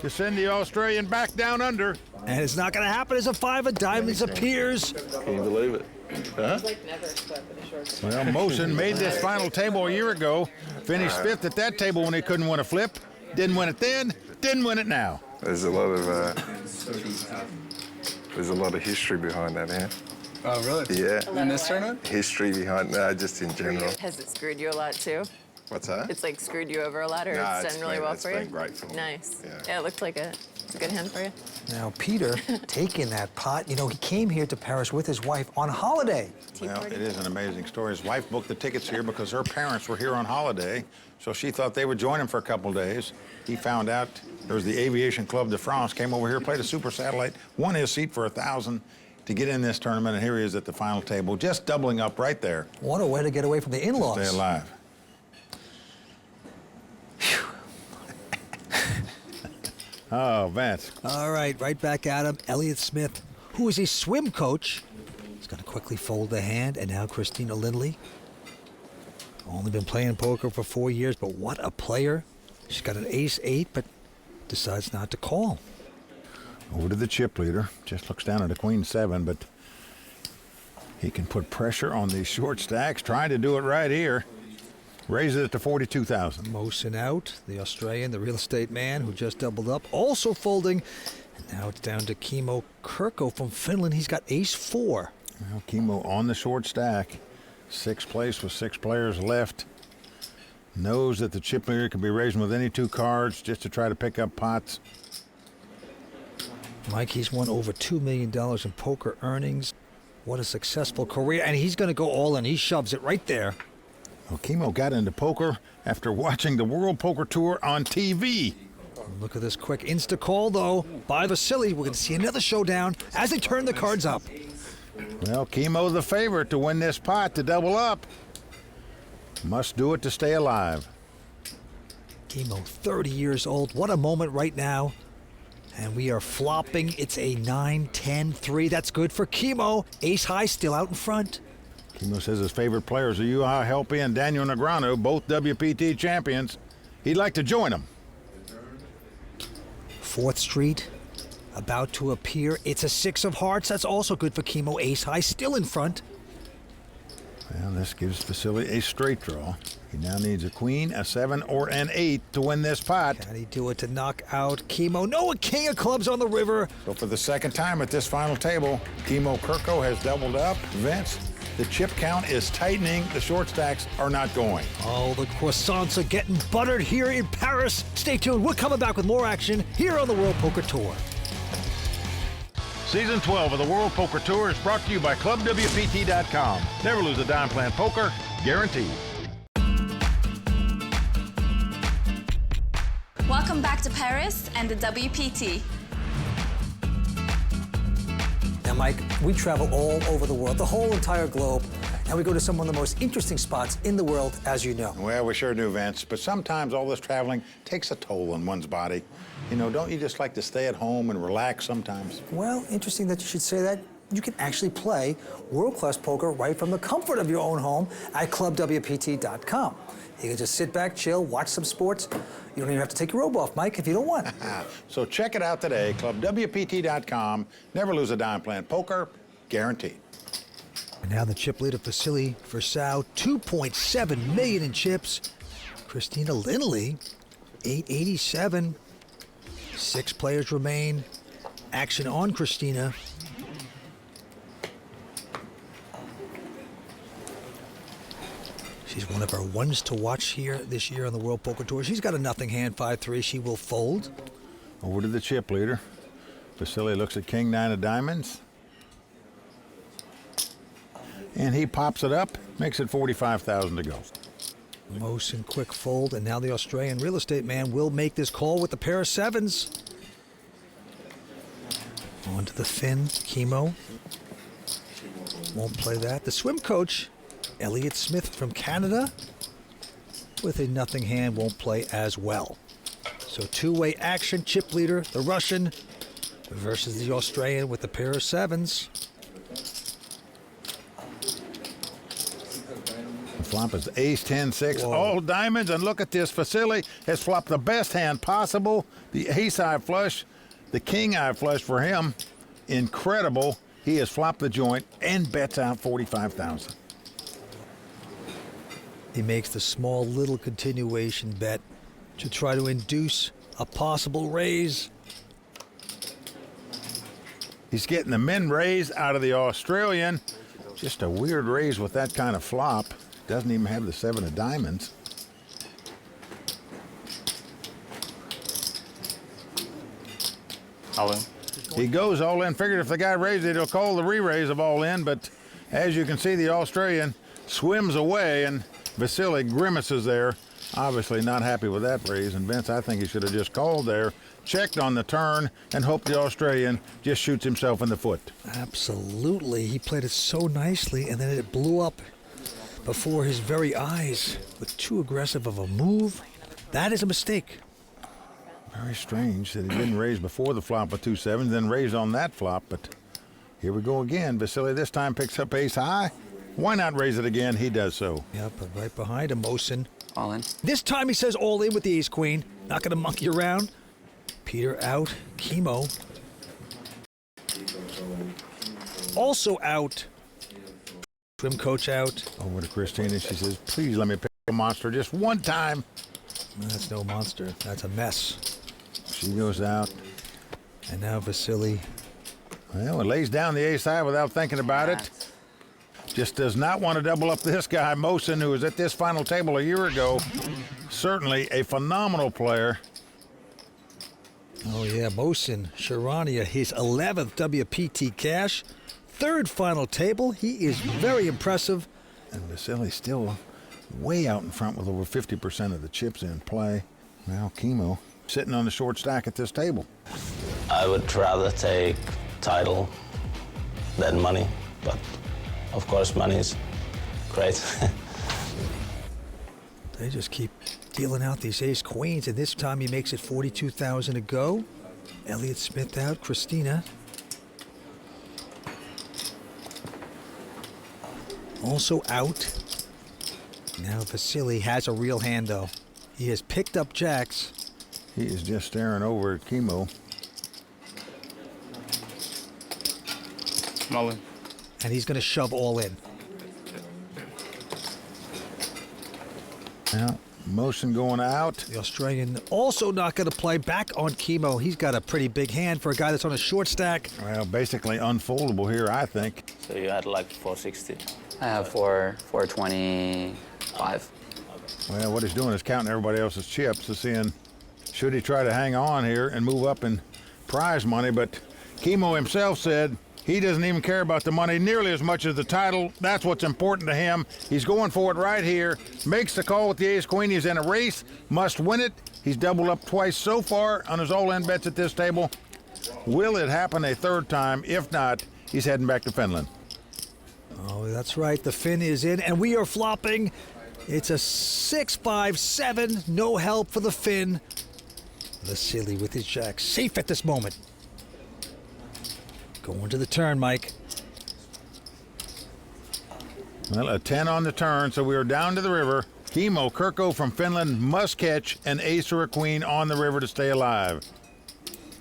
S2: to send the Australian back down under.
S3: And it's not going to happen as a 5 of diamonds appears.
S18: Can you believe it? Huh?
S2: Well, Mosen made this final table a year ago. Finished 5th at that table when he couldn't win a flip. Didn't win it then, didn't win it now.
S18: There's a lot of history behind that hand.
S14: Oh, really?
S18: Yeah.
S14: In this tournament?
S18: History behind just in general.
S25: Has it screwed you a lot too?
S18: What's that?
S25: It's like screwed you over a lot, or
S18: Nah,
S25: it's done really well for you?
S18: It's been great for me.
S25: Nice.
S18: Yeah.
S25: It looked like it's a good hand for you.
S3: Now, Peter taking that pot. You know, he came here to Paris with his wife on holiday.
S2: Well, it is an amazing story. His wife booked the tickets here because her parents were here on holiday, so she thought they would join him for a couple days. He found out there was the Aviation Club de France, came over here, played a super satellite, won his seat for $1,000 to get in this tournament, and here he is at the final table, just doubling up right there.
S3: What a way to get away from the in-laws.
S2: Stay alive. Oh, Vance.
S3: All right, right back at him. Elliott Smith, who is a swim coach. He's going to quickly fold the hand, and now Christina Lindley. Only been playing poker for 4 years, but what a player. She's got an ace-8, but decides not to call.
S2: Over to the chip leader. Just looks down at a queen 7, but he can put pressure on these short stacks. Trying to do it right here. Raises it to 42,000.
S3: Mosen out. The Australian, the real estate man who just doubled up, also folding. And now it's down to Kimmo Kirko from Finland. He's got ace-4.
S2: Well, Kimmo on the short stack. 6th place with 6 players left. Knows that the chip leader can be raising with any 2 cards just to try to pick up pots.
S3: Mike, he's won over $2 million in poker earnings. What a successful career. And he's going to go all in. He shoves it right there.
S2: Well, Kimmo got into poker after watching the World Poker Tour on TV.
S3: Look at this quick insta call, though, by Vasily. We're going to see another showdown as they turn the cards up.
S2: Well, Kimmo the favorite to win this pot to double up. Must do it to stay alive.
S3: Kimmo, 30 years old. What a moment right now. And we are flopping. It's a 9-10-3. That's good for Kimmo. Ace high still out in front.
S2: Kimmo says his favorite players are Juha Helppi and Daniel Negreanu, both WPT champions. He'd like to join them.
S3: 4th Street about to appear. It's a 6 of hearts. That's also good for Kimmo. Ace high still in front.
S2: Well, this gives Vasily a straight draw. He now needs a queen, a 7, or an 8 to win this pot.
S3: Can he do it to knock out Kimmo? No, a king of clubs on the river.
S2: So for the 2nd time at this final table, Kimmo Kirko has doubled up. Vince, the chip count is tightening. The short stacks are not going.
S3: Oh, the croissants are getting buttered here in Paris. Stay tuned. We're coming back with more action here on the World Poker Tour.
S2: Season 12 of the World Poker Tour is brought to you by ClubWPT.com. Never lose a dime playing poker, guaranteed.
S21: Welcome back to Paris and the WPT.
S3: Now, Mike, we travel all over the world, the whole entire globe, and we go to some of the most interesting spots in the world, as you know.
S2: Well, we sure do, Vance. But sometimes all this traveling takes a toll on one's body. You know, don't you just like to stay at home and relax sometimes?
S3: Well, interesting that you should say that. You can actually play world-class poker right from the comfort of your own home at ClubWPT.com. You can just sit back, chill, watch some sports. You don't even have to take your robe off, Mike, if you don't want.
S2: So check it out today, ClubWPT.com. Never lose a dime playing poker, guaranteed.
S3: And now the chip leader, Vasily Forceout, $2.7 million in chips. Christina Lindley, $887. 6 players remain. Action on Christina. She's one of our ones to watch here this year on the World Poker Tour. She's got a nothing hand, 5-3. She will fold.
S2: Over to the chip leader. Vasily looks at king nine of diamonds. And he pops it up, makes it 45,000 to go.
S3: Motion quick fold, and now the Australian real estate man will make this call with the pair of sevens. On to the fin, Chemo. Won't play that. The swim coach, Elliott Smith from Canada, with a nothing hand, won't play as well. So two-way action, chip leader, the Russian, versus the Australian with the pair of sevens.
S2: Flop is ace, 10, 6, all diamonds, and look at this. Vasily has flopped the best hand possible. The ace-high flush, the king-high flush for him. Incredible. He has flopped the joint and bets out 45,000.
S3: He makes the small little continuation bet to try to induce a possible raise.
S2: He's getting the min raise out of the Australian. Just a weird raise with that kind of flop. Doesn't even have the 7 of diamonds.
S11: All in.
S2: He goes all in. Figured if the guy raised it, he'll call the re-raise of all in. But as you can see, the Australian swims away, and Vasily grimaces there. Obviously not happy with that raise. And Vince, I think he should have just called there, checked on the turn, and hoped the Australian just shoots himself in the foot.
S3: Absolutely. He played it so nicely, and then it blew up before his very eyes with too aggressive of a move. That is a mistake.
S2: Very strange that he didn't raise before the flop with 2 sevens, then raise on that flop. But here we go again. Vasily this time picks up ace high. Why not raise it again? He does so.
S3: Yep, right behind him, Mosin.
S5: All in.
S3: This time he says all in with the ace queen. Not going to monkey around. Peter out. Chemo. Also out. Swim coach out.
S2: Over to Christina. She says, please let me pick a monster just one time.
S3: That's no monster. That's a mess.
S2: She goes out.
S3: And now Vasily.
S2: Well, it lays down the ace high without thinking about it. Just does not want to double up this guy, Mosin, who was at this final table a year ago. Certainly a phenomenal player.
S3: Oh, yeah, Mosin Sharania, his 11th WPT cash. Third final table. He is very impressive.
S2: And Vasily still way out in front with over 50% of the chips in play. Now Chemo sitting on the short stack at this table.
S7: I would rather take title than money, but of course money is great.
S3: They just keep dealing out these ace queens, and this time he makes it 42,000 to go. Elliott Smith out, Christina. Also out. Now Vasily has a real hand, though. He has picked up jacks.
S2: He is just staring over at Chemo.
S11: All in.
S3: And he's going to shove all in.
S2: Now, Mosin going out.
S3: The Australian also not going to play. Back on Chemo. He's got a pretty big hand for a guy that's on a short stack.
S2: Well, basically unfoldable here, I think.
S7: So you had like 460?
S5: I have 425.
S2: Well, what he's doing is counting everybody else's chips to seeing should he try to hang on here and move up in prize money. But Chemo himself said he doesn't even care about the money nearly as much as the title. That's what's important to him. He's going for it right here. Makes the call with the ace-queen. He's in a race. Must win it. He's doubled up twice so far on his all-in bets at this table. Will it happen a third time? If not, he's heading back to Finland.
S3: Oh, that's right. The fin is in, and we are flopping. It's a 6-5-7. No help for the fin. Vasily with his jack. Safe at this moment. Going to the turn, Mike.
S2: Well, a 10 on the turn, so we are down to the river. Chemo Kirko from Finland must catch an ace or a queen on the river to stay alive.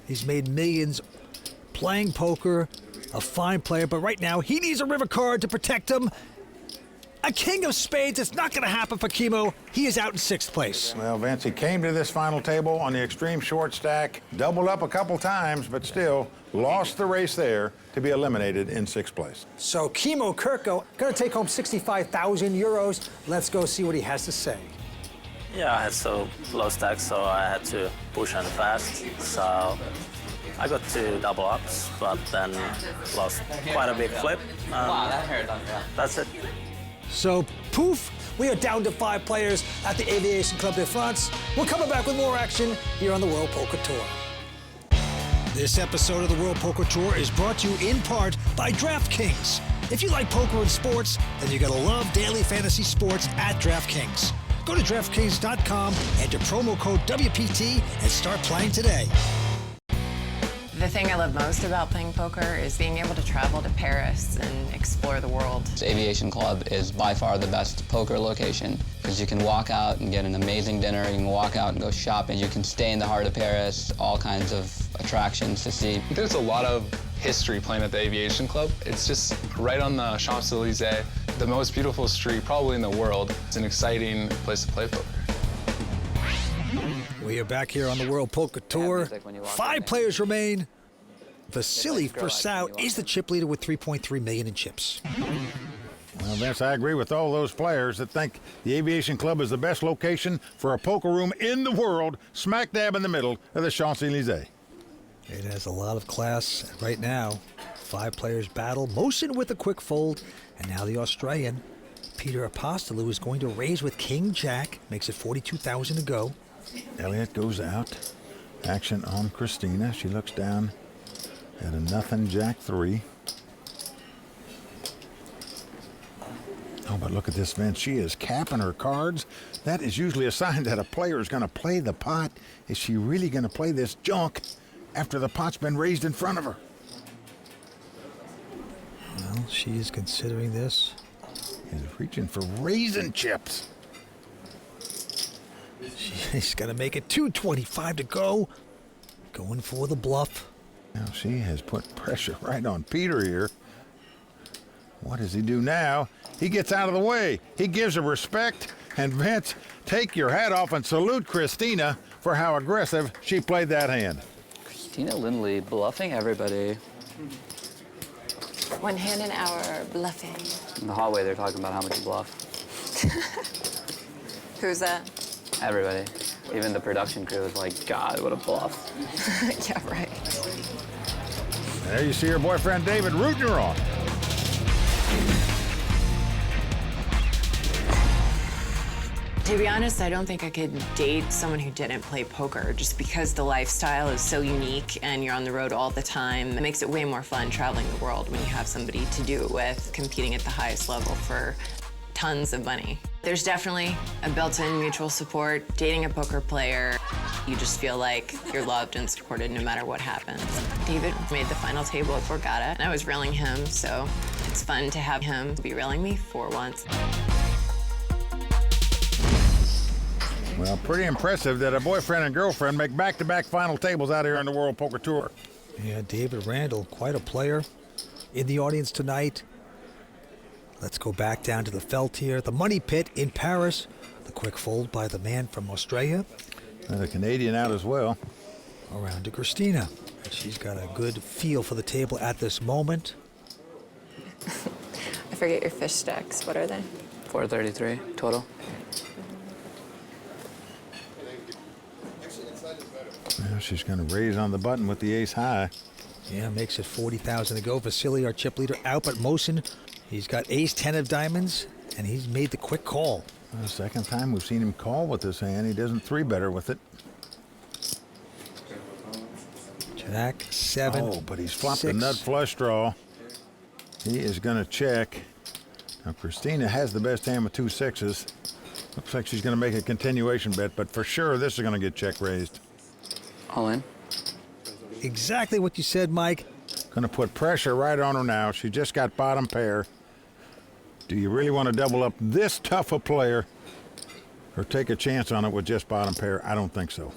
S3: He's made millions playing poker. A fine player, but right now he needs a river card to protect him. A king of spades, it's not going to happen for Kimo. He is out in 6th place.
S2: Well, Vince, he came to this final table on the extreme short stack, doubled up a couple times, but still lost the race there to be eliminated in 6th place.
S3: So Kimo Kirko going to take home 65,000 euros. Let's go see what he has to say.
S7: Yeah, I had so low stacks, so I had to push on fast. So I got 2 double ups, but then lost quite a big flip.
S5: Wow, that hurt.
S7: That's it.
S3: So, poof, we are down to 5 players at the Aviation Club de France. We're coming back with more action here on the World Poker Tour. This episode of the World Poker Tour is brought to you in part by DraftKings. If you like poker and sports, then you're going to love daily fantasy sports at DraftKings. Go to DraftKings.com, enter promo code WPT, and start playing today.
S25: The thing I love most about playing poker is being able to travel to Paris and explore the world.
S5: This Aviation Club is by far the best poker location because you can walk out and get an amazing dinner, you can walk out and go shopping, you can stay in the heart of Paris, all kinds of attractions to see.
S16: There's a lot of history playing at the Aviation Club. It's just right on the Champs-Élysées, the most beautiful street probably in the world. It's an exciting place to play poker.
S3: We are back here on the World Poker Tour. 5 players remain. Vasily Forceout is the chip leader with 3.3 million in chips.
S2: Well, Vince, I agree with all those players that think the Aviation Club is the best location for a poker room in the world, smack dab in the middle of the Champs-Élysées.
S3: It has a lot of class. Right now, 5 players battle, Mosen with a quick fold, and now the Australian, Peter Apostolou, is going to raise with King Jack, makes it 42,000 to go.
S2: Elliott goes out. Action on Christina. She looks down at a nothing Jack 3. Oh, but look at this, Vince. She is capping her cards. That is usually a sign that a player is going to play the pot. Is she really going to play this junk after the pot's been raised in front of her?
S3: Well, she is considering this.
S2: She's reaching for raisin chips.
S3: She's going to make it 225 to go. Going for the bluff.
S2: Now she has put pressure right on Peter here. What does he do now? He gets out of the way. He gives her respect. And Vance, take your hat off and salute Christina for how aggressive she played that hand.
S5: Christina Lindley bluffing everybody.
S25: 1 hand an hour bluffing.
S5: In the hallway, they're talking about how much you bluff.
S25: Who's that?
S5: Everybody. Even the production crew was like, God, what a bluff.
S25: Yeah, right.
S2: And there you see her boyfriend David rooting her on.
S25: To be honest, I don't think I could date someone who didn't play poker just because the lifestyle is so unique and you're on the road all the time. It makes it way more fun traveling the world when you have somebody to do it with, competing at the highest level for tons of money. There's definitely a built-in mutual support. Dating a poker player, you just feel like you're loved and supported no matter what happens. David made the final table at Borgata, and I was reeling him, so it's fun to have him be reeling me for once.
S2: Well, pretty impressive that a boyfriend and girlfriend make back-to-back final tables out here on the World Poker Tour.
S3: Yeah, David Randall, quite a player in the audience tonight. Let's go back down to the felt here. The money pit in Paris. The quick fold by the man from Australia.
S2: And a Canadian out as well.
S3: Around to Christina. She's got a good feel for the table at this moment.
S25: I forget your fish stacks. What are they?
S5: 433 total.
S2: Well, she's going to raise on the button with the ace high.
S3: Yeah, makes it 40,000 to go. Vasily, our chip leader, out, but Mosen, he's got ace-10 of diamonds, and he's made the quick call.
S2: The second time we've seen him call with this hand. He doesn't three-better with it.
S3: Jack, 7.
S2: Oh, but he's flopped
S3: 6.
S2: a nut flush draw. He is going to check. Now, Christina has the best hand with 2 6s. Looks like she's going to make a continuation bet, but for sure this is going to get check raised.
S5: All in.
S3: Exactly what you said, Mike.
S2: Going to put pressure right on her now. She just got bottom pair. Do you really want to double up this tough a player or take a chance on it with just bottom pair? I don't think so.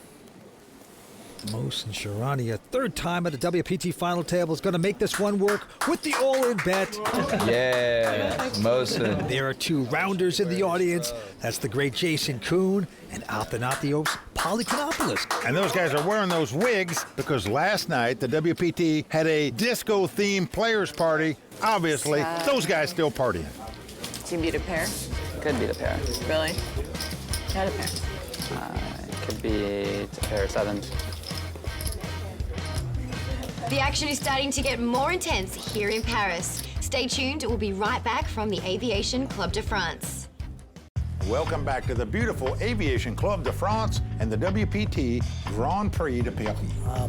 S3: Mohsen Sharania, third time at the WPT final table, is going to make this one work with the all-in bet.
S6: Yeah, Mohsen.
S3: There are two rounders in the audience. That's the great Jason Kuhn and Athanasios Polychronopoulos.
S2: And those guys are wearing those wigs because last night the WPT had a disco-themed players party. Obviously, those guys still partying.
S25: Do you beat a pair?
S5: Could beat a pair.
S25: Really? Got a pair.
S5: Could be a pair of sevens.
S1: The action is starting to get more intense here in Paris. Stay tuned, we'll be right back from the Aviation Club de France.
S2: Welcome back to the beautiful Aviation Club de France and the WPT Grand Prix de Paris.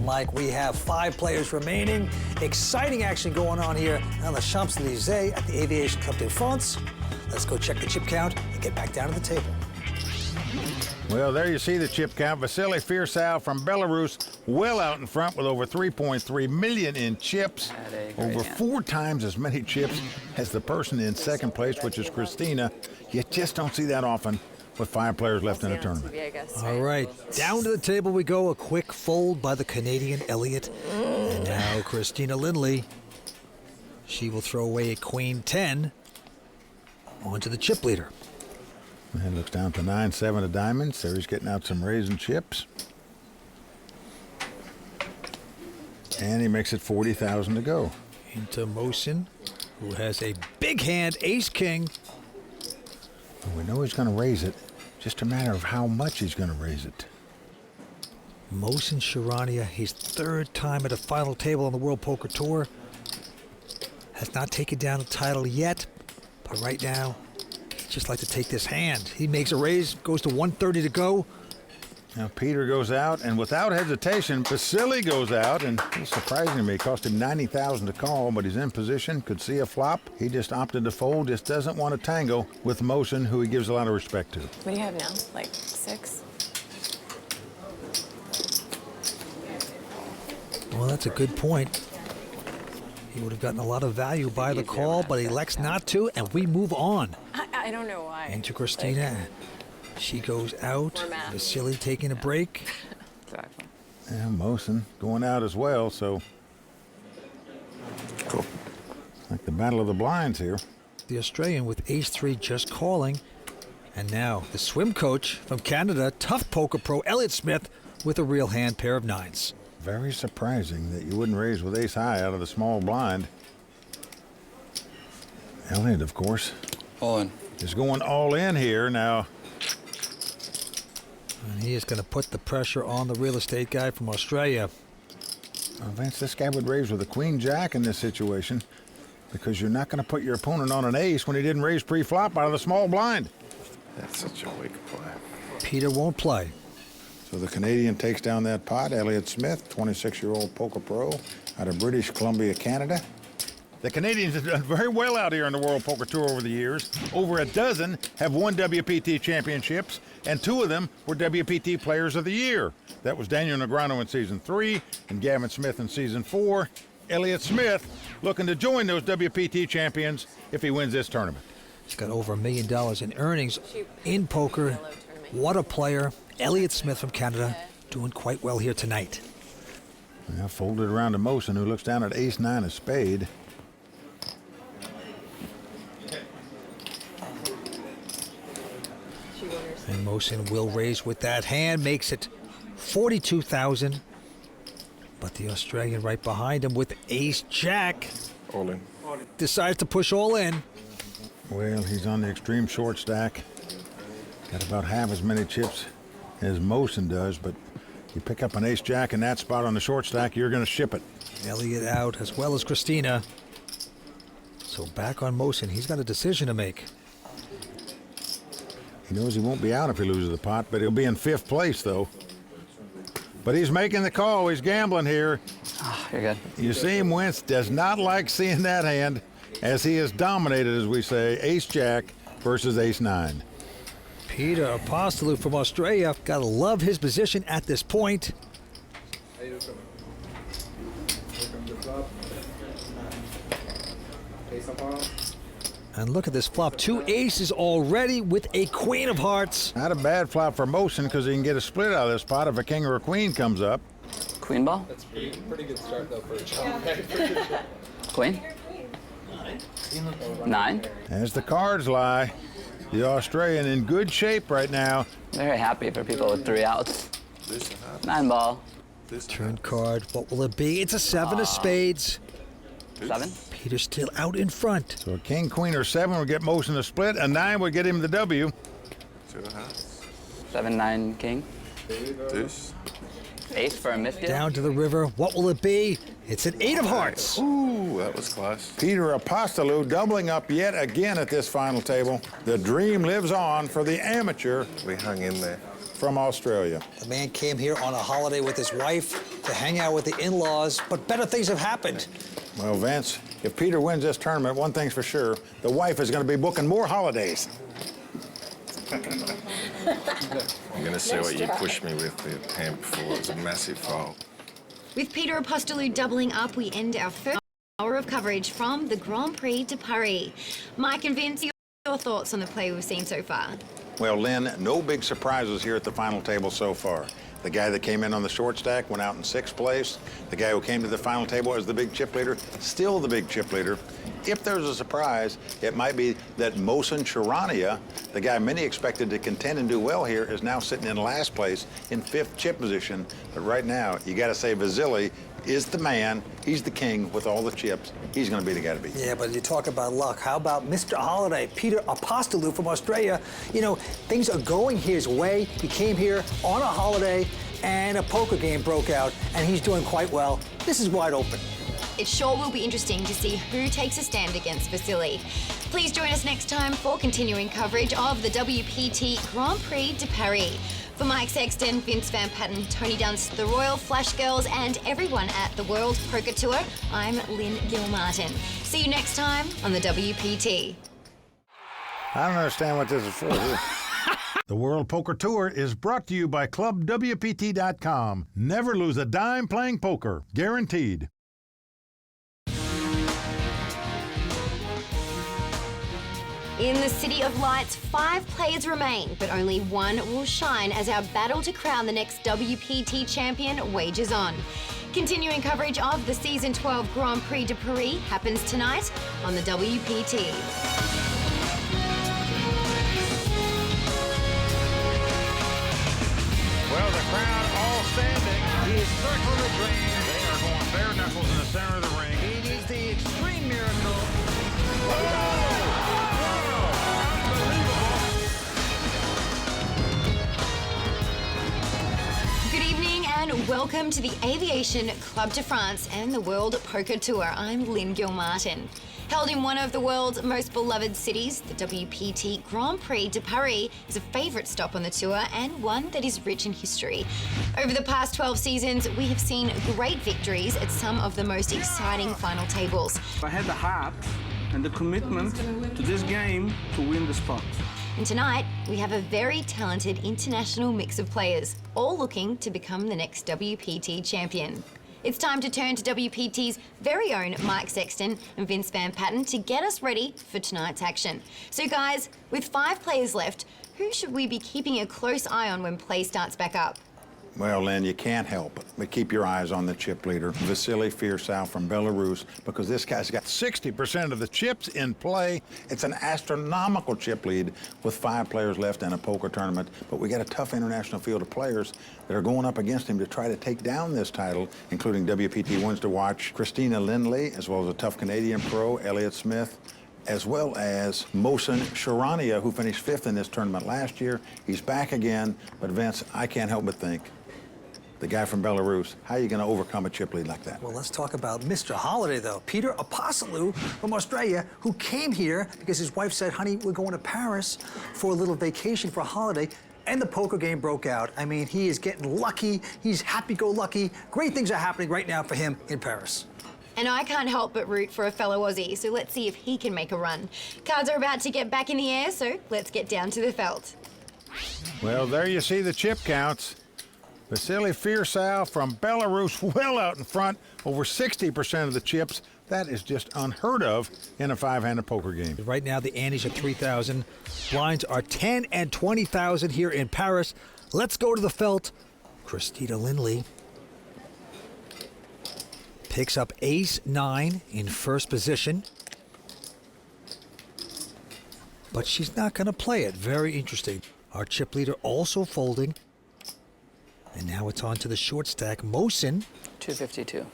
S3: Mike, we have 5 players remaining. Exciting action going on here on the Champs-Élysées at the Aviation Club de France. Let's go check the chip count and get back down to the table.
S2: Well, there you see the chip count. Vasily Forceout from Belarus well out in front with over 3.3 million in chips. Over 4 times as many chips as the person in second place, which is Christina. You just don't see that often with 5 players left in the tournament.
S3: All right, down to the table we go. A quick fold by the Canadian Elliott. And now Christina Lindley. She will throw away a queen 10 onto the chip leader.
S2: And looks down to 9-7 of diamonds. There he's getting out some raisin chips. And he makes it 40,000 to go.
S3: Into Mohsen, who has a big hand, ace-king.
S2: We know he's going to raise it. Just a matter of how much he's going to raise it.
S3: Mohsen Sharania, his third time at a final table on the World Poker Tour. Has not taken down the title yet, but right now, he'd just like to take this hand. He makes a raise, goes to 130 to go.
S2: Now Peter goes out, and without hesitation, Vasily goes out, and surprisingly, it cost him 90,000 to call, but he's in position, could see a flop. He just opted to fold, just doesn't want to tango with Mohsen, who he gives a lot of respect to.
S25: What do you have now? Like 6?
S3: Well, that's a good point. He would have gotten a lot of value by the call, but he elects not to, and we move on.
S25: I don't know why.
S3: Into Christina. She goes out. Vasily taking a break.
S5: Exactly.
S2: And Mohsen going out as well, so cool. Like the battle of the blinds here.
S3: The Australian with ace-3 just calling. And now the swim coach from Canada, tough poker pro Elliott Smith with a real hand pair of 9s.
S2: Very surprising that you wouldn't raise with ace-high out of the small blind. Elliott, of course,
S11: all in.
S2: Is going all in here now.
S3: And he is going to put the pressure on the real estate guy from Australia.
S2: Well, Vance, this guy would raise with a queen-jack in this situation because you're not going to put your opponent on an ace when he didn't raise pre-flop out of the small blind.
S18: That's such a weak play.
S3: Peter won't play.
S2: So the Canadian takes down that pot. Elliott Smith, 26-year-old poker pro out of British Columbia, Canada. The Canadians have done very well out here in the World Poker Tour over the years. Over a dozen have won WPT championships, and 2 of them were WPT Players of the Year. That was Daniel Negreanu in Season 3 and Gavin Smith in Season 4. Elliott Smith looking to join those WPT champions if he wins this tournament.
S3: He's got over $1 million in earnings in poker. What a player. Elliott Smith from Canada doing quite well here tonight.
S2: Now folded around to Mohsen, who looks down at ace-9 of spade.
S3: And Mohsen will raise with that hand, makes it 42,000. But the Australian right behind him with ace-jack.
S18: All in.
S3: Decides to push all in.
S2: Well, he's on the extreme short stack. Got about half as many chips as Mohsen does, but you pick up an ace-jack in that spot on the short stack, you're going to ship it.
S3: Elliott out as well as Christina. So back on Mohsen, he's got a decision to make.
S2: He knows he won't be out if he loses the pot, but he'll be in 5th place, though. But he's making the call. He's gambling here.
S5: Oh, you're good.
S2: You see him, Wince does not like seeing that hand, as he is dominated, as we say, ace-jack versus ace-9.
S3: Peter Apostolou from Australia. Gotta love his position at this point. And look at this flop. 2 aces already with a queen of hearts.
S2: Not a bad flop for Mohsen because he can get a split out of this pot if a king or a queen comes up.
S5: Queen ball?
S6: That's pretty good start though for a chop.
S5: Queen? 9.
S2: As the cards lie, the Australian in good shape right now.
S5: Very happy for people with 3 outs. 9 ball.
S3: Turn card, what will it be? It's a 7 of spades.
S5: 7?
S3: Peter's still out in front.
S2: So a king, queen, or 7 would get most in the split. A 9 would get him the W.
S5: 7, 9, king.
S18: Deuce.
S5: 8 for a misdeal.
S3: Down to the river, what will it be? It's an 8 of hearts.
S18: Ooh, that was close.
S2: Peter Apostolou doubling up yet again at this final table. The dream lives on for the amateur.
S18: We hung in there.
S2: From Australia.
S3: The man came here on a holiday with his wife to hang out with the in-laws, but better things have happened.
S2: Well, Vance, if Peter wins this tournament, one thing's for sure, the wife is going to be booking more holidays.
S18: I'm going to see what you pushed me with the hand before. It was a massive foul.
S1: With Peter Apostolou doubling up, we end our first hour of coverage from the Grand Prix de Paris. Mike and Vince, your thoughts on the play we've seen so far?
S2: Well, Lynn, no big surprises here at the final table so far. The guy that came in on the short stack went out in 6th place. The guy who came to the final table as the big chip leader, still the big chip leader. If there's a surprise, it might be that Mohsen Charania, the guy many expected to contend and do well here, is now sitting in last place in 5th chip position. But right now, you got to say Vasily is the man. He's the king with all the chips. He's going to be the guy to beat.
S3: Yeah, but you talk about luck. How about Mr. Holiday, Peter Apostolou from Australia? You know, things are going his way. He came here on a holiday, and a poker game broke out, and he's doing quite well. This is wide open.
S1: It sure will be interesting to see who takes a stand against Vasily. Please join us next time for continuing coverage of the WPT Grand Prix de Paris. For Mike Sexton, Vince Van Patten, Tony Dunst, the Royal Flush Girls, and everyone at the World Poker Tour, I'm Lynn Gilmartin. See you next time on the WPT.
S2: I don't understand what this is for. The World Poker Tour is brought to you by ClubWPT.com. Never lose a dime playing poker. Guaranteed.
S1: In the City of Lights, 5 players remain, but only one will shine as our battle to crown the next WPT champion wages on. Continuing coverage of the Season 12 Grand Prix de Paris happens tonight on the WPT.
S2: Well, the crowd all standing. He is circling the dream. They are going bare knuckles in the center of the ring.
S3: He needs the extreme miracle.
S1: Good evening and welcome to the Aviation Club de France and the World Poker Tour. I'm Lynn Gilmartin. Held in one of the world's most beloved cities, the WPT Grand Prix de Paris is a favourite stop on the tour and one that is rich in history. Over the past 12 seasons, we have seen great victories at some of the most exciting final tables.
S9: I had the heart and the commitment to this game to win the spot.
S1: And tonight, we have a very talented international mix of players, all looking to become the next WPT champion. It's time to turn to WPT's very own Mike Sexton and Vince Van Patten to get us ready for tonight's action. So guys, with 5 players left, who should we be keeping a close eye on when play starts back up?
S2: Well, Lynn, you can't help it, but keep your eyes on the chip leader, Vasily Forceout from Belarus, because this guy's got 60% of the chips in play. It's an astronomical chip lead with 5 players left in a poker tournament, but we got a tough international field of players that are going up against him to try to take down this title, including WPT wins to watch Christina Lindley, as well as a tough Canadian pro, Elliott Smith, as well as Mohsen Charania, who finished 5th in this tournament last year. He's back again, but Vince, I can't help but think, the guy from Belarus, how are you going to overcome a chip lead like that?
S3: Well, let's talk about Mr. Holiday, though. Peter Apostolou from Australia, who came here because his wife said, honey, we're going to Paris for a little vacation for a holiday, and the poker game broke out. I mean, he is getting lucky. He's happy-go-lucky. Great things are happening right now for him in Paris.
S1: And I can't help but root for a fellow Aussie, so let's see if he can make a run. Cards are about to get back in the air, so let's get down to the felt.
S2: Well, there you see the chip counts. Vasily Forceout from Belarus well out in front, over 60% of the chips. That is just unheard of in a 5-handed poker game.
S3: Right now, the antes are 3,000. Blinds are 10 and 20,000 here in Paris. Let's go to the felt. Christina Lindley. takes up ace-9 in first position. But she's not going to play it. Very interesting. Our chip leader also folding. And now it's on to the short stack. Mosen.
S5: 252.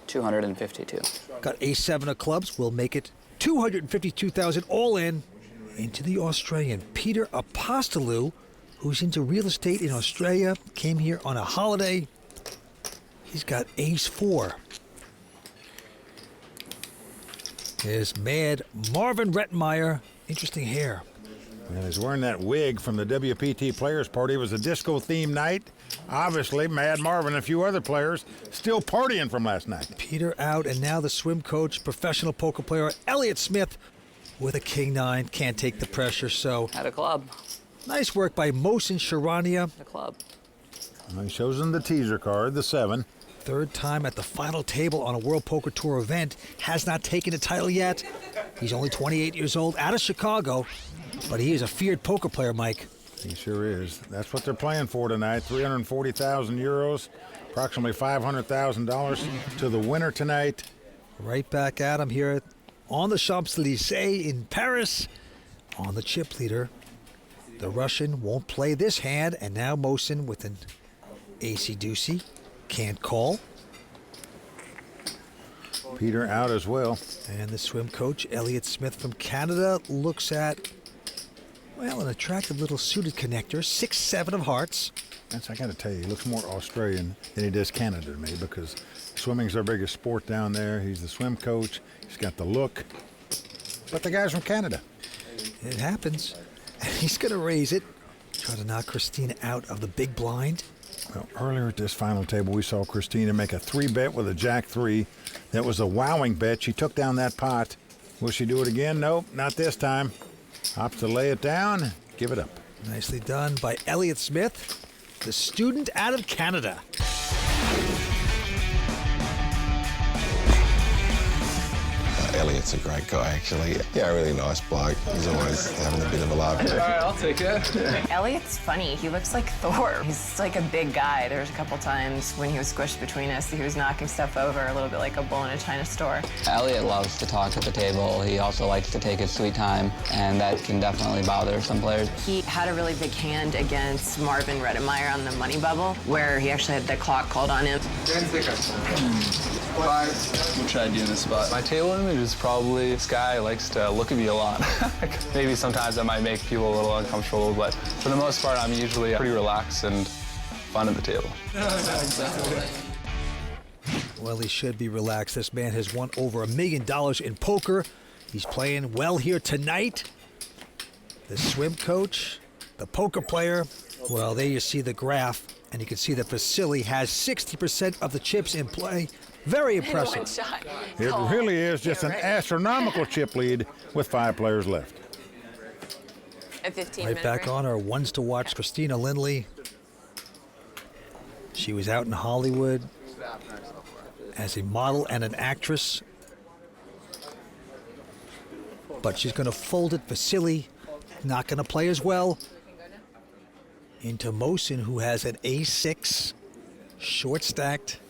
S5: 252.
S3: Got ace-7 of clubs. Will make it 252,000 all in into the Australian. Peter Apostolou, who's into real estate in Australia, came here on a holiday. He's got ace-4. There's mad Marvin Rettenmaier. Interesting hair.
S2: And he's wearing that wig from the WPT Players Party. It was a disco-themed night. Obviously, Mad Marvin and a few other players still partying from last night.
S3: Peter out, and now the swim coach, professional poker player Elliott Smith with a king-9. Can't take the pressure, so...
S5: At a club.
S3: Nice work by Mosen Sharania.
S5: The club.
S2: Well, he shows him the teaser card, the 7.
S3: Third time at the final table on a World Poker Tour event. Has not taken a title yet. He's only 28 years old, out of Chicago. But he is a feared poker player, Mike.
S2: He sure is. That's what they're playing for tonight. 340,000 euros, approximately $500,000 to the winner tonight.
S3: Right back at him here on the Champs-Élysées in Paris. On the chip leader. The Russian won't play this hand, and now Mosen with an ace-deucey. Can't call.
S2: Peter out as well.
S3: And the swim coach, Elliott Smith from Canada, looks at, well, an attractive little suited connector, 6-7 of hearts.
S2: I got to tell you, he looks more Australian than he does Canada to me, because swimming's their biggest sport down there. He's the swim coach. He's got the look. But the guy's from Canada.
S3: It happens. He's going to raise it. Try to knock Christina out of the big blind.
S2: Well, earlier at this final table, we saw Christina make a 3-bet with a Jack-3. That was a wowing bet. She took down that pot. Will she do it again? Nope, not this time. Opts to lay it down, give it up.
S3: Nicely done by Elliott Smith, the student out of Canada.
S10: Elliott's a great guy, actually. Yeah, really nice bloke. He's always having a bit of a laugh.
S6: All right, I'll take it.
S25: Elliott's funny. He looks like Thor. He's like a big guy. There was a couple times when he was squished between us, he was knocking stuff over a little bit like a bull in a china store.
S5: Elliott loves to talk at the table. He also likes to take his sweet time, and that can definitely bother some players.
S25: He had a really big hand against Marvin Rettenmaier on the money bubble, where he actually had the clock called on him.
S6: 10 seconds. 5.
S16: We'll try to do this spot. My table image is probably this guy likes to look at me a lot. Maybe sometimes that might make people a little uncomfortable, but for the most part, I'm usually pretty relaxed and fun at the table.
S3: Well, he should be relaxed. This man has won over $1 million in poker. He's playing well here tonight. The swim coach, the poker player. Well, there you see the graph, and you can see that Vasily has 60% of the chips in play. Very impressive.
S2: It really is just an astronomical chip lead with 5 players left.
S25: A 15
S3: Right back on our ones to watch, Christina Lindley. She was out in Hollywood as a model and an actress. But she's going to fold it. Vasily not going to play as well. Into Mosen, who has an ace-6, short stacked.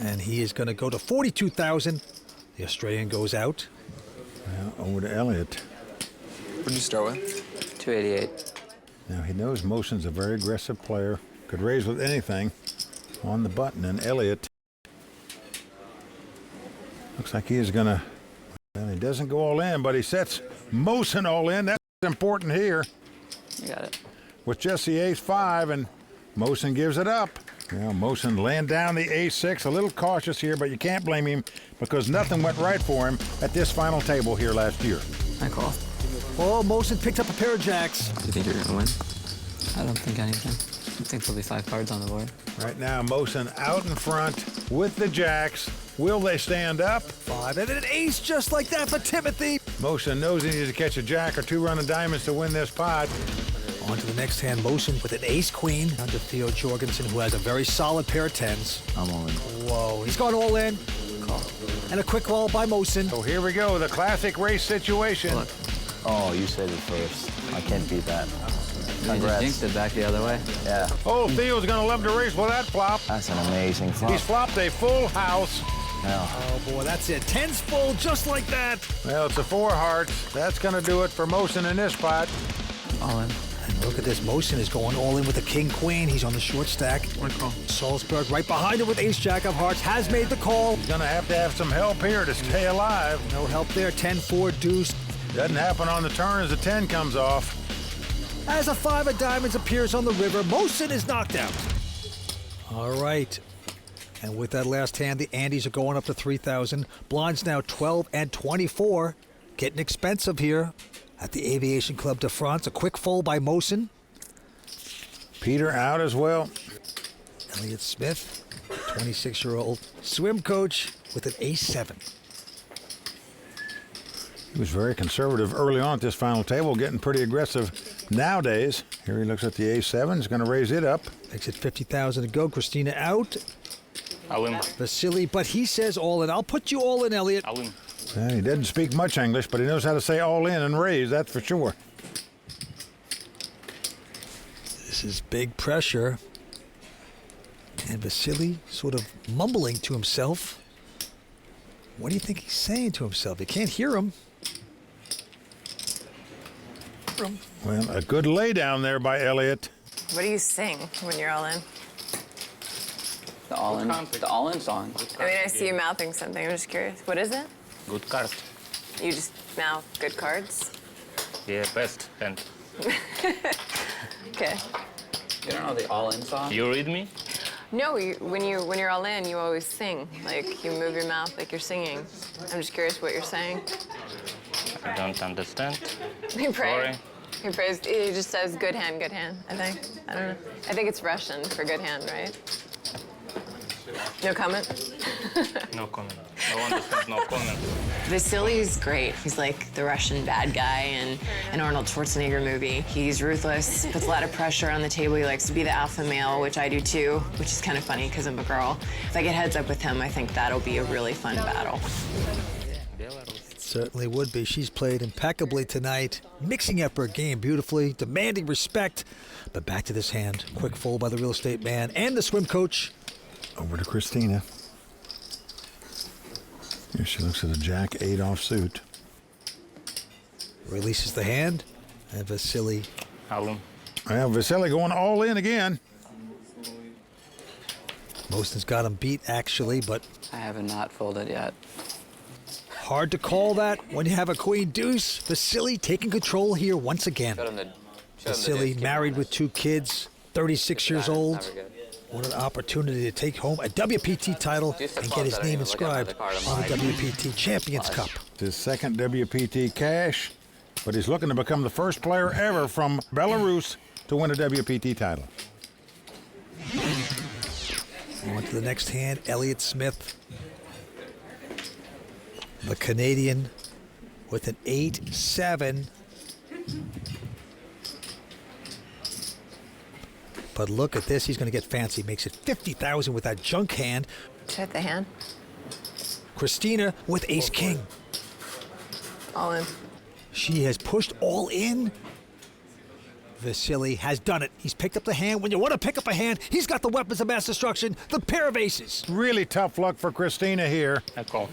S3: And he is going to go to 42,000. The Australian goes out.
S2: Well, over to Elliott.
S16: What did you start with?
S5: 288.
S2: Now, he knows Mosen's a very aggressive player. Could raise with anything on the button. And Elliott looks like he is going to, well, he doesn't go all in, but he sets Mosen all in. That's important here.
S5: You got it.
S2: With just the ace-5, and Mosen gives it up. Well, Mosen laying down the ace-6, a little cautious here, but you can't blame him because nothing went right for him at this final table here last year.
S5: I call.
S3: Oh, Mosen picked up a pair of jacks.
S5: Do you think you're going to win? I don't think anything. I think there'll be 5 cards on the board.
S2: Right now, Mosen out in front with the jacks. Will they stand up?
S3: 5, and an ace just like that for Timothy.
S2: Mosen knows he needs to catch a jack or 2 running diamonds to win this pot.
S3: On to the next hand, Mosen with an ace-queen under Theo Jorgensen, who has a very solid pair of 10s.
S11: I'm all in.
S3: Whoa, he's gone all in.
S5: Call.
S3: And a quick call by Mosen.
S2: So here we go, the classic race situation.
S5: Look.
S12: Oh, you said it first. I can't beat that.
S5: You
S12: Congrats.
S5: just jinxed it back the other way.
S12: Yeah.
S2: Oh, Theo's gonna love to race with that flop.
S12: That's an amazing flop.
S2: He's flopped a full house.
S12: Yeah.
S3: Oh, boy, that's it. 10's full, just like that.
S2: Well, it's a 4 hearts. That's gonna do it for Mosen in this spot.
S5: All in.
S3: And look at this. Mosen is going all in with the king-queen. He's on the short stack. Salzburg right behind him with ace-jack of hearts. Has made the call.
S2: He's gonna have to have some help here to stay alive.
S3: No help there. 10-4 deuce.
S2: Doesn't happen on the turn as the 10 comes off.
S3: As a 5 of diamonds appears on the river, Mosen is knocked out. All right. And with that last hand, the Andes are going up to 3,000. Blinds now 12 and 24. Getting expensive here at the Aviation Club de France. A quick fold by Mosen.
S2: Peter out as well.
S3: Elliott Smith, 26-year-old swim coach with an ace-7.
S2: He was very conservative early on at this final table, getting pretty aggressive nowadays. Here he looks at the ace-7. He's going to raise it up.
S3: Makes it 50,000 to go. Christina out.
S17: All in.
S3: Vasily, but he says all in. I'll put you all in, Elliott.
S17: All in.
S2: Well, he doesn't speak much English, but he knows how to say all in and raise, that's for sure.
S3: This is big pressure. And Vasily sort of mumbling to himself. What do you think he's saying to himself? You can't hear him.
S2: Well, a good lay down there by Elliott.
S25: What do you sing when you're all in?
S5: The all-in song.
S25: I mean, I see you mouthing something. I'm just curious. What is it?
S17: Good card.
S25: You just mouth good cards?
S17: Yeah, best hand.
S25: Okay.
S5: You don't know the all-in song?
S17: You read me?
S25: No, when you're all in, you always sing. Like, you move your mouth like you're singing. I'm just curious what you're saying.
S17: I don't understand.
S25: He prays.
S17: Sorry.
S25: He prays. He just says good hand, I think. I don't know. I think it's Russian for good hand, right? No comment?
S17: No comment. I understand, no comment.
S25: Vasily's great. He's like the Russian bad guy in an Arnold Schwarzenegger movie. He's ruthless, puts a lot of pressure on the table. He likes to be the alpha male, which I do too, which is kind of funny because I'm a girl. If I get heads up with him, I think that'll be a really fun battle.
S3: It certainly would be. She's played impeccably tonight, mixing up her game beautifully, demanding respect. But back to this hand. Quick fold by the real estate man and the swim coach.
S2: Over to Christina. Here she looks at a jack-8 offsuit.
S3: Releases the hand, and Vasily.
S17: All in.
S2: Well, Vasily going all in again.
S3: Mosen's got him beat, actually, but
S5: I haven't not folded yet.
S3: hard to call that when you have a queen deuce. Vasily taking control here once again. Vasily married with 2 kids, 36 years old. What an opportunity to take home a WPT title and get his name inscribed on the WPT Champions Cup.
S2: His second WPT cash, but he's looking to become the first player ever from Belarus to win a WPT title.
S3: On to the next hand, Elliott Smith, the Canadian, with an 8-7. But look at this, he's going to get fancy. Makes it 50,000 with that junk hand.
S25: Check the hand.
S3: Christina with ace-king.
S25: All in.
S3: She has pushed all in. Vasily has done it. He's picked up the hand. When you want to pick up a hand, he's got the weapons of mass destruction, the pair of aces.
S2: Really tough luck for Christina here.
S17: I call.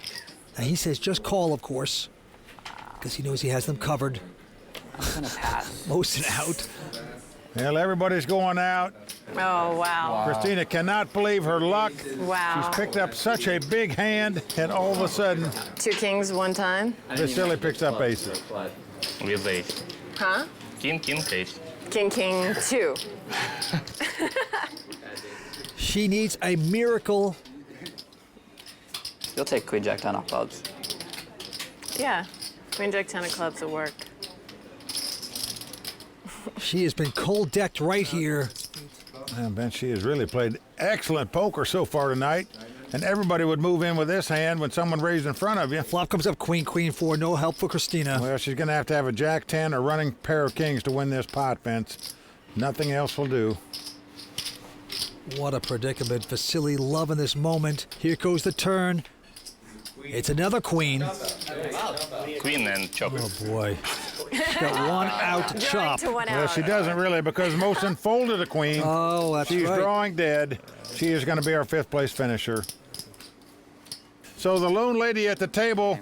S3: And he says just call, of course, because he knows he has them covered.
S5: I'm going to pass.
S3: Mosen out.
S2: Well, everybody's going out.
S25: Oh, wow.
S2: Christina cannot believe her luck.
S25: Wow.
S2: She's picked up such a big hand, and all of a sudden,
S25: 2 kings one time.
S2: Vasily picks up aces.
S17: With ace.
S25: Huh?
S17: King, ace.
S25: King, 2.
S3: She needs a miracle.
S5: You'll take queen jack 10 off clubs.
S25: Yeah. Queen jack 10 of clubs will work.
S3: She has been cold decked right here.
S2: I bet she has really played excellent poker so far tonight. And everybody would move in with this hand when someone raised in front of you.
S3: Flop comes up queen, 4. No help for Christina.
S2: Well, she's going to have a jack 10 or running pair of kings to win this pot, Vince. Nothing else will do.
S3: What a predicament. Vasily loving this moment. Here goes the turn. It's another queen.
S17: Queen and chop.
S3: Oh, boy. She's got one out to chop.
S2: Well, she doesn't really, because Mosen folded a queen.
S3: Oh, that's
S2: She's
S3: right.
S2: drawing dead. She is going to be our 5th place finisher. So the lone lady at the table,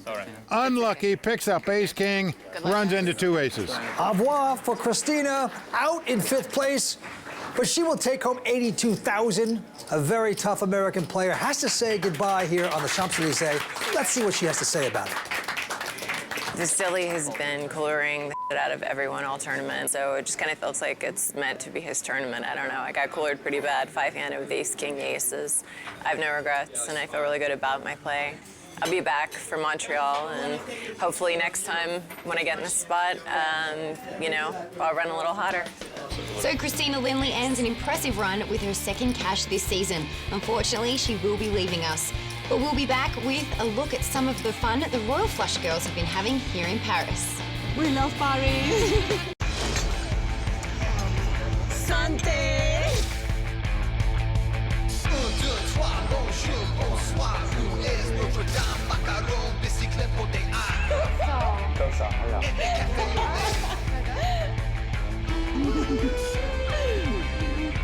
S2: unlucky, picks up ace-king, runs into 2 aces.
S3: Au revoir for Christina, out in 5th place, but she will take home $82,000. A very tough American player has to say goodbye here on the Champs-Elysees. Let's see what she has to say about it.
S25: Vasily has been coolering the shit out of everyone all tournament, so it just kind of feels like it's meant to be his tournament. I don't know. I got coolered pretty bad, 5-handed with ace, king, aces. I have no regrets, and I feel really good about my play. I'll be back from Montreal, and hopefully next time when I get in the spot, you know, I'll run a little hotter.
S1: So Christina Lindley ends an impressive run with her 2nd cash this season. Unfortunately, she will be leaving us. But we'll be back with a look at some of the fun the Royal Flush girls have been having here in Paris.
S21: We love Paris. Santé.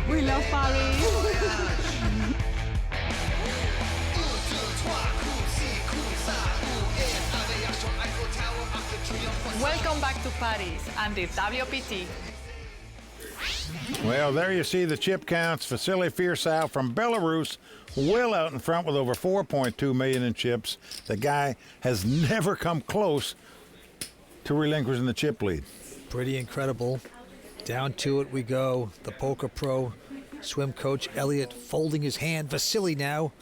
S21: We love Paris.
S15: Welcome back to Paris and the WPT.
S2: Well, there you see the chip counts. Vasily Forceout from Belarus, well out in front with over 4.2 million in chips. The guy has never come close to relinquishing the chip lead.
S3: Pretty incredible. Down to it we go. The poker pro, swim coach Elliott folding his hand. Vasily now.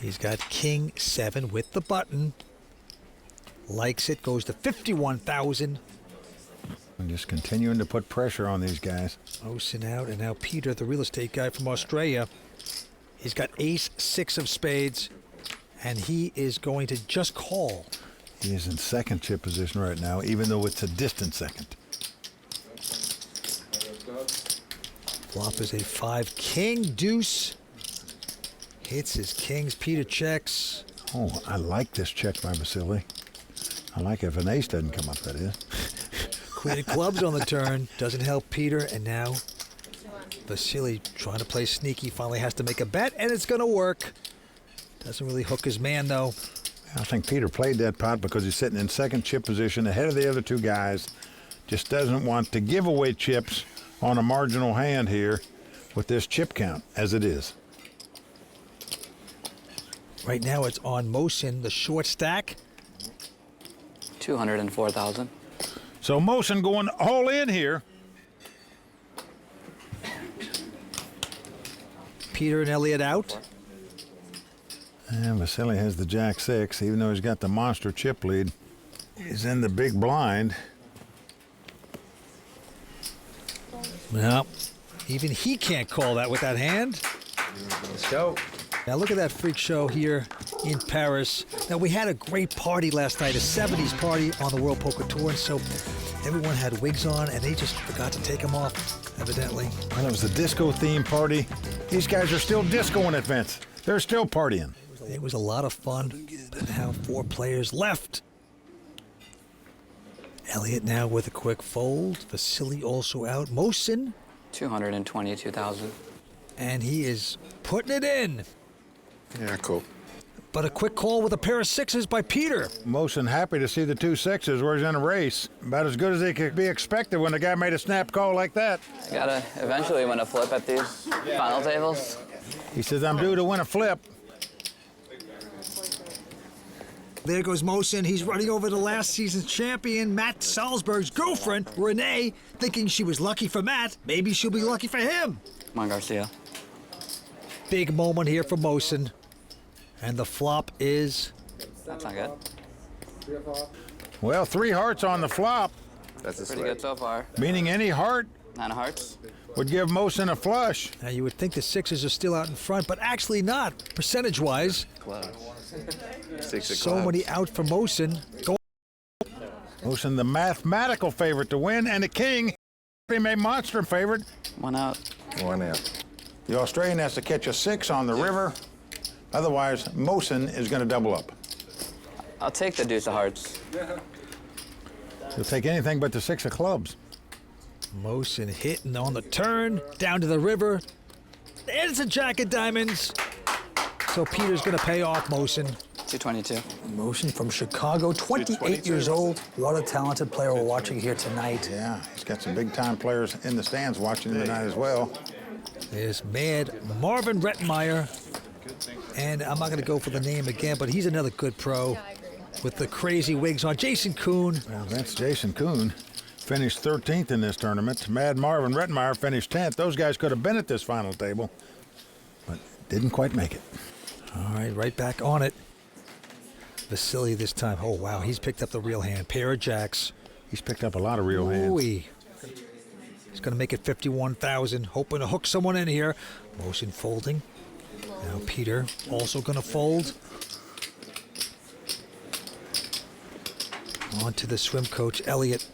S3: He's got king 7 with the button. Likes it, goes to 51,000.
S2: And just continuing to put pressure on these guys.
S3: Mosen out, and now Peter, the real estate guy from Australia. He's got ace 6 of spades, and he is going to just call.
S2: He is in 2nd chip position right now, even though it's a distant 2nd.
S3: Flop is a 5. King, deuce. Hits his kings. Peter checks.
S2: Oh, I like this check by Vasily. I like if an ace doesn't come up, that is.
S3: Queen of clubs on the turn. Doesn't help Peter, and now Vasily trying to play sneaky. Finally has to make a bet, and it's going to work. Doesn't really hook his man, though.
S2: I think Peter played that pot because he's sitting in 2nd chip position ahead of the other 2 guys. Just doesn't want to give away chips on a marginal hand here with this chip count as it is.
S3: Right now it's on Mosen, the short stack.
S5: 204,000.
S2: So Mosen going all in here.
S3: Peter and Elliott out.
S2: And Vasily has the jack 6, even though he's got the monster chip lead. He's in the big blind.
S3: Well, even he can't call that with that hand.
S11: Let's go.
S3: Now look at that freak show here in Paris. Now we had a great party last night, a 70s party on the World Poker Tour, and so everyone had wigs on and they just forgot to take them off, evidently.
S2: Well, it was a disco theme party. These guys are still discoing at Vince. They're still partying.
S3: It was a lot of fun, but now 4 players left. Elliott now with a quick fold. Vasily also out. Mosen.
S5: 222,000.
S3: And he is putting it in.
S10: Yeah, cool.
S3: But a quick call with a pair of 6s by Peter.
S2: Mosen happy to see the 2 6s where he's in a race. About as good as they could be expected when the guy made a snap call like that.
S5: I gotta eventually win a flip at these final tables.
S2: He says, I'm due to win a flip.
S3: There goes Mosen. He's running over the last season's champion, Matt Salzburg's girlfriend, Renee, thinking she was lucky for Matt. Maybe she'll be lucky for him.
S5: Come on, Garcia.
S3: Big moment here for Mosen. And the flop is...
S5: That's not good.
S2: Well, 3 hearts on the flop.
S5: That's pretty good so far.
S2: Meaning any heart
S5: 9 of hearts.
S2: Would give Mosen a flush.
S3: Now you would think the 6s are still out in front, but actually not, percentage-wise.
S10: Close. 6 of
S3: So
S10: clubs.
S3: many out for Mosen.
S2: Mosen, the mathematical favorite to win, and the king, he made monster favorite.
S5: 1 out.
S10: 1 out.
S2: The Australian has to catch a 6 on the river. Otherwise, Mosen is going to double up.
S5: I'll take the deuce of hearts.
S2: He'll take anything but the 6 of clubs.
S3: Mosin hitting on the turn, down to the river. There's a jack of diamonds. So Peter's going to pay off Mosin.
S5: 222.
S3: Mosin from Chicago, 28 years old. What a talented player we're watching here tonight.
S2: Yeah, he's got some big-time players in the stands watching him tonight as well.
S3: There's mad Marvin Rettenmaier. And I'm not going to go for the name again, but he's another good pro with the crazy wigs on. Jason Kuhn.
S2: Well, that's Jason Kuhn. Finished 13th in this tournament. Mad Marvin Rettenmaier finished 10th. Those guys could have been at this final table, but didn't quite make it.
S3: All right back on it. Vasily this time. Oh, wow, he's picked up the real hand. Pair of jacks.
S2: He's picked up a lot of real hands.
S3: He's going to make it 51,000. Hoping to hook someone in here. Mosin folding. Now Peter also going to fold. On to the swim coach, Elliott.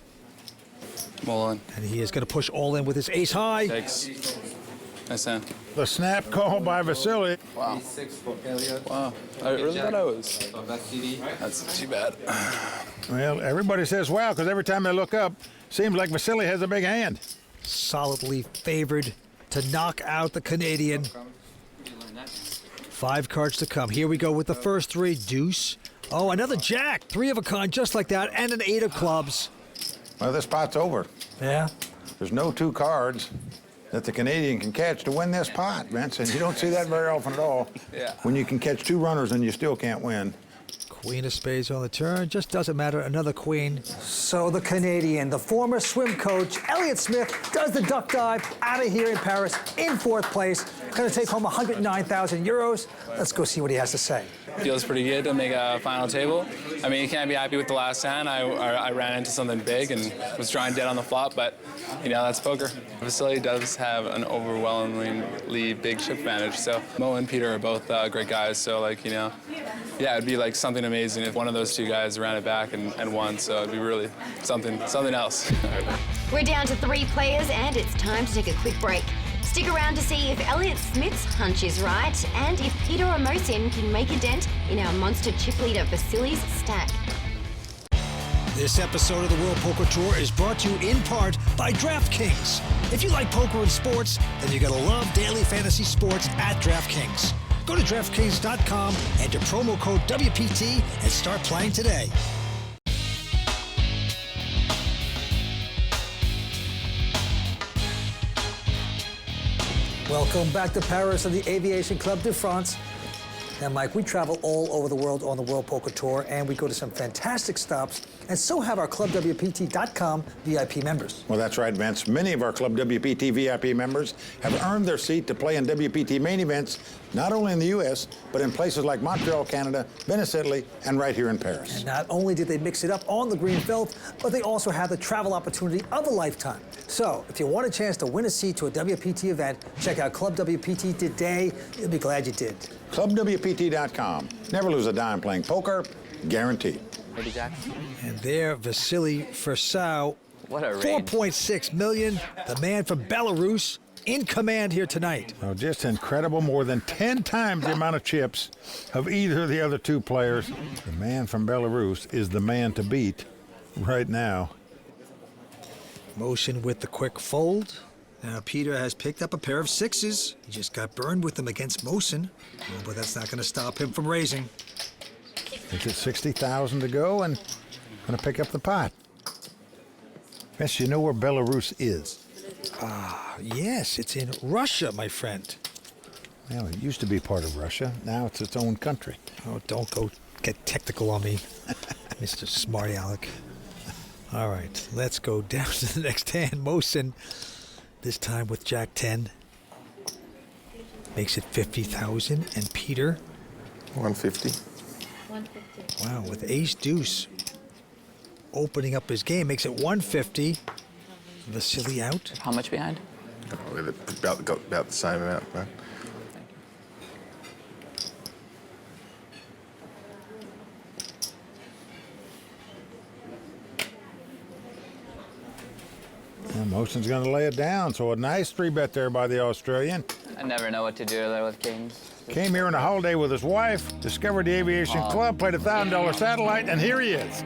S5: All in.
S3: And he is going to push all in with his ace high.
S5: Takes. Nice hand.
S2: The snap call by Vasily.
S5: Wow. Wow. I really thought I was. That's too bad.
S2: Well, everybody says wow, because every time they look up, seems like Vasily has a big hand.
S3: Solidly favored to knock out the Canadian. 5 cards to come. Here we go with the first 3. Deuce. Oh, another jack. 3 of a kind, just like that, and an 8 of clubs.
S2: Well, this pot's over.
S3: Yeah.
S2: There's no 2 cards that the Canadian can catch to win this pot, Vince, and you don't see that very often at all.
S5: Yeah.
S2: When you can catch 2 runners and you still can't win.
S3: Queen of spades on the turn. Just doesn't matter. Another queen. So the Canadian, the former swim coach, Elliott Smith, does the duck dive out of here in Paris in 4th place. Going to take home 109,000 euros. Let's go see what he has to say.
S5: Feels pretty good to make a final table. I mean, you can't be happy with the last hand. I ran into something big and was drawing dead on the flop, but, you know, that's poker. Vasily does have an overwhelmingly big chip advantage, so Mo and Peter are both great guys, so, like, you know, yeah, it'd be, like, something amazing if one of those 2 guys ran it back and won, so it'd be really something else.
S1: We're down to 3 players, and it's time to take a quick break. Stick around to see if Elliott Smith's hunch is right and if Peter or Mosin can make a dent in our monster chip leader Vasily's stack.
S3: This episode of the World Poker Tour is brought to you in part by DraftKings. If you like poker and sports, then you're going to love daily fantasy sports at DraftKings. Go to DraftKings.com, enter promo code WPT, and start playing today. Welcome back to Paris and the Aviation Club de France. Now, Mike, we travel all over the world on the World Poker Tour, and we go to some fantastic stops, and so have our ClubWPT.com VIP members.
S2: Well, that's right, Vance. Many of our Club WPT VIP members have earned their seat to play in WPT main events, not only in the U.S., but in places like Montreal, Canada, Venice, Italy, and right here in Paris.
S3: And not only did they mix it up on the green felt, but they also had the travel opportunity of a lifetime. So, if you want a chance to win a seat to a WPT event, check out Club WPT today. You'll be glad you did.
S2: ClubWPT.com. Never lose a dime playing poker, guaranteed.
S3: And there, Vasily Forceout,
S5: what a range.
S3: 4.6 million, the man from Belarus, in command here tonight.
S2: Oh, just incredible. More than 10 times the amount of chips of either of the other 2 players. The man from Belarus is the man to beat right now.
S3: Mosin with the quick fold. Now Peter has picked up a pair of 6s. He just got burned with them against Mosin. Oh, but that's not going to stop him from raising.
S2: He's at 60,000 to go and going to pick up the pot. Yes, you know where Belarus is?
S3: Yes, it's in Russia, my friend.
S2: Well, it used to be part of Russia. Now it's its own country.
S3: Oh, don't go get technical on me, Mr. Smarty Alec. All right, let's go down to the next hand. Mosin, this time with Jack 10. Makes it 50,000. And Peter?
S10: 150.
S21: 150.
S3: Wow, with ace deuce opening up his game, makes it 150. Vasily out.
S5: How much behind?
S10: Got about the same amount, right?
S2: Well, Mosin's going to lay it down, so a nice 3-bet there by the Australian.
S5: I never know what to do there with kings.
S2: Came here on a holiday with his wife, discovered the Aviation Club, played $1,000 satellite, and here he is.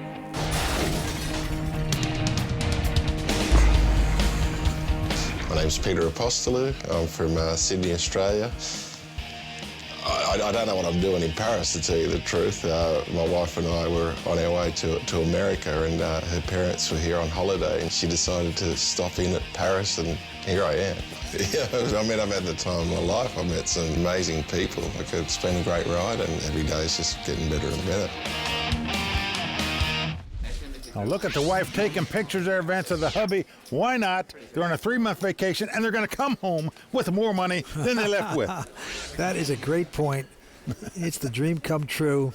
S10: name's Peter Apostolou. I'm from Sydney, Australia. I don't know what I'm doing in Paris, to tell you the truth. My wife and I were on our way to America, and her parents were here on holiday, and she decided to stop in at Paris, and here I am. I mean, I've had the time of my life. I've met some amazing people. It's been a great ride, and every day is just getting better and better.
S2: Now look at the wife taking pictures there, Vance, of the hubby. Why not? They're on a 3-month vacation, and they're going to come home with more money than they left with.
S3: That is a great point. It's the dream come true.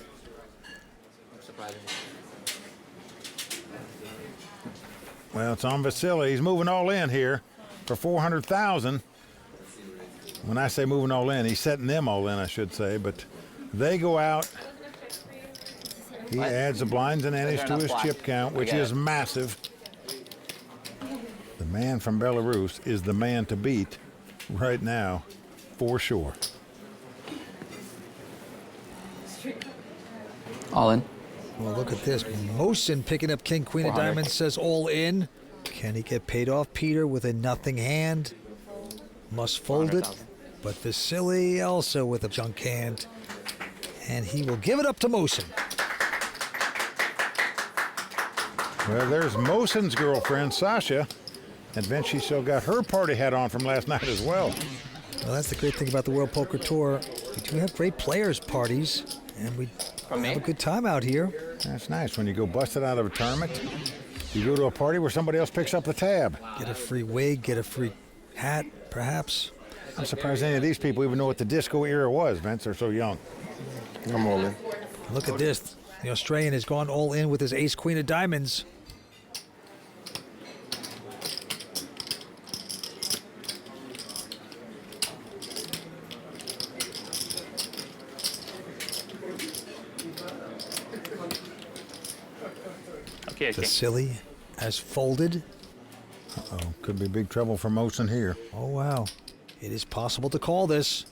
S2: Well, it's on Vasily. He's moving all in here for $400,000. When I say moving all in, he's setting them all in, I should say. But they go out. He adds the blinds and antes to his chip count, which is massive. The man from Belarus is the man to beat right now, for sure.
S5: All in.
S3: Well, look at this. Mosin picking up king, queen of diamonds, says all in. Can he get paid off, Peter, with a nothing hand? Must fold it. But Vasily also with a junk hand. And he will give it up to Mosin.
S2: Well, there's Mosin's girlfriend, Sasha. And then she still got her party hat on from last night as well.
S3: Well, that's the great thing about the World Poker Tour. We do have great players' parties, and we have a good time out here.
S2: That's nice. When you go busted out of a tournament, you go to a party where somebody else picks up the tab.
S3: Get a free wig, get a free hat, perhaps.
S2: I'm surprised any of these people even know what the disco era was, Vince. They're so young.
S10: I'm all in.
S3: Look at this. The Australian has gone all in with his ace, queen of diamonds. Vasily has folded.
S2: Uh-oh, could be big trouble for Mosin here.
S3: Oh, wow. It is possible to call this.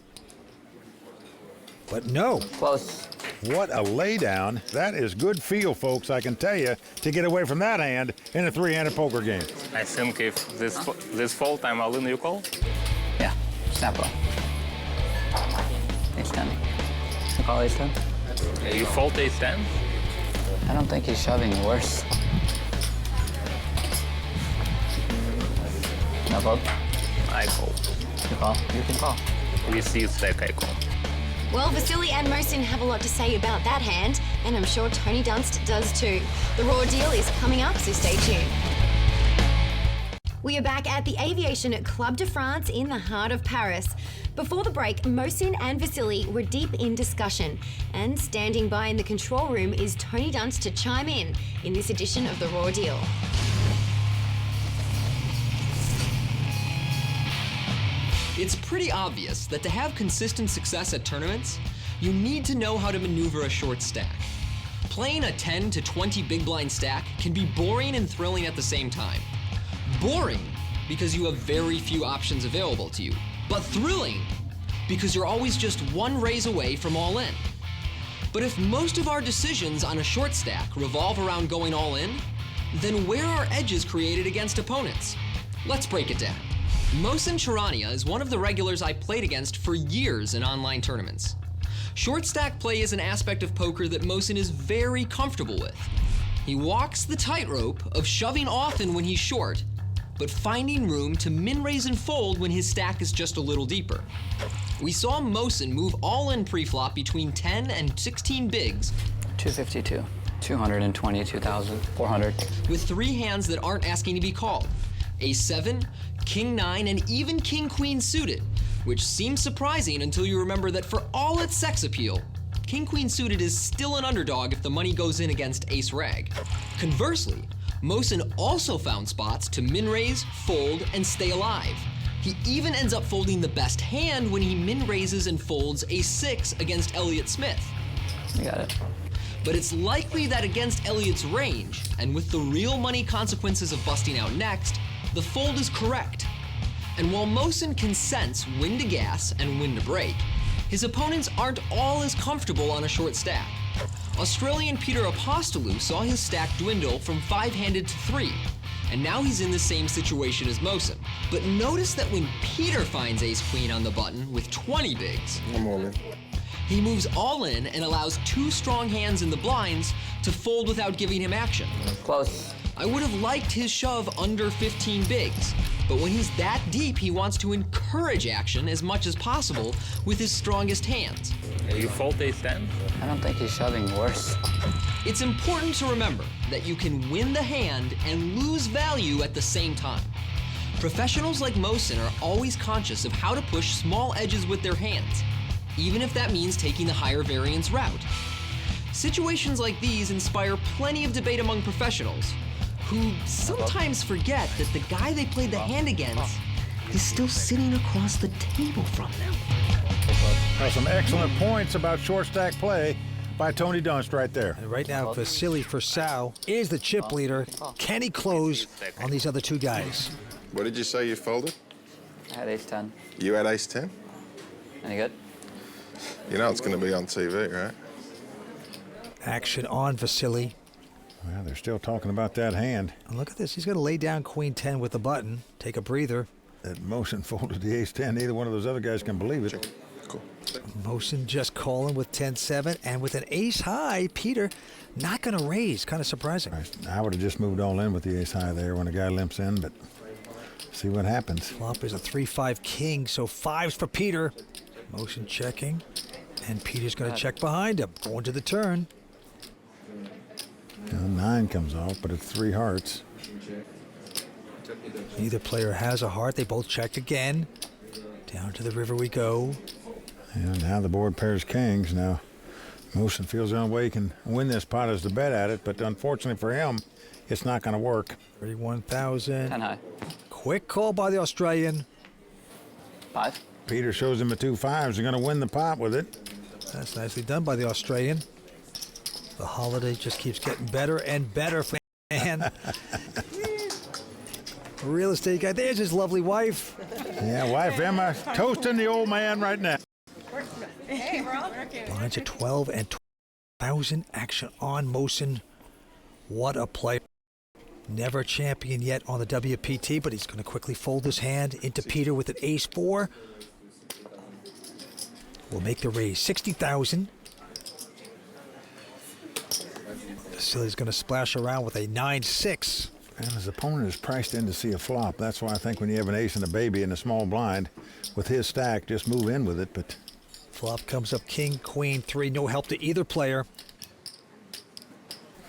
S3: But no.
S5: Close.
S2: What a laydown. That is good feel, folks, I can tell you, to get away from that hand in a three-handed poker game.
S17: I think if this fold time all in, you call?
S5: Yeah, snap off. Ace 10. You call ace 10?
S17: You fold ace 10?
S5: I don't think he's shoving worse. No fold?
S17: I call.
S5: You call? You can call.
S17: We see stack, I call.
S1: Well, Vasily and Mosin have a lot to say about that hand, and I'm sure Tony Dunst does too. The raw deal is coming up, so stay tuned. We are back at the Aviation Club de France in the heart of Paris. Before the break, Mosin and Vasily were deep in discussion, and standing by in the control room is Tony Dunst to chime in this edition of the Raw Deal.
S19: It's pretty obvious that to have consistent success at tournaments, you need to know how to maneuver a short stack. Playing a 10 to 20 big blind stack can be boring and thrilling at the same time. Boring because you have very few options available to you, but thrilling because you're always just one raise away from all in. But if most of our decisions on a short stack revolve around going all in, then where are edges created against opponents? Let's break it down. Mosin Charania is one of the regulars I played against for years in online tournaments. Short stack play is an aspect of poker that Mosin is very comfortable with. He walks the tightrope of shoving often when he's short, but finding room to min-raise and fold when his stack is just a little deeper. We saw Mosin move all in pre-flop between 10 and 16 bigs.
S5: 252, 220, 2,400.
S19: With three hands that aren't asking to be called. Ace 7, King 9, and even King Queen suited, which seems surprising until you remember that for all its sex appeal, King Queen suited is still an underdog if the money goes in against Ace Rag. Conversely, Mosin also found spots to min-raise, fold, and stay alive. He even ends up folding the best hand when he min-raises and folds Ace 6 against Elliott Smith.
S5: You got it.
S19: But it's likely that against Elliott's range, and with the real money consequences of busting out next, the fold is correct. And while Mosin can sense when to gas and when to break, his opponents aren't all as comfortable on a short stack. Australian Peter Apostolou saw his stack dwindle from 5-handed to 3. and now he's in the same situation as Mosin. But notice that when Peter finds ace-queen on the button with 20 bigs,
S10: I'm all in.
S19: he moves all in and allows 2 strong hands in the blinds to fold without giving him action.
S5: Close.
S19: I would have liked his shove under 15 bigs, but when he's that deep, he wants to encourage action as much as possible with his strongest hands.
S11: You fold ace-10?
S5: I don't think he's shoving worse.
S19: It's important to remember that you can win the hand and lose value at the same time. Professionals like Mosin are always conscious of how to push small edges with their hands, even if that means taking the higher variance route. Situations like these inspire plenty of debate among professionals, who sometimes forget that the guy they played the hand against is still sitting across the table from them.
S2: Well, some excellent points about short stack play by Tony Dunst right there.
S3: And right now, Vasily Forceout is the chip leader. Can he close on these other 2 guys?
S10: What did you say you folded?
S5: I had ace-10.
S10: You had ace-10?
S5: Any good?
S10: You know it's going to be on TV, right?
S3: Action on Vasily.
S2: Well, they're still talking about that hand.
S3: And look at this. He's going to lay down queen 10 with the button. Take a breather.
S2: That Mosin folded the ace-10. Neither one of those other guys can believe it.
S10: Cool.
S3: Mosin just calling with 10-7. And with an ace high, Peter not going to raise. Kind of surprising.
S2: I would have just moved all in with the ace high there when the guy limps in, but see what happens.
S3: Flop is a 3-5 king, so 5s for Peter. Mosin checking. And Peter's going to check behind him. Going to the turn.
S2: 9 comes off, but it's 3 hearts.
S3: Neither player has a heart. They both check again. Down to the river we go.
S2: And now the board pairs kings. Now, Mosin feels the only way he can win this pot is to bet at it, but unfortunately for him, it's not going to work.
S3: 31,000.
S5: 10 high.
S3: Quick call by the Australian.
S5: 5.
S2: Peter shows him the 2 5s. They're going to win the pot with it.
S3: That's nicely done by the Australian. The holiday just keeps getting better and better, man. Real estate guy. There's his lovely wife.
S2: Yeah, wife Emma toasting the old man right now.
S15: Hey, we're all working.
S3: Blinds at 12 and 12,000. Action on Mosin. What a play. Never champion yet on the WPT, but he's going to quickly fold his hand into Peter with an ace-4. We'll make the raise. 60,000. Vasily's going to splash around with a 9-6.
S2: And his opponent is priced in to see a flop. That's why I think when you have an ace and a baby in a small blind, with his stack, just move in with it. But
S3: flop comes up king, queen, 3. No help to either player.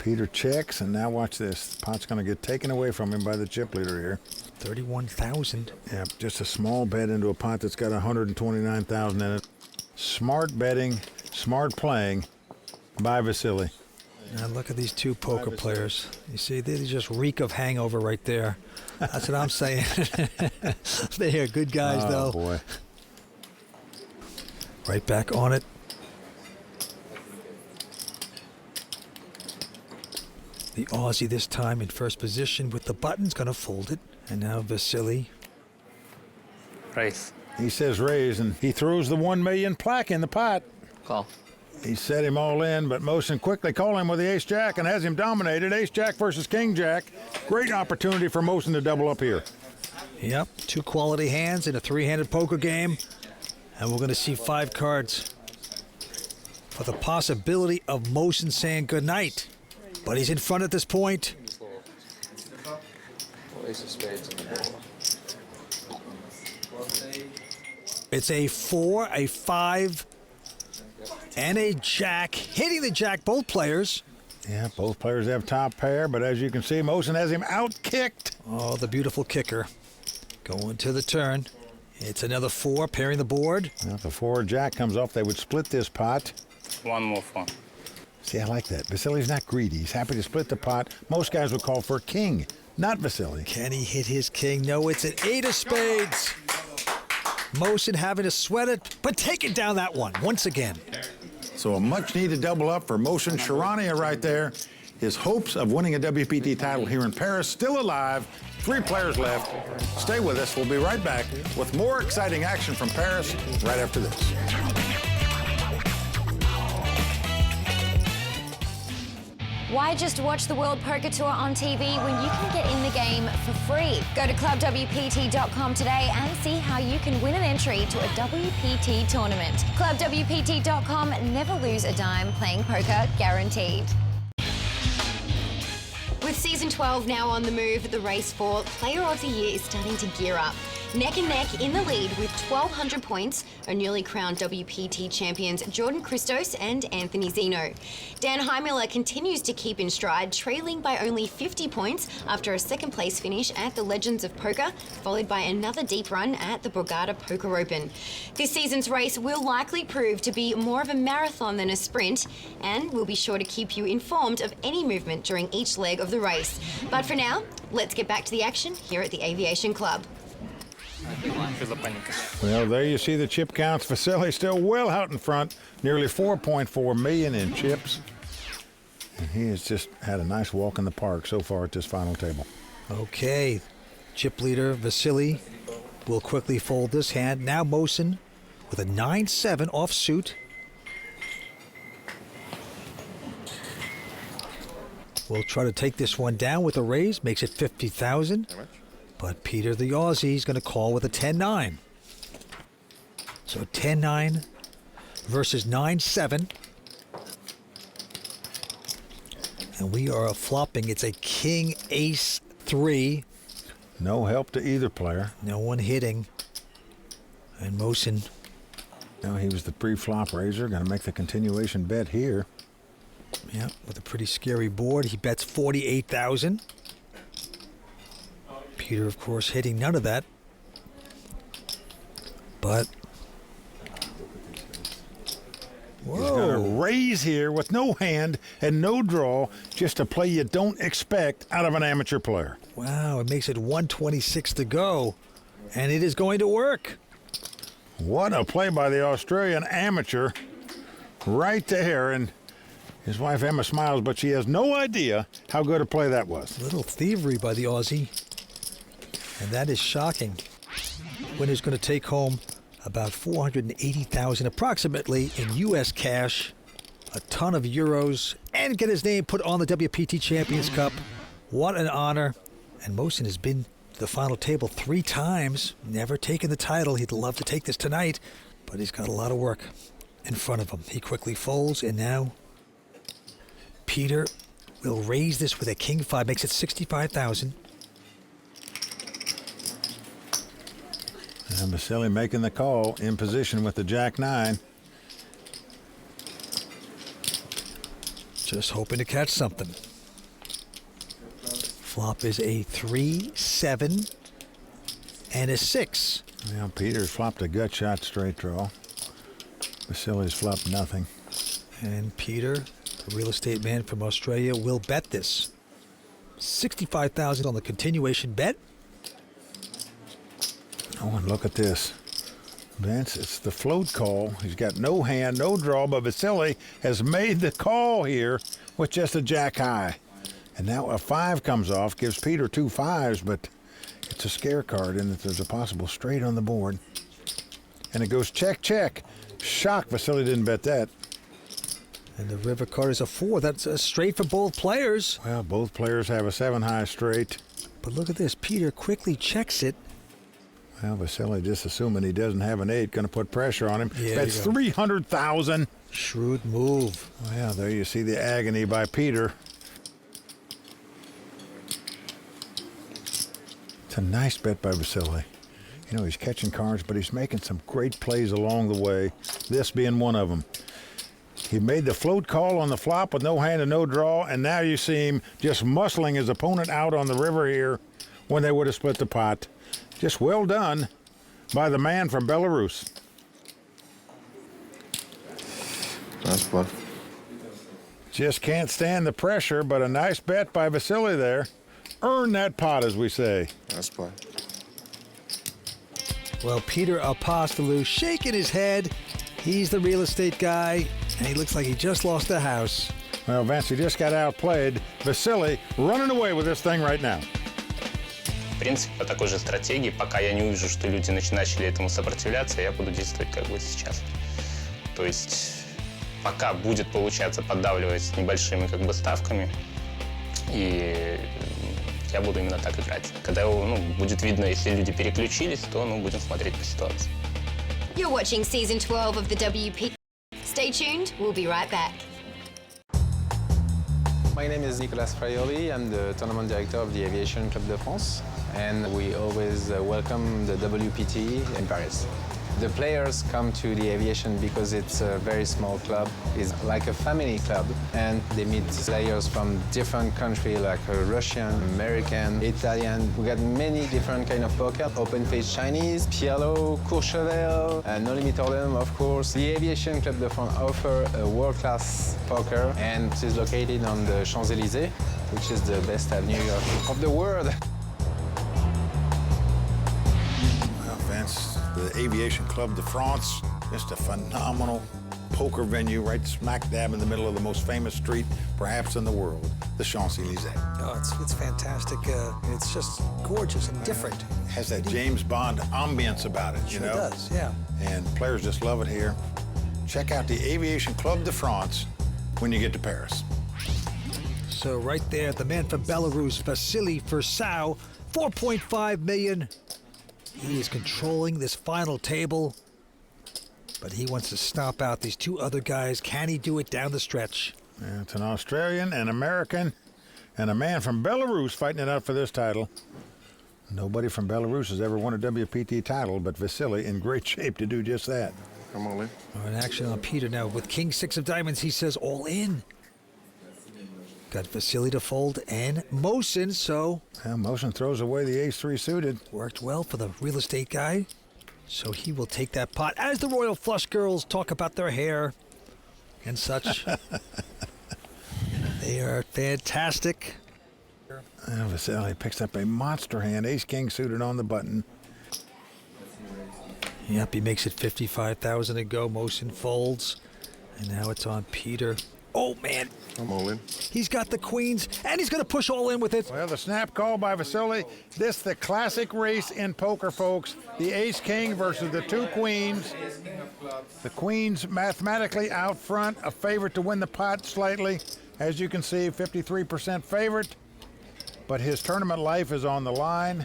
S2: Peter checks, and now watch this. The pot's going to get taken away from him by the chip leader here.
S3: 31,000.
S2: Yeah, just a small bet into a pot that's got 129,000 in it. Smart betting, smart playing by Vasily.
S3: Now look at these 2 poker players. You see, they just reek of hangover right there. That's what I'm saying. They are good guys, though.
S2: Oh, boy.
S3: Right back on it. The Aussie this time in first position with the buttons, going to fold it. And now Vasily.
S5: Raise.
S2: He says raise, and he throws the 1 million plaque in the pot.
S5: Call.
S2: He set him all in, but Mosin quickly called him with the ace-jack and has him dominated. Ace-jack versus king-jack. Great opportunity for Mosin to double up here.
S3: Yep, 2 quality hands in a 3-handed poker game. And we're going to see 5 cards for the possibility of Mosin saying goodnight. But he's in front at this point.
S11: Ace of spades in the ball.
S3: It's a 4, a 5, and a jack. Hitting the jack, both players.
S2: Yeah, both players have top pair, but as you can see, Mosin has him out-kicked.
S3: Oh, the beautiful kicker. Going to the turn. It's another 4, pairing the board.
S2: Well, if a 4 jack comes off, they would split this pot.
S17: One more fun.
S2: See, I like that. Vasily's not greedy. He's happy to split the pot. Most guys would call for a king, not Vasily.
S3: Can he hit his king? No, it's an 8 of spades. Mosin having to sweat it, but taking down that one once again.
S2: So a much-needed double up for Mosin Charania right there. His hopes of winning a WPT title here in Paris still alive. 3 players left. Stay with us. We'll be right back with more exciting action from Paris right after this.
S1: Why just watch the World Poker Tour on TV when you can get in the game for free? Go to clubwpt.com today and see how you can win an entry to a WPT tournament. Clubwpt.com, never lose a dime playing poker, guaranteed. With season 12 now on the move, the race for Player of the Year is starting to gear up. Neck and neck in the lead with 1,200 points are newly crowned WPT champions Jordan Christos and Anthony Zeno. Dan Heimiller continues to keep in stride, trailing by only 50 points after a second place finish at the Legends of Poker, followed by another deep run at the Borgata Poker Open. This season's race will likely prove to be more of a marathon than a sprint, and we'll be sure to keep you informed of any movement during each leg of the race. But for now, let's get back to the action here at the Aviation Club.
S2: Well, there you see the chip counts. Vasily still well out in front, nearly 4.4 million in chips. And he has just had a nice walk in the park so far at this final table.
S3: Okay, chip leader Vasily will quickly fold this hand. Now Mosen with a 9-7 offsuit. We'll try to take this one down with a raise, makes it 50,000. But Peter, the Aussie, is going to call with a 10-9. So 10-9 versus 9-7. And we are flopping. It's a king, ace, 3.
S2: No help to either player.
S3: No one hitting. And Mosen.
S2: No, he was the pre-flop raiser. Going to make the continuation bet here.
S3: Yeah, with a pretty scary board. He bets 48,000. Peter, of course, hitting none of that. But
S2: he's going to raise here with no hand and no draw, just a play you don't expect out of an amateur player.
S3: Wow, it makes it 126 to go, and it is going to work.
S2: What a play by the Australian amateur right there. And his wife Emma smiles, but she has no idea how good a play that was.
S3: A little thievery by the Aussie. And that is shocking. Winner's going to take home about 480,000 approximately in U.S. cash, a ton of euros, and get his name put on the WPT Champions Cup. What an honor. And Mosen has been to the final table 3 times, never taken the title. He'd love to take this tonight, but he's got a lot of work in front of him. He quickly folds, and now Peter will raise this with a king 5, makes it 65,000.
S2: And Vasily making the call in position with the Jack 9.
S3: Just hoping to catch something. Flop is a 3, 7, and a 6.
S2: Well, Peter's flopped a gut shot straight draw. Vasily's flopped nothing.
S3: And Peter, the real estate man from Australia, will bet this. 65,000 on the continuation bet.
S2: Oh, and look at this. Vance, it's the float call. He's got no hand, no draw, but Vasily has made the call here with just a jack high. And now a 5 comes off, gives Peter 2 5s, but it's a scare card in that there's a possible straight on the board. And it goes check, check. Shock, Vasily didn't bet that.
S3: And the river card is a 4. That's a straight for both players.
S2: Well, both players have a 7 high straight.
S3: But look at this. Peter quickly checks it.
S2: Well, Vasily, just assuming he doesn't have an 8, going to put pressure on him.
S3: Yeah,
S2: that's 300,000.
S3: Shrewd move.
S2: Well, there you see the agony by Peter. It's a nice bet by Vasily. You know, he's catching cards, but he's making some great plays along the way, this being one of them. He made the float call on the flop with no hand and no draw, and now you see him just muscling his opponent out on the river here when they would have split the pot. Just well done by the man from Belarus.
S10: Nice play.
S2: Just can't stand the pressure, but a nice bet by Vasily there. Earn that pot, as we say.
S10: Nice play.
S3: Well, Peter Apostolou shaking his head. He's the real estate guy, and he looks like he just lost the house.
S2: Well, Vance, he just got outplayed. Vasily running away with this thing right now.
S17: В принципе, по такой же стратегии, пока я не увижу, что люди начали этому сопротивляться, я буду действовать как бы сейчас. То есть пока будет получаться поддавливать небольшими как бы ставками, и я буду именно так играть. Когда будет видно, если люди переключились, то будем смотреть по ситуации.
S1: You're watching season 12 of the WPT. Stay tuned, we'll be right back.
S8: My name is Nicolas Fraioli. I'm the tournament director of the Aviation Club de France, and we always welcome the WPT in Paris. The players come to the aviation because it's a very small club. It's like a family club, and they meet players from different countries like Russian, American, Italian. We got many different kind of poker, open-face Chinese, PLO, Courchevel, No Limit Order, of course. The Aviation Club de France offer a world-class poker, and it is located on the Champs-Élysées, which is the best avenue of the world.
S2: Well, Vance, the Aviation Club de France, just a phenomenal poker venue right smack dab in the middle of the most famous street, perhaps in the world, the Champs-Élysées.
S3: Oh, it's fantastic. It's just gorgeous and different.
S2: It has that James Bond ambience about it, you know?
S3: It does, yeah.
S2: And players just love it here. Check out the Aviation Club de France when you get to Paris.
S3: So right there, the man from Belarus, Vasily Forceout, 4.5 million. He is controlling this final table, but he wants to stomp out these two other guys. Can he do it down the stretch?
S2: Yeah, it's an Australian, an American, and a man from Belarus fighting it out for this title. Nobody from Belarus has ever won a WPT title, but Vasily in great shape to do just that.
S10: Come on in.
S3: An action on Peter now with King 6 of diamonds. He says all in. Got Vasily to fold and Mosin, so...
S2: Well, Mosin throws away the ace-3 suited.
S3: Worked well for the real estate guy. So he will take that pot as the Royal Flush girls talk about their hair and such. They are fantastic.
S2: Vasily picks up a monster hand, ace-king suited on the button.
S3: Yep, he makes it 55,000 to go. Mosin folds. And now it's on Peter. Oh, man.
S10: I'm all in.
S3: He's got the queens, and he's going to push all in with it.
S2: Well, the snap call by Vasily. This the classic race in poker, folks. The ace-king versus the two queens. The queens mathematically out front, a favorite to win the pot slightly. As you can see, 53% favorite. But his tournament life is on the line.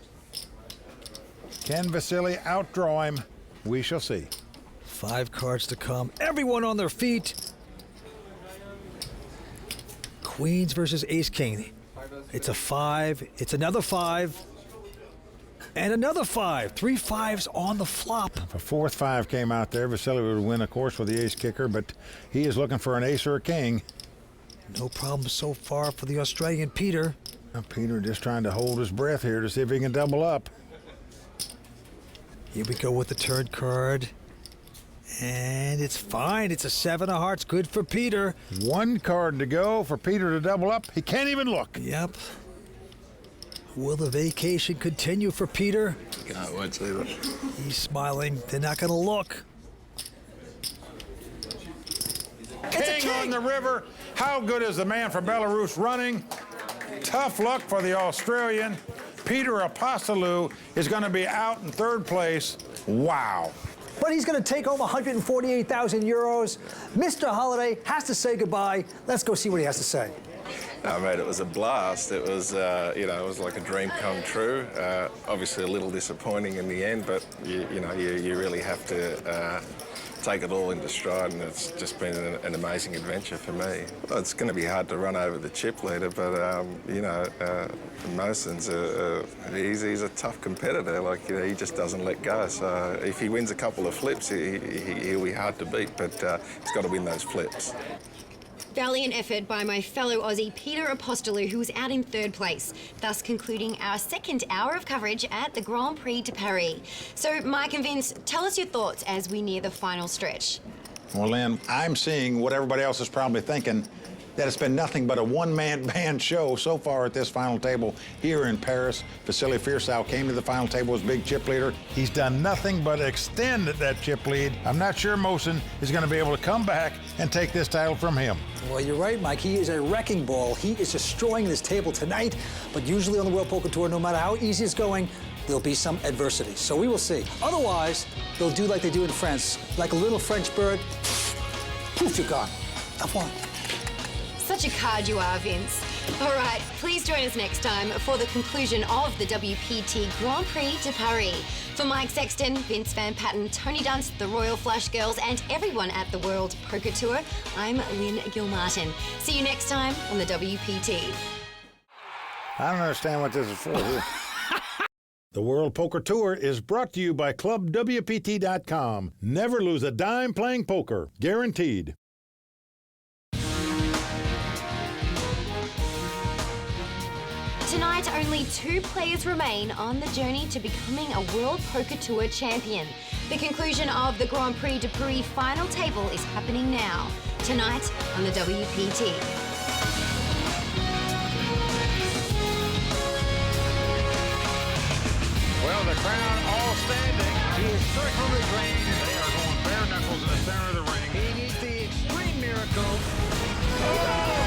S2: Can Vasily outdraw him? We shall see.
S3: 5 cards to come. Everyone on their feet. Queens versus ace-king. It's a 5. It's another 5. And another 5. 3 5s on the flop.
S2: If a fourth 5 came out there, Vasily would win, of course, with the ace-kicker, but he is looking for an ace or a king.
S3: No problem so far for the Australian Peter.
S2: Now, Peter just trying to hold his breath here to see if he can double up.
S3: Here we go with the turn card. And it's fine. It's a 7 of hearts. Good for Peter.
S2: 1 card to go for Peter to double up. He can't even look.
S3: Yep. Will the vacation continue for Peter?
S10: Can't wait to see that.
S3: He's smiling. They're not going to look.
S2: King on the river. How good is the man from Belarus running? Tough luck for the Australian. Peter Apostolou is going to be out in 3rd place. Wow.
S3: But he's going to take home 148,000 euros. Mr. Holiday has to say goodbye. Let's go see what he has to say.
S10: No, mate, it was a blast. It was, it was like a dream come true. Obviously a little disappointing in the end, but you really have to take it all into stride, and it's just been an amazing adventure for me. Well, it's going to be hard to run over the chip leader, but Mosin's he's a tough competitor. Like, he just doesn't let go. So if he wins a couple of flips, he'll be hard to beat, but he's got to win those flips.
S1: Valiant effort by my fellow Aussie Peter Apostolou, who was out in 3rd place, thus concluding our 2nd hour of coverage at the Grand Prix de Paris. So, Mike and Vince, tell us your thoughts as we near the final stretch.
S2: Well, Lynn, I'm seeing what everybody else is probably thinking, that it's been nothing but a one-man band show so far at this final table here in Paris. Vasily Forceout came to the final table as big chip leader. He's done nothing but extend that chip lead. I'm not sure Mosin is going to be able to come back and take this title from him.
S3: Well, you're right, Mike. He is a wrecking ball. He is destroying this table tonight. But usually on the World Poker Tour, no matter how easy it's going, there'll be some adversity. So we will see. Otherwise, they'll do like they do in France. Like a little French bird, poof, you're gone. Au revoir.
S1: Such a card you are, Vince. All right, please join us next time for the conclusion of the WPT Grand Prix de Paris. For Mike Sexton, Vince Van Patten, Tony Dunst, the Royal Flush Girls, and everyone at the World Poker Tour, I'm Lynn Gilmartin. See you next time on the WPT.
S2: I don't understand what this is for. The World Poker Tour is brought to you by ClubWPT.com. Never lose a dime playing poker. Guaranteed.
S1: Tonight, only 2 players remain on the journey to becoming a World Poker Tour champion. The conclusion of the Grand Prix de Paris final table is happening now, tonight on the WPT.
S2: Well, the crowd all standing to circle the ring. They are going bare knuckles in the center of the ring. He needs the extreme miracle. Oh!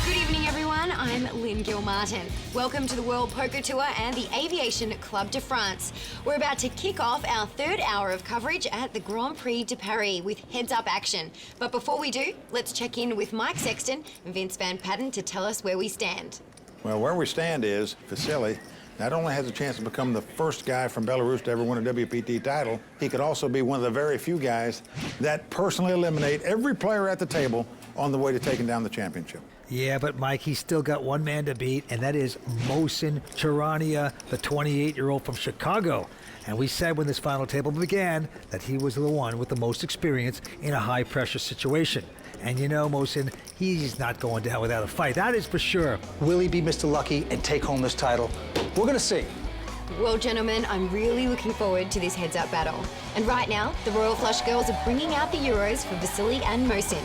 S1: Good evening, everyone. I'm Lynn Gilmartin. Welcome to the World Poker Tour and the Aviation Club de France. We're about to kick off our 3rd hour of coverage at the Grand Prix de Paris with heads-up action. But before we do, let's check in with Mike Sexton and Vince Van Patten to tell us where we stand.
S2: Well, where we stand is Vasily not only has a chance to become the first guy from Belarus to ever win a WPT title, he could also be one of the very few guys that personally eliminate every player at the table on the way to taking down the championship.
S3: Yeah, but Mike, he's still got one man to beat, and that is Mohsen Charania, the 28-year-old from Chicago. And we said when this final table began that he was the one with the most experience in a high-pressure situation. And you know, Mohsen, he's not going down without a fight. That is for sure.
S13: Will he be Mr. Lucky and take home this title? We're going to see.
S1: Well, gentlemen, I'm really looking forward to this heads-up battle. And right now, the Royal Flush Girls are bringing out the Euros for Vasily and Mohsen.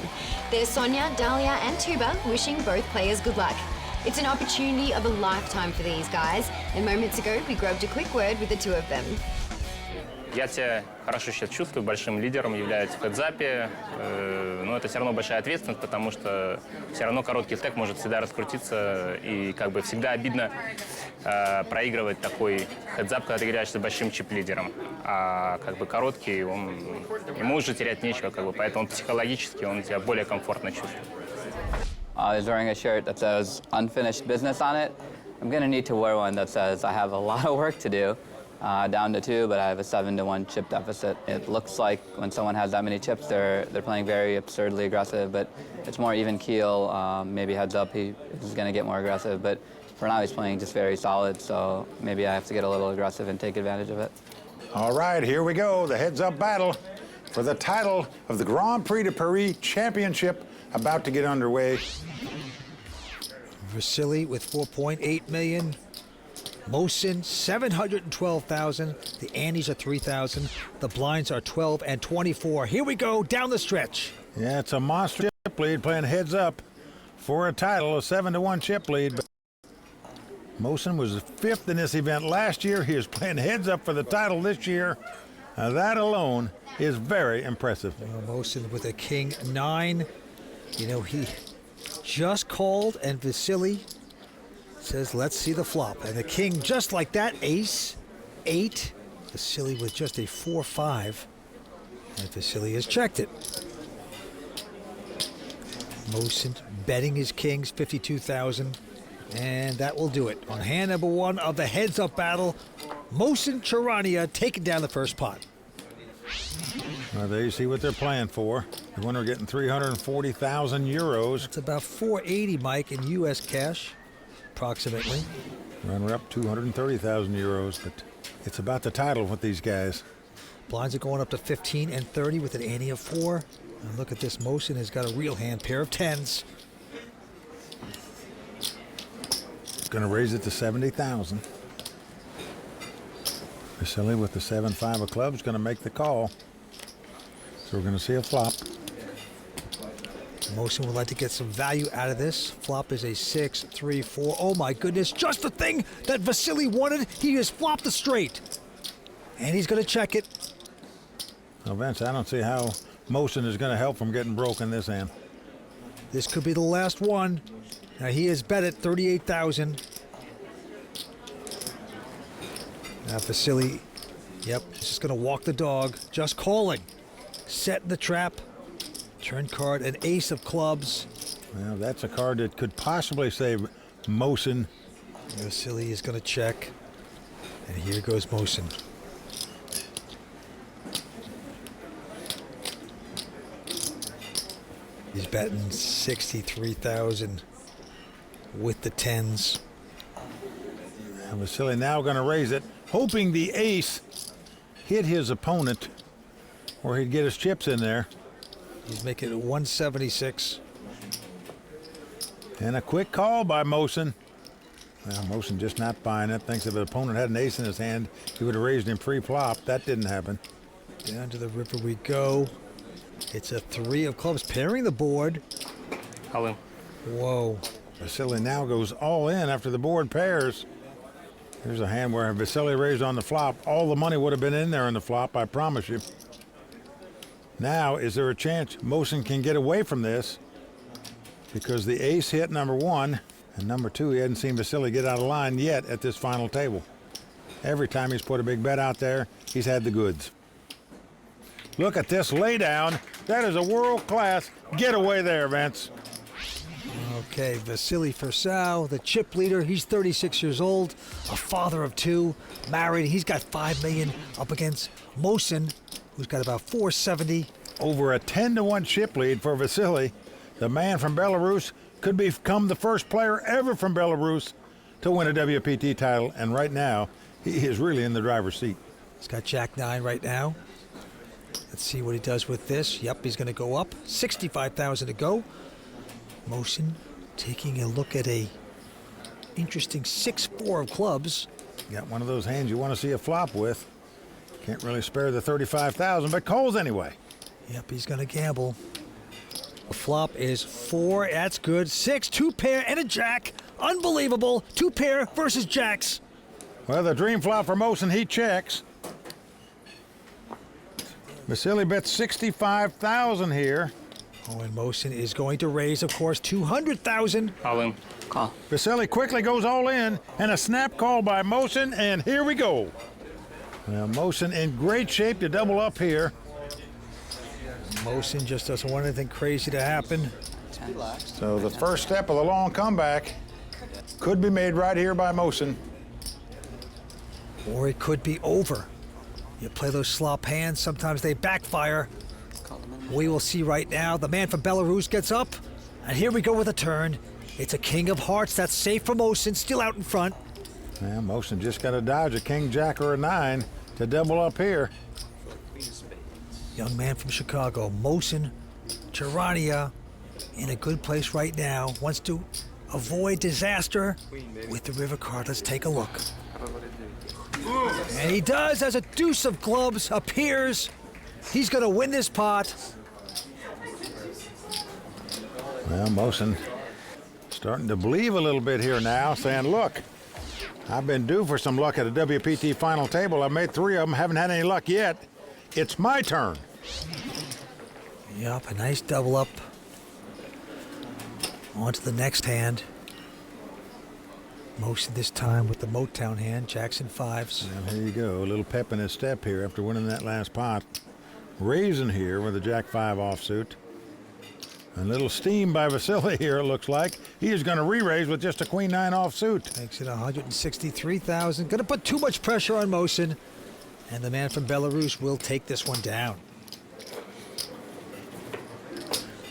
S1: There's Sonia, Dalia and Tuba wishing both players good luck. It's an opportunity of a lifetime for these guys, and moments ago we grabbed a quick word with the two of them.
S17: Я себя хорошо сейчас чувствую, большим лидером являюсь в хедзапе, но это все равно большая ответственность, потому что все равно короткий стек может всегда раскрутиться, и как бы всегда обидно проигрывать такой хедзап, когда ты играешь с большим чип-лидером, а как бы короткий, ему уже терять нечего, как бы, поэтому психологически он себя более комфортно чувствует.
S5: I was wearing a shirt that says unfinished business on it. I'm going to need to wear one that says I have a lot of work to do. Down to 2, but I have a 7-1 chip deficit. It looks like when someone has that many chips, they're playing very absurdly aggressive, but it's more even keel. Maybe heads up, he's going to get more aggressive, but for now he's playing just very solid, so maybe I have to get a little aggressive and take advantage of it.
S2: All right, here we go, the heads-up battle for the title of the Grand Prix de Paris Championship about to get underway.
S3: Vasily with 4.8 million. Mohsen, 712,000. The antes are 3,000. The blinds are 12 and 24. Here we go, down the stretch.
S2: Yeah, it's a monster chip lead playing heads up for a title, a 7-1 chip lead. But Mohsen was 5th in this event last year. He is playing heads up for the title this year. Now that alone is very impressive.
S3: Mohsen with a king 9. You know, he just called, and Vasily says, let's see the flop. And the king, just like that, ace, 8. Vasily with just a 4-5. And Vasily has checked it. Mohsen betting his kings, 52,000. And that will do it. On hand number 1 of the heads-up battle, Mohsen Charania taking down the first pot.
S2: Well, there you see what they're playing for. The winner getting 340,000 euros.
S3: It's about 480, Mike, in U.S. cash, approximately.
S2: Runner-up 230,000 euros, but it's about the title with these guys.
S3: Blinds are going up to 15 and 30 with an ante of 4. And look at this, Mohsen has got a real hand, pair of 10s.
S2: Going to raise it to 70,000. Vasily with the 7-5 of clubs going to make the call. So we're going to see a flop.
S3: Mohsen would like to get some value out of this. Flop is a 6-3-4. Oh my goodness, just the thing that Vasily wanted. He has flopped the straight. And he's going to check it.
S2: Well, Vance, I don't see how Mohsen is going to help from getting broke in this hand.
S3: This could be the last one. Now he has bet at 38,000. Now Vasily Yep, he's just going to walk the dog. Just calling. Set the trap. Turn card, an ace of clubs.
S2: Well, that's a card that could possibly save Mosen.
S3: Vasily is going to check. And here goes Mosen. He's betting 63,000 with the tens.
S2: And Vasily now going to raise it, hoping the ace hit his opponent, or he'd get his chips in there.
S3: He's making it 176.
S2: And a quick call by Mosen. Well, Mosen just not buying it. Thinks if an opponent had an ace in his hand, he would have raised him pre-flop. That didn't happen.
S3: Down to the river we go. It's a 3 of clubs, pairing the board.
S17: All in.
S3: Whoa.
S2: Vasily now goes all in after the board pairs. Here's a hand where Vasily raised on the flop. All the money would have been in there on the flop, I promise you. Now, is there a chance Mosen can get away from this? Because the ace hit number 1, and number 2, he hadn't seen Vasily get out of line yet at this final table. Every time he's put a big bet out there, he's had the goods. Look at this laydown. That is a world-class getaway there, Vance.
S3: Okay, Vasily Forceout, the chip leader. He's 36 years old, a father of 2, married. He's got $5 million up against Mosen, who's got about 470.
S2: Over a 10-1 chip lead for Vasily. The man from Belarus could become the first player ever from Belarus to win a WPT title, and right now, he is really in the driver's seat.
S3: He's got Jack-9 right now. Let's see what he does with this. Yep, he's going to go up. 65,000 to go. Mosen taking a look at a interesting 6-4 of clubs.
S2: Got one of those hands you want to see a flop with. Can't really spare the 35,000, but calls anyway.
S3: Yep, he's going to gamble. The flop is 4. That's good. 6, 2 pair, and a jack. Unbelievable. 2 pair versus jacks.
S2: Well, the dream flop for Mosen, he checks. Vasily bets 65,000 here.
S3: Oh, and Mosen is going to raise, of course, 200,000.
S17: All in.
S5: Call.
S2: Vasily quickly goes all in, and a snap call by Mosen, and here we go. Well, Mosen in great shape to double up here.
S3: Mosen just doesn't want anything crazy to happen.
S2: So the first step of the long comeback could be made right here by Mosen.
S3: Or it could be over. You play those slop hands, sometimes they backfire. We will see right now. The man from Belarus gets up, and here we go with a turn. It's a king of hearts. That's safe for Mosen, still out in front.
S2: Yeah, Mosen just got to dodge a king, jack, or a 9 to double up here.
S3: Young man from Chicago, Mosen Charania, in a good place right now. Wants to avoid disaster with the river card. Let's take a look. And he does as a deuce of clubs appears. He's going to win this pot.
S2: Well, Mosen starting to believe a little bit here now, saying, look, I've been due for some luck at a WPT final table. I've made 3 of them, haven't had any luck yet. It's my turn.
S3: Yup, a nice double up. On to the next hand. Mosen this time with the Motown hand, Jackson 5s.
S2: Well, here you go, a little pep in his step here after winning that last pot. Raising here with a Jack 5 offsuit. A little steam by Vasily here, it looks like. He is going to re-raise with just a Queen 9 offsuit.
S3: Makes it 163,000. Going to put too much pressure on Mosen. And the man from Belarus will take this one down.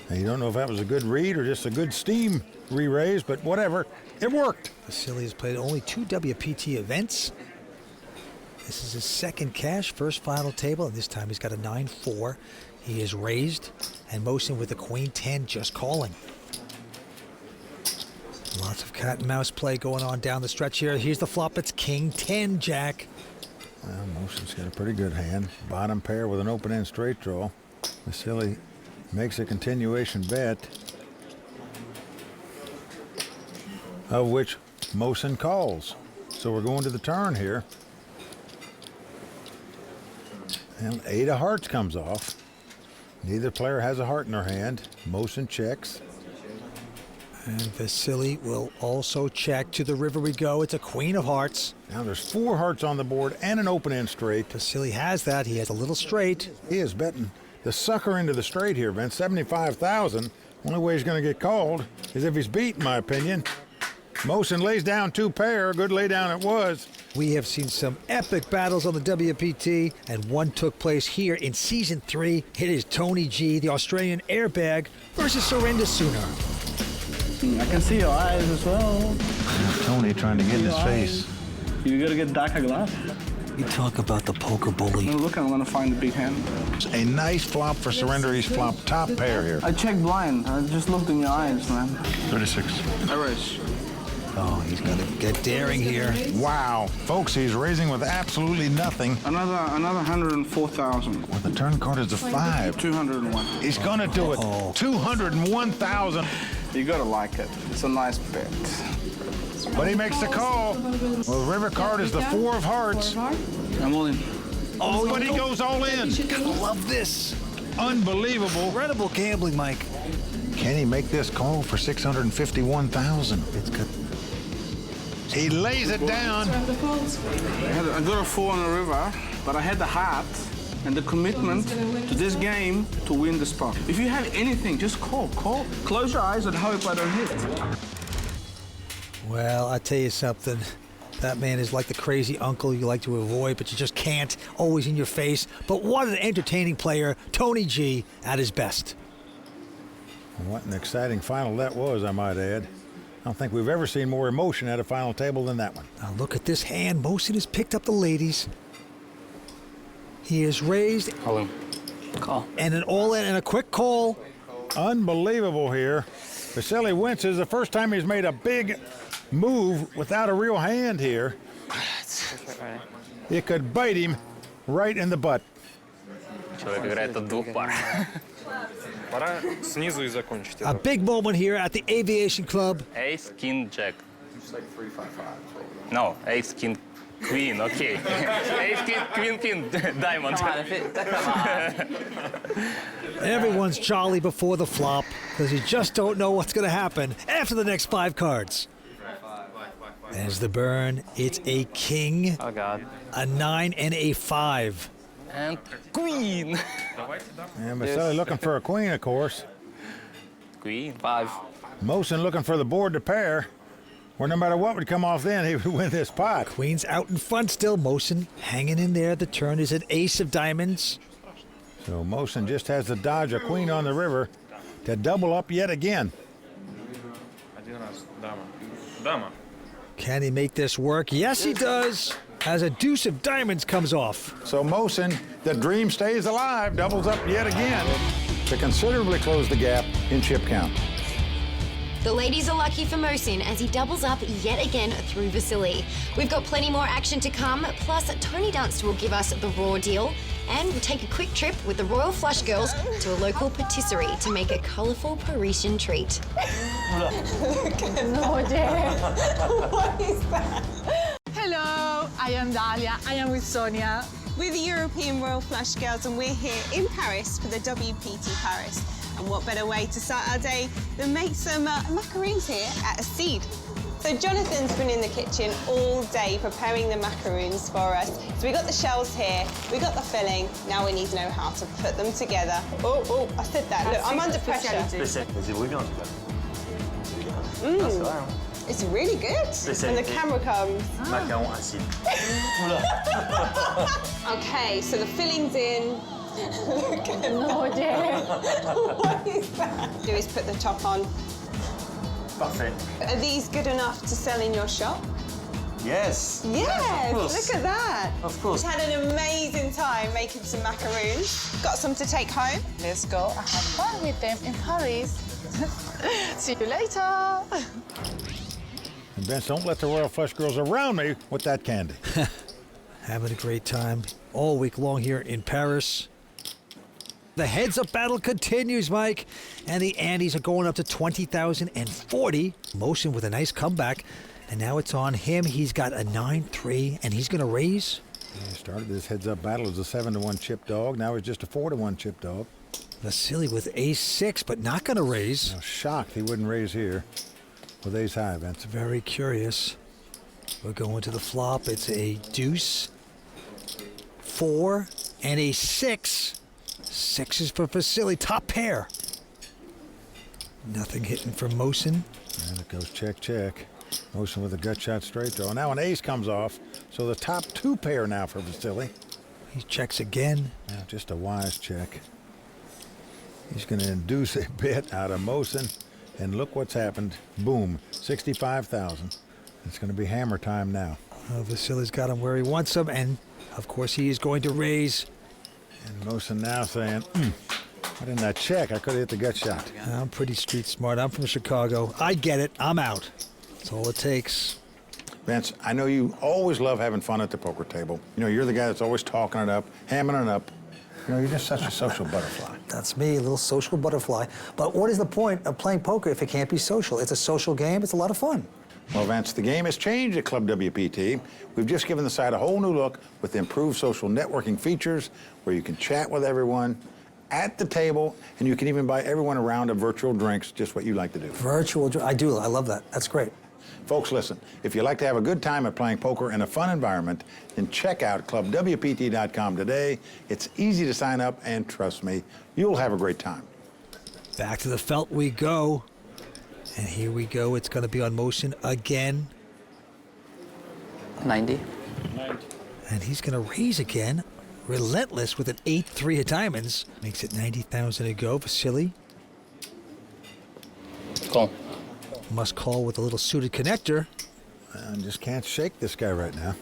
S2: Now, you don't know if that was a good read or just a good steam re-raise, but whatever, it worked.
S3: Vasily has played only 2 WPT events. This is his second cash, first final table, and this time he's got a 9-4. He is raised, and Mosen with a Queen 10 just calling. Lots of cat and mouse play going on down the stretch here. Here's the flop, it's King 10 Jack.
S2: Well, Mosen's got a pretty good hand. Bottom pair with an open-end straight draw. Vasily makes a continuation bet, of which Mosen calls. So we're going to the turn here. And 8 of hearts comes off. Neither player has a heart in their hand. Mosen checks.
S3: And Vasily will also check. To the river we go. It's a queen of hearts.
S2: Now there's 4 hearts on the board and an open-end straight.
S3: Vasily has that. He has a little straight.
S2: He is betting the sucker into the straight here, Vince. 75,000. Only way he's going to get called is if he's beat, in my opinion. Mosen lays down 2 pair. Good laydown it was.
S3: We have seen some epic battles on the WPT, and one took place here in Season 3. It is Tony G, the Australian airbag, versus Surrender Sooner.
S9: I can see your eyes as well.
S2: Tony trying to get in his face.
S9: You gotta get darker glass.
S3: You talk about the poker bully.
S9: Look, I'm gonna find the big hand.
S2: A nice flop for Surrender. He's flopped top pair here.
S9: I checked blind. I just looked in your eyes, man.
S2: 36.
S9: I raise.
S3: Oh, he's gonna get daring here.
S2: Wow. Folks, he's raising with absolutely nothing.
S9: Another 104,000.
S2: Well, the turn card is a 5.
S9: 201.
S2: He's gonna do it. 201,000.
S9: You gotta like it. It's a nice bet.
S2: But he makes the call. Well, the river card is the 4 of hearts.
S9: I'm all in.
S2: Oh, but he goes all in.
S3: Gotta love this.
S2: Unbelievable.
S3: Incredible gambling, Mike.
S2: Can he make this call for 651,000?
S3: It's good.
S2: He lays it down.
S9: I got a 4 on the river, but I had the heart and the commitment to this game to win the spot. If you have anything, just call. Close your eyes and hope I don't hit.
S3: Well, I tell you something. That man is like the crazy uncle you like to avoid, but you just can't. Always in your face. But what an entertaining player. Tony G at his best.
S2: What an exciting final that was, I might add. I don't think we've ever seen more emotion at a final table than that one.
S3: Now look at this hand. Mosen has picked up the ladies. He is raised.
S5: Call.
S3: And an all-in and a quick call.
S2: Unbelievable here. Vasily Wince is the first time he's made a big move without a real hand here. It could bite him right in the butt.
S17: Человек играет от 2 пар.
S11: Пора снизу и закончить.
S3: A big moment here at the Aviation Club.
S17: Ace, king, jack. No, ace, king, queen, okay. Ace, king, queen, diamond.
S3: Everyone's jolly before the flop because you just don't know what's going to happen after the next 5 cards. There's the burn. It's a king,
S5: Oh, God.
S3: a 9, and a 5.
S17: And queen.
S2: And Vasily looking for a queen, of course.
S17: Queen.
S5: 5.
S2: Mosen looking for the board to pair, where no matter what would come off then, he would win this pot.
S3: Queen's out in front still. Mosen hanging in there. The turn is an ace of diamonds.
S2: So Mosen just has to dodge a queen on the river to double up yet again.
S3: Can he make this work? Yes, he does. As a deuce of diamonds comes off.
S2: So Mosen, the dream stays alive, doubles up yet again to considerably close the gap in chip count.
S1: The ladies are lucky for Mosen as he doubles up yet again through Vasily. We've got plenty more action to come, plus Tony Dunster will give us the raw deal, and we'll take a quick trip with the Royal Flush Girls to a local patisserie to make a colourful Parisian treat.
S21: What is that?
S15: Hello, I am Dalia. I am with Sonia.
S21: We're the European Royal Flush Girls and we're here in Paris for the WPT Paris. And what better way to start our day than make some macaroons here at a seed. So Jonathan's been in the kitchen all day preparing the macaroons for us. So we got the shells here, we got the filling, now we need to know how to put them together. Oh, I said that. Look, I'm under pressure. It's really good when the camera comes. Okay, so the filling's in. Look at What is that? Do is put the top on.
S11: Perfect.
S21: Are these good enough to sell in your shop?
S11: Yes.
S21: Yes,
S11: Of course.
S21: look at that.
S11: Of course.
S21: Had an amazing time making some macaroons. Got some to take home.
S15: Let's go and have fun with them in Paris. See you later.
S2: And Vince, don't let the Royal Flush Girls around me with that candy.
S3: Having a great time all week long here in Paris. The heads-up battle continues, Mike. And the Andes are going up to 20,040. Mosen with a nice comeback. And now it's on him. He's got a 9-3, and he's going to raise.
S2: He started this heads-up battle as a 7-1 chip dog. Now he's just a 4-1 chip dog.
S3: Vasily with ace-6, but not going to raise.
S2: I was shocked he wouldn't raise here. with ace high, Vince.
S3: Very curious. We're going to the flop. It's a deuce, 4, and a 6. 6 for Vasily, top pair. Nothing hitting for Mosen.
S2: And it goes check, check. Mosen with a gut shot straight draw. Now an ace comes off, so the top 2 pair now for Vasily.
S3: He checks again.
S2: Now just a wise check. He's going to induce a bit out of Mosen, and look what's happened. Boom, 65,000. It's going to be hammer time now.
S3: Vasily's got him where he wants him, and of course he is going to raise.
S2: And Mosen now saying, why didn't I check? I could have hit the gut shot.
S3: I'm pretty street smart. I'm from Chicago. I get it. I'm out. That's all it takes.
S2: Vance, I know you always love having fun at the poker table. You know, you're the guy that's always talking it up, hamming it up. You know, you're just such a social butterfly.
S3: That's me, a little social butterfly. But what is the point of playing poker if it can't be social? It's a social game. It's a lot of fun.
S2: Well, Vance, the game has changed at Club WPT. We've just given the site a whole new look with improved social networking features where you can chat with everyone at the table, and you can even buy everyone a round of virtual drinks, just what you like to do.
S3: Virtual drinks, I do. I love that. That's great.
S2: Folks, listen, if you like to have a good time at playing poker in a fun environment, then check out clubwpt.com today. It's easy to sign up, and trust me, you'll have a great time.
S3: Back to the felt we go. And here we go. It's going to be on motion again.
S5: 90.
S3: And he's going to raise again. Relentless with an 8-3 of diamonds. Makes it 90,000 to go. Vasily.
S5: Call.
S3: Must call with a little suited connector.
S2: I just can't shake this guy right now.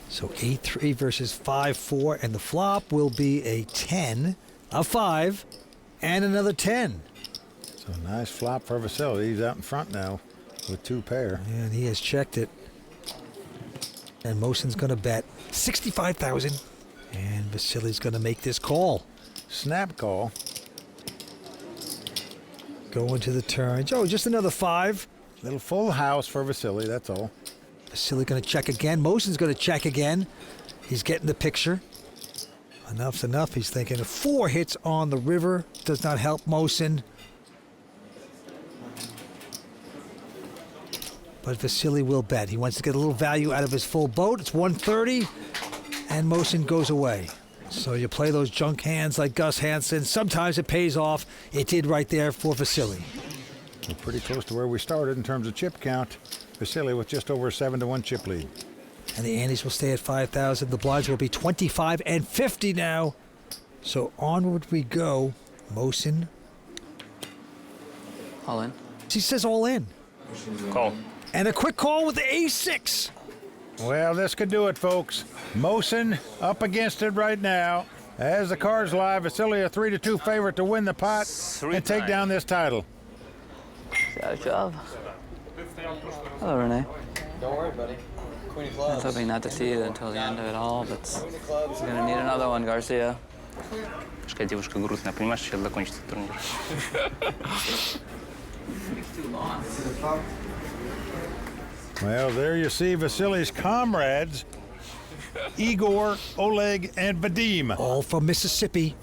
S3: So 8-3 versus 5-4. And the flop will be a 10, a 5, and another 10.
S2: So nice flop for Vasily. He's out in front now with 2 pair.
S3: And he has checked it. And Mosen's going to bet 65,000. And Vasily's going to make this call.
S2: Snap call.
S3: Going to the turn. Oh, just another 5.
S2: Little full house for Vasily, that's all.
S3: Vasily going to check again. Mosen's going to check again. He's getting the picture. Enough's enough. He's thinking 4 hits on the river. Does not help Mosen. But Vasily will bet. He wants to get a little value out of his full boat. It's 130, and Mosen goes away. So you play those junk hands like Gus Hansen. Sometimes it pays off. It did right there for Vasily.
S2: We're pretty close to where we started in terms of chip count. Vasily with just over a 7-1 chip lead.
S3: And the antes will stay at 5,000. The blinds will be 25 and 50 now. So onward we go. Mosen.
S5: All in.
S3: He says all in.
S17: Call.
S3: And a quick call with the ace-6.
S2: Well, this could do it, folks. Mosen up against it right now. As the cards lie, Vasily a 3-2 favorite to win the pot and take down this title.
S5: Good job. Hello, Renee.
S11: Don't worry, buddy. Queen of
S5: I
S11: clubs.
S5: was hoping not to see you until the end of it all, but we're gonna need another one, Garcia.
S17: Какая девушка грустная, понимаешь, сейчас закончится турнир.
S2: Well, there you see Vasily's comrades, Igor, Oleg, and Vadim.
S3: All from Mississippi.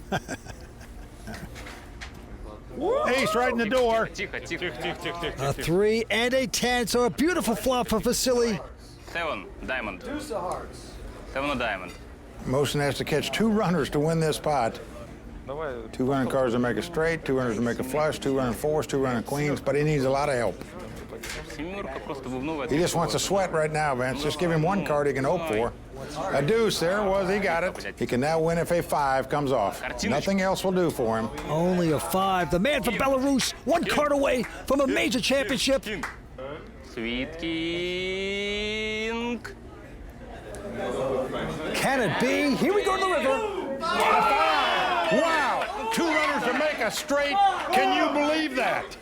S2: Ace right in the door.
S3: A 3 and a 10, so a beautiful flop for Vasily.
S17: 7, diamond. 7 of diamond.
S2: Mosen has to catch 2 runners to win this pot. 2 running cards to make a straight, 2 runners to make a flush, 2 running fours, 2 running queens, but he needs a lot of help. He just wants a sweat right now, Vance. Just give him 1 card he can hope for. A deuce, there it was, he got it. He can now win if a 5 comes off. Nothing else will do for him.
S3: Only a 5. The man from Belarus, 1 card away from a major championship.
S17: Sweet king.
S3: Can it be? Here we go to the river.
S2: Wow! 2 runners to make a straight. Can you believe that?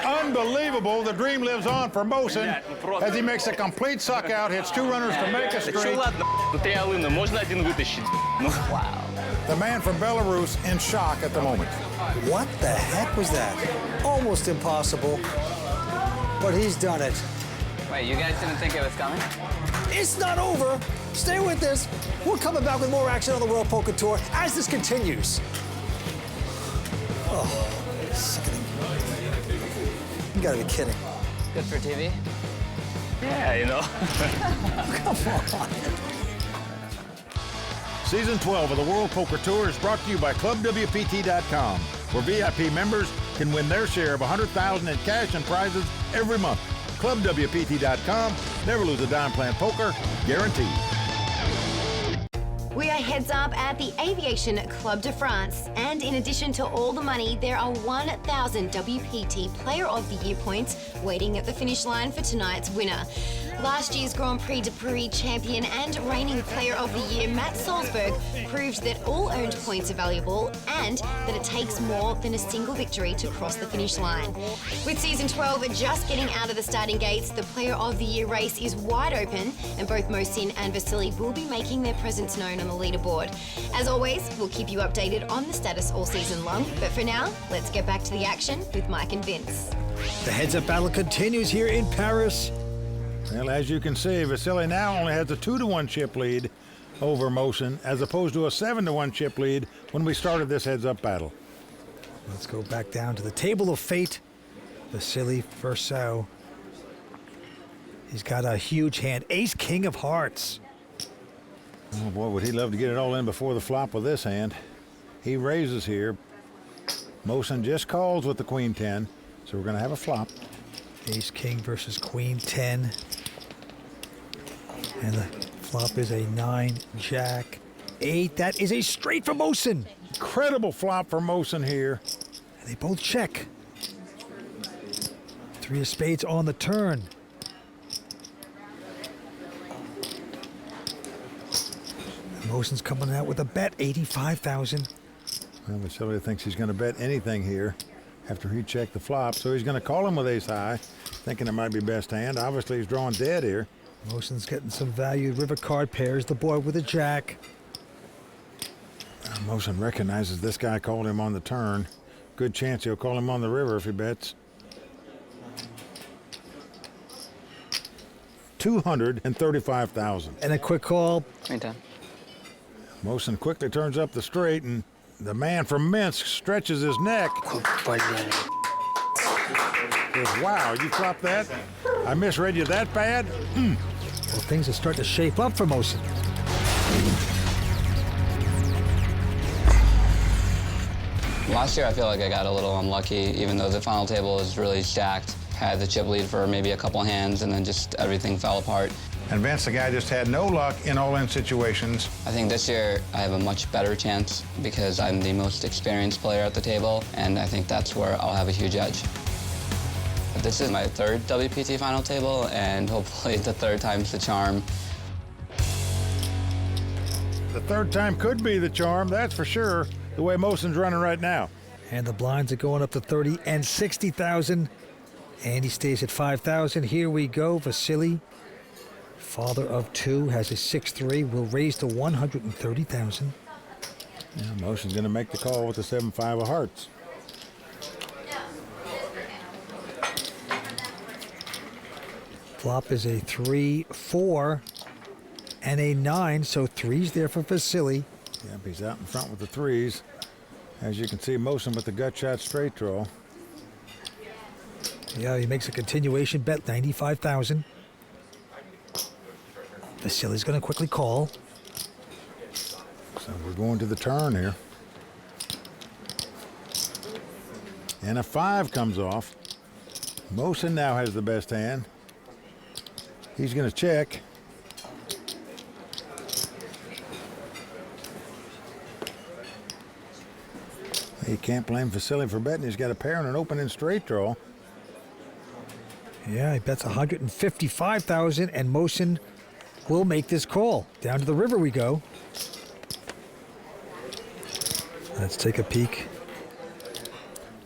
S2: Unbelievable. The dream lives on for Mosen as he makes a complete suck out, hits 2 runners to make a straight.
S17: Wow.
S2: The man from Belarus in shock at the moment.
S3: What the heck was that? Almost impossible. But he's done it.
S5: Wait, you guys didn't think it was coming?
S3: It's not over. Stay with us. We're coming back with more action on the World Poker Tour as this continues. Oh, sickening. You gotta be kidding.
S5: Good for TV?
S17: Yeah, you know.
S3: Come on.
S2: Season 12 of the World Poker Tour is brought to you by ClubWPT.com, where VIP members can win their share of $100,000 in cash and prizes every month. ClubWPT.com. Never lose a dime playing poker, guaranteed.
S1: We are heads up at the Aviation Club de France, and in addition to all the money, there are 1,000 WPT Player of the Year points waiting at the finish line for tonight's winner. Last year's Grand Prix de Paris champion and reigning Player of the Year, Matt Salzburg, proved that all earned points are valuable and that it takes more than a single victory to cross the finish line. With Season 12 just getting out of the starting gates, the Player of the Year race is wide open, and both Mohsin and Vasily will be making their presence known on the leaderboard. As always, we'll keep you updated on the status all season long, but for now, let's get back to the action with Mike and Vince.
S3: The heads-up battle continues here in Paris.
S2: Well, as you can see, Vasily now only has a 2-1 chip lead over Mohsin, as opposed to a 7-1 chip lead when we started this heads-up battle.
S3: Let's go back down to the table of fate. Vasily Forceout. He's got a huge hand. Ace, king of hearts.
S2: Oh boy, would he love to get it all in before the flop with this hand. He raises here. Mohsin just calls with the queen 10, so we're going to have a flop.
S3: Ace, king versus queen 10. And the flop is a 9, jack, 8. That is a straight for Mohsin.
S2: Incredible flop for Mohsin here.
S3: And they both check. 3 of spades on the turn. And Mohsin's coming out with a bet, 85,000.
S2: Well, Vasily thinks he's going to bet anything here after he checked the flop, so he's going to call him with ace high, thinking it might be best hand. Obviously, he's drawing dead here.
S3: Mohsin's getting some value. River card pairs the board with a jack.
S2: Mohsin recognizes this guy called him on the turn. Good chance he'll call him on the river if he bets. 235,000.
S3: And a quick call.
S5: Queen 10.
S2: Mohsin quickly turns up the straight, and the man from Minsk stretches his neck. Wow, you flopped that? I misread you that bad?
S3: Well, things are starting to shape up for Mohsin.
S5: Last year, I feel like I got a little unlucky, even though the final table was really stacked. Had the chip lead for maybe a couple hands, and then just everything fell apart.
S2: And Vance, the guy, just had no luck in all-in situations.
S5: I think this year I have a much better chance because I'm the most experienced player at the table, and I think that's where I'll have a huge edge. This is my 3rd WPT final table, and hopefully the 3rd time's the charm.
S2: The 3rd time could be the charm, that's for sure, the way Mohsin's running right now.
S3: And the blinds are going up to 30 and 60,000. And he stays at 5,000. Here we go. Vasily, father of 2, has a 6-3, will raise to 130,000.
S2: Yeah, Mohsin's going to make the call with the 7-5 of hearts.
S3: Flop is a 3, 4, and a 9, so 3's there for Vasily.
S2: Yep, he's out in front with the 3s. As you can see, Mohsin with the gut shot straight draw.
S3: Yeah, he makes a continuation bet, 95,000. Vasily's going to quickly call.
S2: So we're going to the turn here. And a 5 comes off. Mohsin now has the best hand. He's going to check. You can't blame Vasily for betting. He's got a pair and an open and straight draw.
S3: Yeah, he bets 155,000, and Mohsin will make this call. Down to the river we go. Let's take a peek.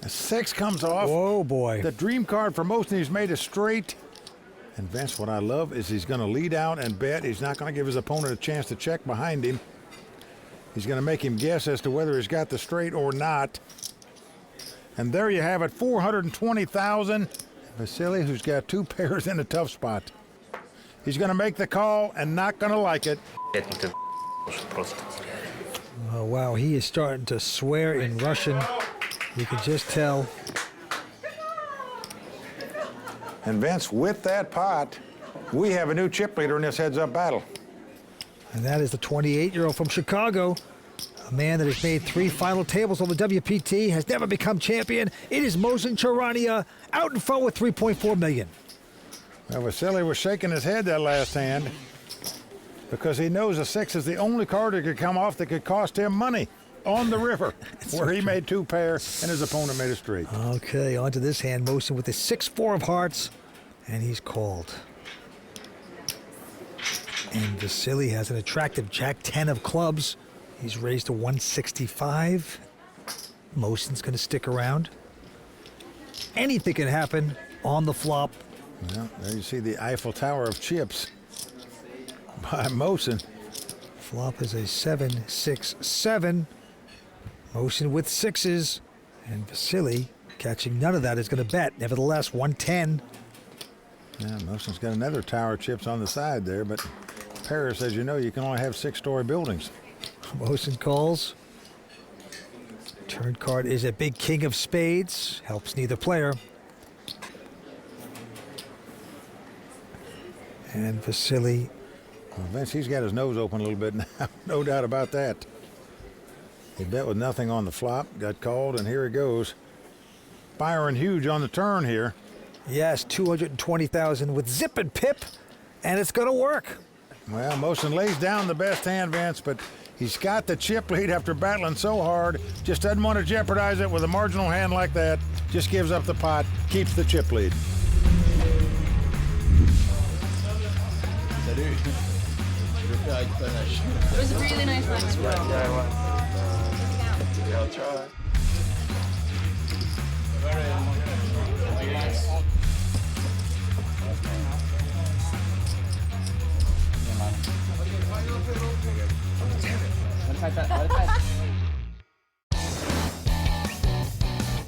S2: A 6 comes off.
S3: Oh, boy.
S2: The dream card for Mohsin, he's made a straight. And Vance, what I love is he's going to lead out and bet. He's not going to give his opponent a chance to check behind him. He's going to make him guess as to whether he's got the straight or not. And there you have it, 420,000. Vasily, who's got 2 pairs in a tough spot. He's going to make the call and not going to like it.
S3: Oh, wow, he is starting to swear in Russian. You can just tell.
S2: And Vince, with that pot, we have a new chip leader in this heads-up battle.
S3: And that is the 28-year-old from Chicago, a man that has made 3 final tables on the WPT, has never become champion. It is Mohsen Charania out in front with $3.4 million.
S2: Well, Vasily was shaking his head that last hand because he knows a 6 is the only card that could come off that could cost him money on the river, where he made 2 pair and his opponent made a straight.
S3: Okay, on to this hand. Mohsen with the 6-4 of hearts, and he's called. And Vasily has an attractive Jack-10 of clubs. He's raised to 165. Mohsen's going to stick around. Anything can happen on the flop.
S2: Well, there you see the Eiffel Tower of chips by Mohsen.
S3: Flop is a 7-6-7. Mohsen with 6s. And Vasily, catching none of that, is going to bet. Nevertheless, 110.
S2: Yeah, Mohsen's got another tower of chips on the side there, but Paris, as you know, you can only have 6-story buildings.
S3: Mohsen calls. Turn card is a big king of spades. Helps neither player. And Vasily.
S2: Well, Vince, he's got his nose open a little bit now. No doubt about that. He bet with nothing on the flop, got called, and here he goes. Firing huge on the turn here.
S3: Yes, 220,000 with zip and pip, and it's going to work.
S2: Well, Mohsen lays down the best hand, Vance, but he's got the chip lead after battling so hard. Just doesn't want to jeopardize it with a marginal hand like that. Just gives up the pot, keeps the chip lead.
S15: It was a really nice match.
S18: Yeah, I'll try.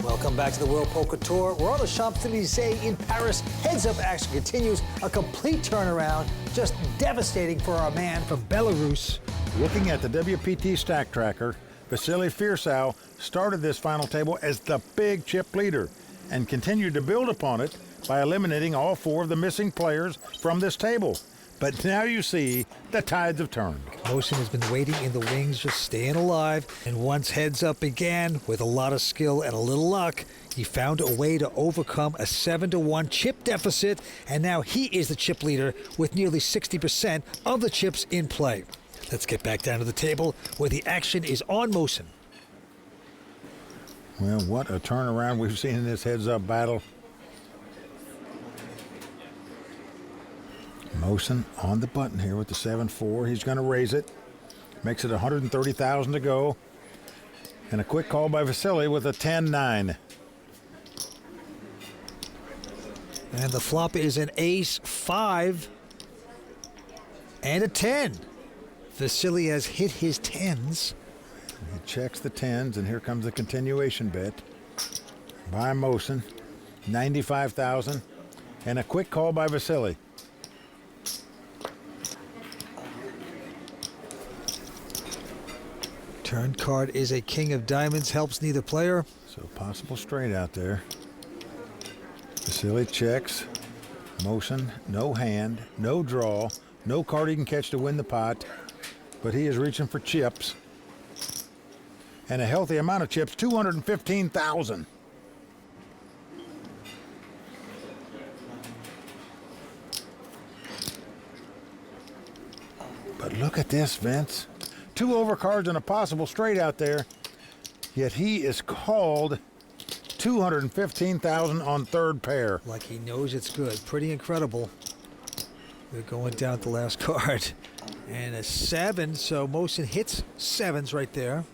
S3: Welcome back to the World Poker Tour. We're on the Champs-Élysées in Paris. Heads-up action continues. A complete turnaround. Just devastating for our man from Belarus.
S2: Looking at the WPT stack tracker, Vasily Forceout started this final table as the big chip leader and continued to build upon it by eliminating all 4 of the missing players from this table. But now you see the tides have turned.
S3: Mohsen has been waiting in the wings, just staying alive. And once heads up began, with a lot of skill and a little luck, he found a way to overcome a 7-1 chip deficit. And now he is the chip leader with nearly 60% of the chips in play. Let's get back down to the table where the action is on Mohsen.
S2: Well, what a turnaround we've seen in this heads-up battle. Mohsen on the button here with the 7-4. He's going to raise it. Makes it 130,000 to go. And a quick call by Vasily with a 10-9.
S3: And the flop is an ace-5 and a 10. Vasily has hit his 10s.
S2: He checks the 10s, and here comes the continuation bet by Mohsen. 95,000. And a quick call by Vasily.
S3: Turn card is a king of diamonds, helps neither player.
S2: So possible straight out there. Vasily checks. Mohsen, no hand, no draw, no card he can catch to win the pot, but he is reaching for chips. And a healthy amount of chips, 215,000. But look at this, Vince. 2 overcards and a possible straight out there, yet he is called 215,000 on 3rd pair.
S3: Like he knows it's good. Pretty incredible. We're going down at the last card. And a 7, so Mohsen hits 7s right there.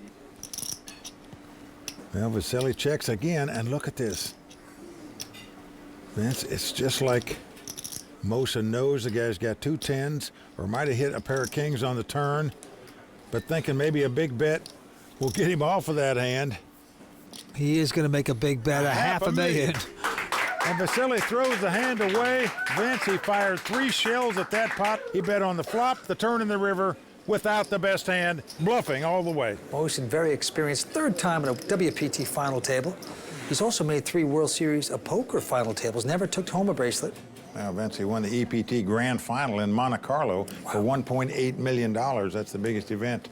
S2: Well, Vasily checks again, and look at this. Vince, it's just like Mohsen knows the guy's got 2 10s, or might have hit a pair of kings on the turn, but thinking maybe a big bet will get him off of that hand.
S3: He is going to make a big bet, a half a million.
S2: And Vasily throws the hand away. Vince, he fired 3 shells at that pot. He bet on the flop, the turn in the river, without the best hand, bluffing all the way.
S3: Mohsen, very experienced, 3rd time at a WPT final table. He's also made 3 World Series of Poker final tables, never took home a bracelet.
S2: Well, Vince, he won the EPT Grand Final in Monte Carlo for $1.8 million. That's the biggest event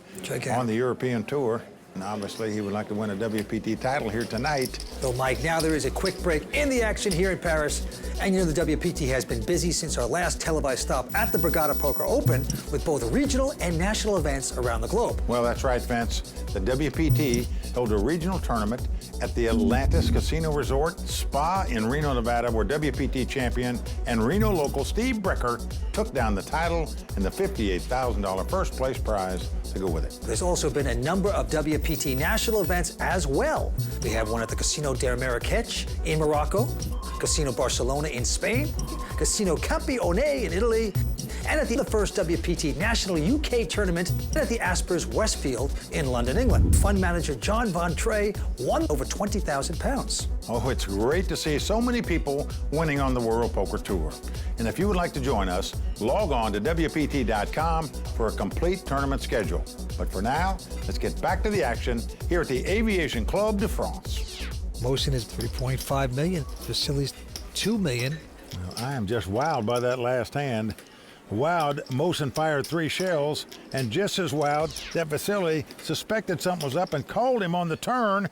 S2: on the European Tour. And obviously, he would like to win a WPT title here tonight.
S3: So, Mike, now there is a quick break in the action here in Paris. And you know the WPT has been busy since our last televised stop at the Borgata Poker Open with both regional and national events around the globe.
S2: Well, that's right, Vance. The WPT held a regional tournament at the Atlantis Casino Resort Spa in Reno, Nevada, where WPT champion and Reno local Steve Brecker took down the title and the $58,000 first place prize to go with it.
S3: There's also been a number of WPT national events as well. We have one at the Casino de Marrakech in Morocco, Casino Barcelona in Spain, Casino Campione in Italy, and at the first WPT National UK Tournament at the Aspers Westfield in London, England. Fund manager John Von Trey won over £20,000.
S2: Oh, it's great to see so many people winning on the World Poker Tour. And if you would like to join us, log on to WPT.com for a complete tournament schedule. But for now, let's get back to the action here at the Aviation Club de France.
S3: Mohsen is $3.5 million. Vasily's $2 million.
S2: Well, I am just wowed by that last hand. Wowed, Mohsen fired 3 shells, and just as wowed that Vasily suspected something was up and called him on the turn.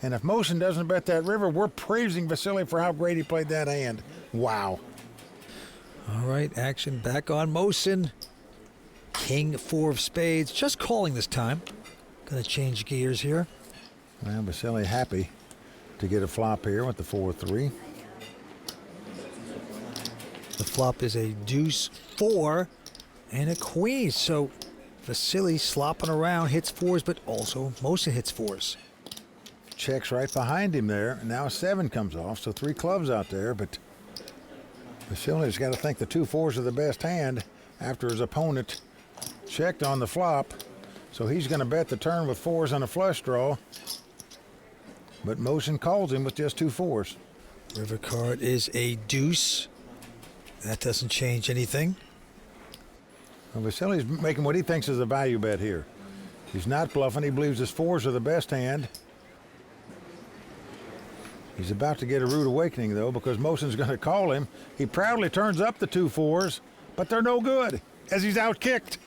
S2: And if Mohsen doesn't bet that river, we're praising Vasily for how great he played that hand. Wow.
S3: All right, action back on Mohsen. King 4 of spades, just calling this time. Gonna change gears here.
S2: Well, Vasily happy to get a flop here with the 4-3.
S3: The flop is a deuce 4 and a queen. So Vasily slopping around, hits 4s, but also Mohsen hits 4s.
S2: Checks right behind him there. Now a 7 comes off, so 3 clubs out there, but Vasily's got to think the 2 4s are the best hand after his opponent checked on the flop. So he's going to bet the turn with 4s on a flush draw. But Mohsen calls him with just 2 4s.
S3: River card is a deuce. That doesn't change anything.
S2: Well, Vasily's making what he thinks is a value bet here. He's not bluffing. He believes his 4s are the best hand. He's about to get a rude awakening, though, because Mohsen's going to call him. He proudly turns up the 2 4s, but they're no good, as he's outkicked.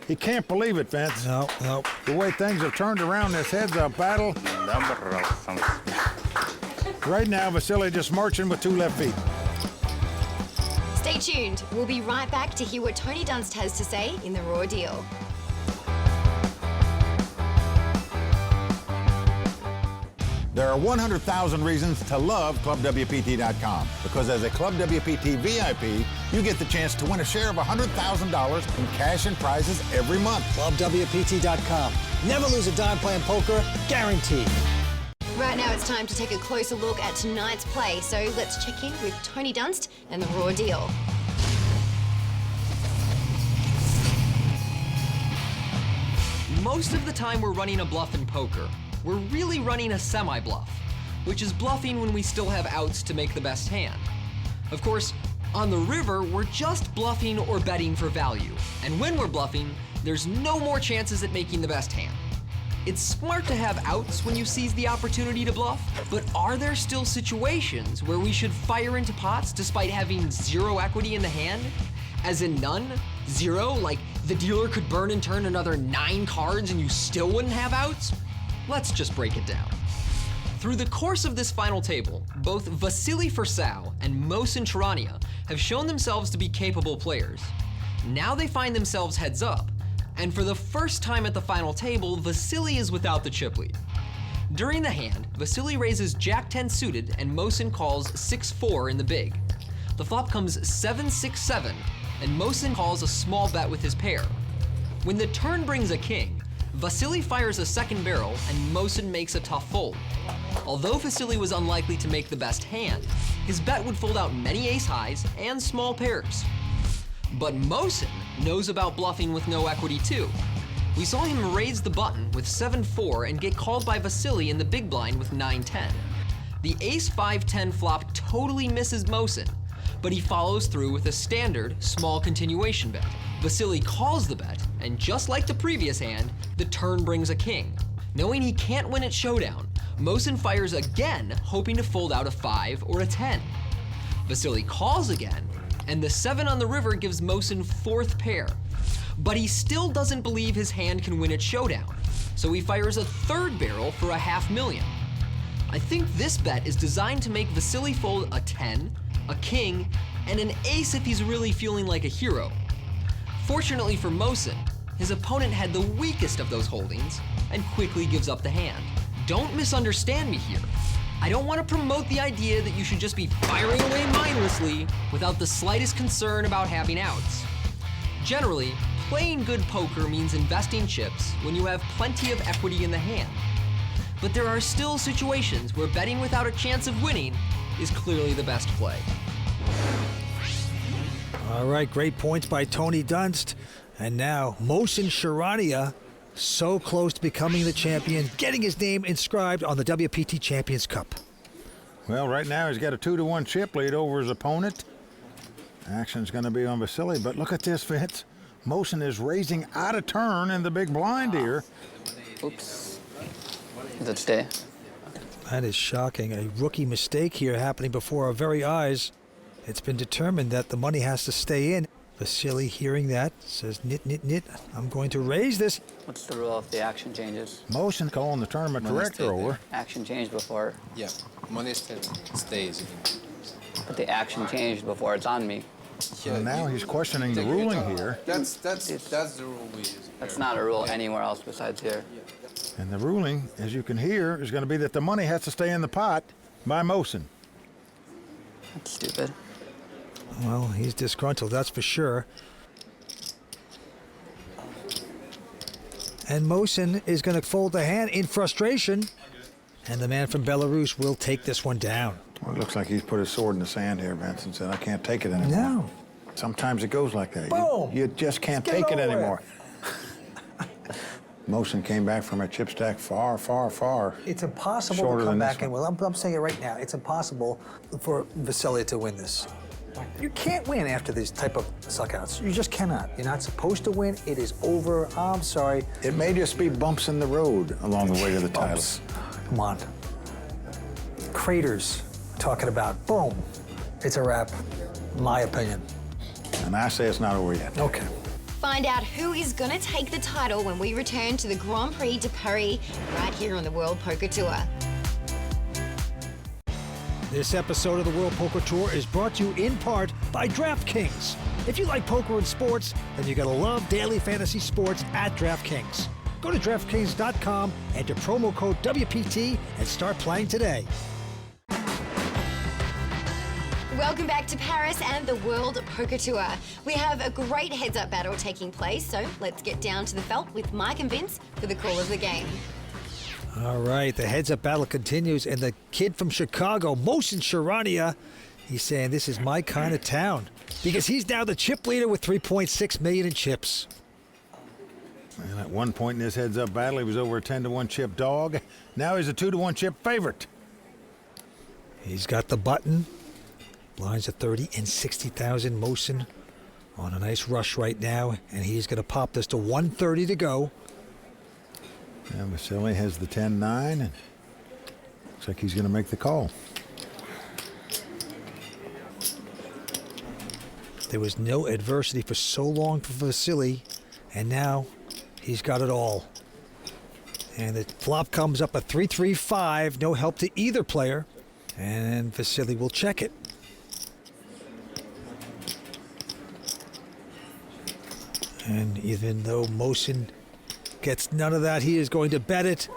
S2: He can't believe it, Vance.
S3: No.
S2: The way things have turned around this heads-up battle. Right now, Vasily just marching with 2 left feet.
S1: Stay tuned. We'll be right back to hear what Tony Dunst has to say in the Raw Deal.
S2: There are 100,000 reasons to love ClubWPT.com because as a Club WPT VIP, you get the chance to win a share of $100,000 in cash and prizes every month.
S3: ClubWPT.com. Never lose a dime playing poker, guaranteed.
S1: Right now it's time to take a closer look at tonight's play, so let's check in with Tony Dunst and the Raw Deal.
S19: Most of the time we're running a bluff in poker. We're really running a semi-bluff, which is bluffing when we still have outs to make the best hand. Of course, on the river, we're just bluffing or betting for value. And when we're bluffing, there's no more chances at making the best hand. It's smart to have outs when you seize the opportunity to bluff, but are there still situations where we should fire into pots despite having 0 equity in the hand? As in none? 0? Like the dealer could burn and turn another 9 cards and you still wouldn't have outs? Let's just break it down. Through the course of this final table, both Vasily Forceout and Mohsen Charania have shown themselves to be capable players. Now they find themselves heads up, and for the first time at the final table, Vasily is without the chip lead. During the hand, Vasily raises Jack-10 suited and Mohsen calls 6-4 in the big. The flop comes 7-6-7, and Mohsen calls a small bet with his pair. When the turn brings a king, Vasily fires a second barrel and Mohsen makes a tough fold. Although Vasily was unlikely to make the best hand, his bet would fold out many ace-highs and small pairs. But Mohsen knows about bluffing with no equity too. We saw him raise the button with 7-4 and get called by Vasily in the big blind with 9-10. The ace-5-10 flop totally misses Mohsen, but he follows through with a standard small continuation bet. Vasily calls the bet, and just like the previous hand, the turn brings a king. Knowing he can't win at showdown, Mosin fires again, hoping to fold out a 5 or a 10. Vasily calls again, and the 7 on the river gives Mosin 4th pair. But he still doesn't believe his hand can win at showdown, so he fires a 3rd barrel for a $500,000. I think this bet is designed to make Vasily fold a 10, a king, and an ace if he's really feeling like a hero. Fortunately for Mosin, his opponent had the weakest of those holdings and quickly gives up the hand. Don't misunderstand me here. I don't want to promote the idea that you should just be firing away mindlessly without the slightest concern about having outs. Generally, playing good poker means investing chips when you have plenty of equity in the hand. But there are still situations where betting without a chance of winning is clearly the best play.
S3: All right, great points by Tony Dunst. And now, Mosin Charania, so close to becoming the champion, getting his name inscribed on the WPT Champions Cup.
S2: Well, right now he's got a 2-1 chip lead over his opponent. Action's going to be on Vasily, but look at this, Vince. Mosin is raising out of turn in the big blind here.
S5: Oops. Does it stay?
S3: That is shocking. A rookie mistake here happening before our very eyes. It's been determined that the money has to stay in. Vasily, hearing that, says, nit, nit, nit, I'm going to raise this.
S5: What's the rule if the action changes?
S2: Mosin calling the tournament director over.
S5: Action changed before.
S8: Yeah, money stays.
S5: But the action changed before it's on me.
S2: Well, now he's questioning the ruling here.
S8: That's the rule we use.
S5: That's not a rule anywhere else besides here.
S2: And the ruling, as you can hear, is going to be that the money has to stay in the pot by Mosin.
S5: That's stupid.
S3: Well, he's disgruntled, that's for sure. And Mosin is going to fold the hand in frustration. And the man from Belarus will take this one down.
S2: Well, it looks like he's put his sword in the sand here, Vance, and said, I can't take it anymore.
S3: No.
S2: Sometimes it goes like that.
S3: Boom.
S2: You just can't
S3: Get
S2: take it
S3: over
S2: anymore. Mosin came back from a chip stack far, far, far.
S3: It's impossible to come back in. Well, I'm saying it right now. It's impossible for Vasily to win this. You can't win after these type of suckouts. You just cannot. You're not supposed to win. It is over. I'm sorry.
S2: It may just be bumps in the road along the way to the title.
S3: Come on. Craters talking about, boom. It's a wrap, my opinion.
S2: And I say it's not over yet.
S3: Okay.
S1: Find out who is going to take the title when we return to the Grand Prix de Paris right here on the World Poker Tour.
S3: This episode of the World Poker Tour is brought to you in part by DraftKings. If you like poker and sports, then you're going to love daily fantasy sports at DraftKings. Go to DraftKings.com, enter promo code WPT, and start playing today.
S1: Welcome back to Paris and the World Poker Tour. We have a great heads-up battle taking place, so let's get down to the felt with Mike and Vince for the call of the game.
S3: All right, the heads-up battle continues, and the kid from Chicago, Mosin Charania, he's saying this is my kind of town because he's now the chip leader with $3.6 million in chips.
S2: And at one point in this heads-up battle, he was over a 10-1 chip dog. Now he's a 2-1 chip favorite.
S3: He's got the button. Blinds at 30 and 60,000. Mosin on a nice rush right now, and he's going to pop this to 130 to go.
S2: And Vasily has the 10-9, and looks like he's going to make the call.
S3: There was no adversity for so long for Vasily, and now he's got it all. And the flop comes up a 3-3-5, no help to either player, and Vasily will check it. And even though Mosin gets none of that, he is going to bet it.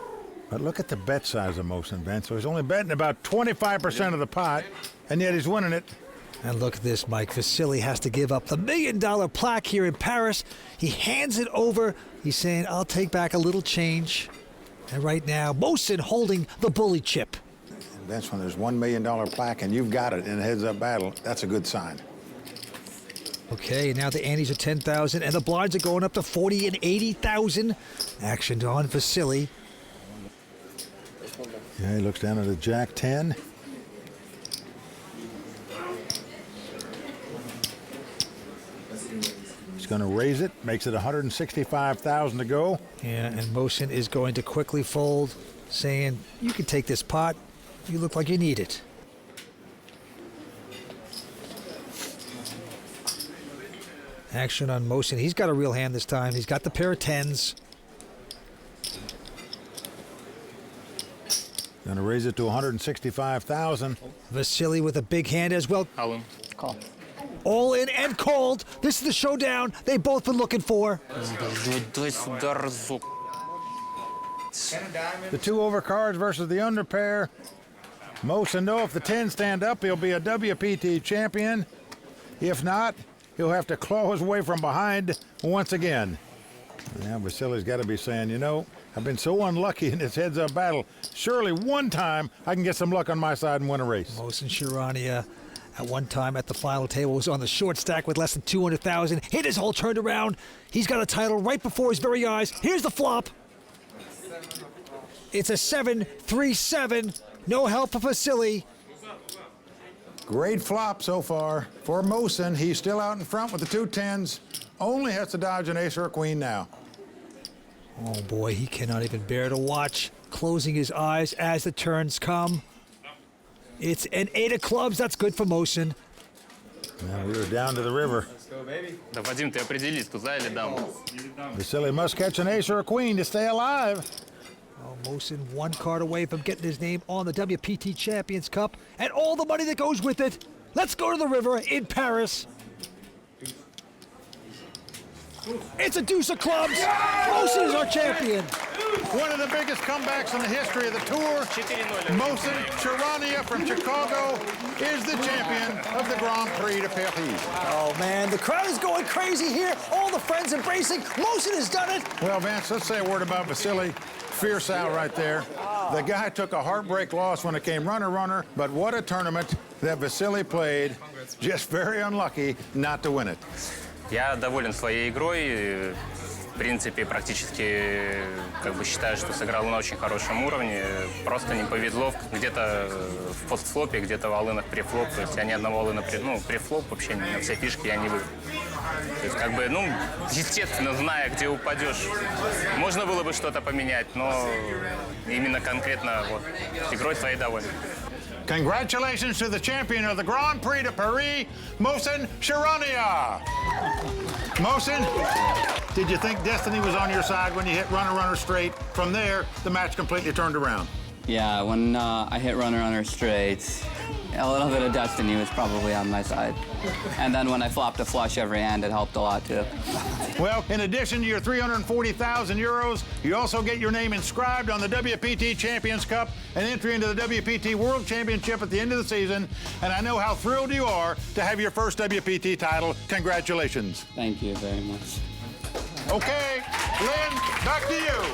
S2: But look at the bet size of Mosin, Vance. So he's only betting about 25% of the pot, and yet he's winning it.
S3: And look at this, Mike. Vasily has to give up the $1 million plaque here in Paris. He hands it over. He's saying, I'll take back a little change. And right now, Mosin holding the bully chip.
S2: And Vance, when there's $1 million plaque and you've got it in a heads-up battle, that's a good sign.
S3: Okay, now the antes are 10,000, and the blinds are going up to 40 and 80,000. Action on Vasily.
S2: Yeah, he looks down at a Jack-10. He's going to raise it, makes it 165,000 to go.
S3: Yeah, and Mosin is going to quickly fold. saying, you can take this pot. You look like you need it. Action on Mosin. He's got a real hand this time. He's got the pair of tens.
S2: Gonna raise it to 165,000.
S3: Vasily with a big hand as well.
S17: Call.
S3: All in and called. This is the showdown they both been looking for.
S2: The two overcards versus the underpair. Mosin know if the 10 stand up, he'll be a WPT champion. If not, he'll have to claw his way from behind once again. Now Vasily's got to be saying, you know, I've been so unlucky in this heads-up battle. Surely one time I can get some luck on my side and win a race.
S3: Mosin Sharania at one time at the final table was on the short stack with less than 200,000. Hit his hole turned around. He's got a title right before his very eyes. Here's the flop. It's a 7-3-7. No help for Vasily.
S2: Great flop so far for Mosin. He's still out in front with the two tens. Only has to dodge an ace or a queen now.
S3: Oh boy, he cannot even bear to watch. Closing his eyes as the turns come. It's an 8 of clubs. That's good for Mosin.
S2: Now we are down to the river.
S17: Let's go, baby. Да, Вадим, ты определись, туза или даму?
S2: Vasily must catch an ace or a queen to stay alive.
S3: Oh, Mosin one card away from getting his name on the WPT Champions Cup and all the money that goes with it. Let's go to the river in Paris. It's a deuce of clubs. Mosin is our champion.
S2: One of the biggest comebacks in the history of the tour. Mosin Sharania from Chicago is the champion of the Grand Prix de Paris.
S3: Oh, man, the crowd is going crazy here. All the friends embracing. Mosin has done it.
S2: Well, Vance, let's say a word about Vasily Forceout right there. The guy took a heartbreak loss when it came runner-runner, but what a tournament that Vasily played. Just very unlucky not to win it.
S17: Я доволен своей игрой. В принципе, практически как бы считаю, что сыграл на очень хорошем уровне. Просто не повезло где-то в постфлопе, где-то в алынах префлоп. То есть я ни одного алына префлоп вообще на все фишки я не выиграл. То есть как бы, ну, естественно, зная, где упадешь, можно было бы что-то поменять, но именно конкретно вот игрой своей доволен.
S2: Congratulations to the champion of the Grand Prix de Paris, Mosin Sharania. Mosin, did you think destiny was on your side when you hit runner-runner straight? From there, the match completely turned around.
S5: Yeah, when I hit runner straight, a little bit of destiny was probably on my side. And then when I flopped a flush every hand, it helped a lot too.
S2: Well, in addition to your 340,000 euros, you also get your name inscribed on the WPT Champions Cup and entry into the WPT World Championship at the end of the season. And I know how thrilled you are to have your first WPT title. Congratulations.
S5: Thank you very much.
S2: Okay, Lynn, back to you.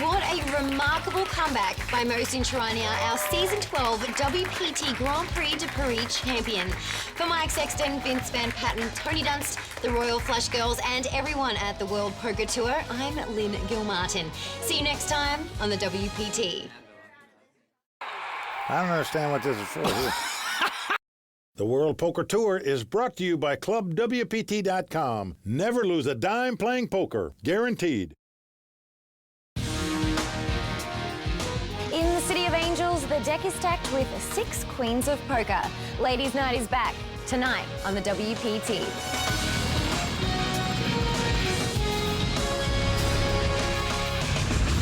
S1: What a remarkable comeback by Mosin Sharania, our Season 12 WPT Grand Prix de Paris champion. For Mike Sexton, Vince Van Patten, Tony Dunst, the Royal Flush Girls, and everyone at the World Poker Tour, I'm Lynn Gilmartin. See you next time on the WPT.
S2: I don't understand what this is for. The World Poker Tour is brought to you by ClubWPT.com. Never lose a dime playing poker. Guaranteed.
S1: In the City of Angels, the deck is stacked with 6 queens of poker. Ladies' Night is back tonight on the WPT.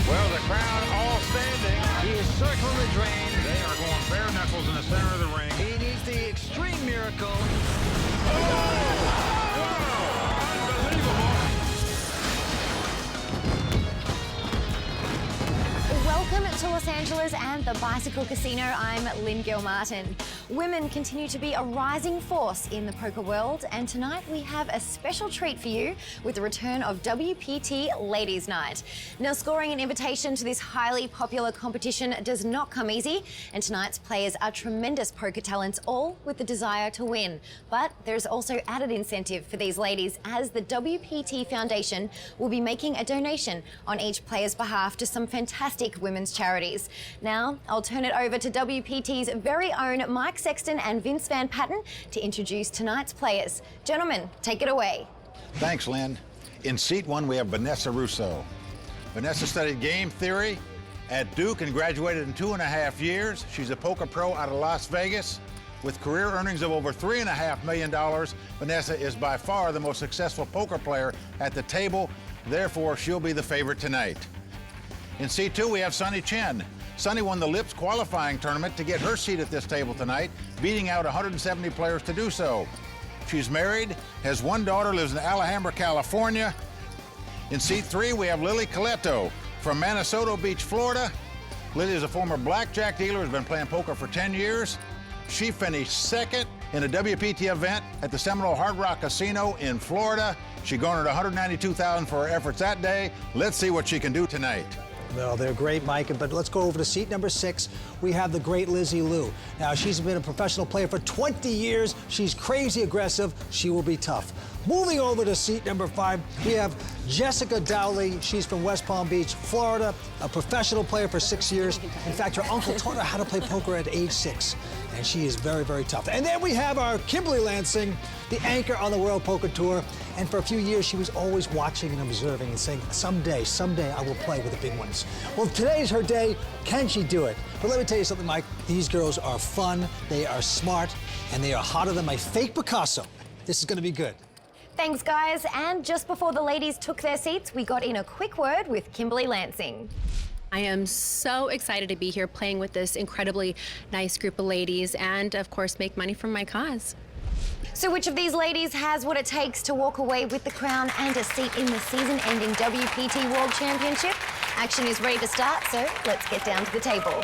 S2: Well, the crowd all standing.
S3: He is circling the drain.
S2: They are going bare knuckles in the center of the ring.
S3: He needs the extreme miracle.
S1: Welcome to Los Angeles and the Bicycle Casino. I'm Lynn Gilmartin. Women continue to be a rising force in the poker world, and tonight we have a special treat for you with the return of WPT Ladies' Night. Now, scoring an invitation to this highly popular competition does not come easy, and tonight's players are tremendous poker talents, all with the desire to win. But there's also added incentive for these ladies, as the WPT Foundation will be making a donation on each player's behalf to some fantastic women's charities. Now, I'll turn it over to WPT's very own Mike Sexton and Vince Van Patten to introduce tonight's players. Gentlemen, take it away.
S2: Thanks, Lynn. In seat 1, we have Vanessa Rousseau. Vanessa studied game theory at Duke and graduated in 2.5 years. She's a poker pro out of Las Vegas. With career earnings of over $3.5 million, Vanessa is by far the most successful poker player at the table. Therefore, she'll be the favorite tonight. In C2, we have Sunny Chen. Sunny won the Lips qualifying tournament to get her seat at this table tonight, beating out 170 players to do so. She's married, has one daughter, lives in Alhambra, California. In seat 3, we have Lily Coletto from Manasota Beach, Florida. Lily is a former blackjack dealer who's been playing poker for 10 years. She finished second in a WPT event at the Seminole Hard Rock Casino in Florida. She garnered $192,000 for her efforts that day. Let's see what she can do tonight.
S3: Well, they're great, Mike, but let's go over to seat number 6. We have the great Lizzie Liu. Now, she's been a professional player for 20 years. She's crazy aggressive. She will be tough. Moving over to seat number 5, we have Jessica Dowley. She's from West Palm Beach, Florida, a professional player for 6 years. In fact, her uncle taught her how to play poker at age 6, and she is very, very tough. And then we have our Kimberly Lansing, the anchor on the World Poker Tour. And for a few years, she was always watching and observing and saying, someday I will play with the big ones. Well, today's her day. Can she do it? But let me tell you something, Mike. These girls are fun, they are smart, and they are hotter than my fake Picasso. This is going to be good.
S1: Thanks, guys. And just before the ladies took their seats, we got in a quick word with Kimberly Lansing.
S4: I am so excited to be here playing with this incredibly nice group of ladies and, of course, make money from my cause.
S1: So which of these ladies has what it takes to walk away with the crown and a seat in the season-ending WPT World Championship? Action is ready to start, so let's get down to the table.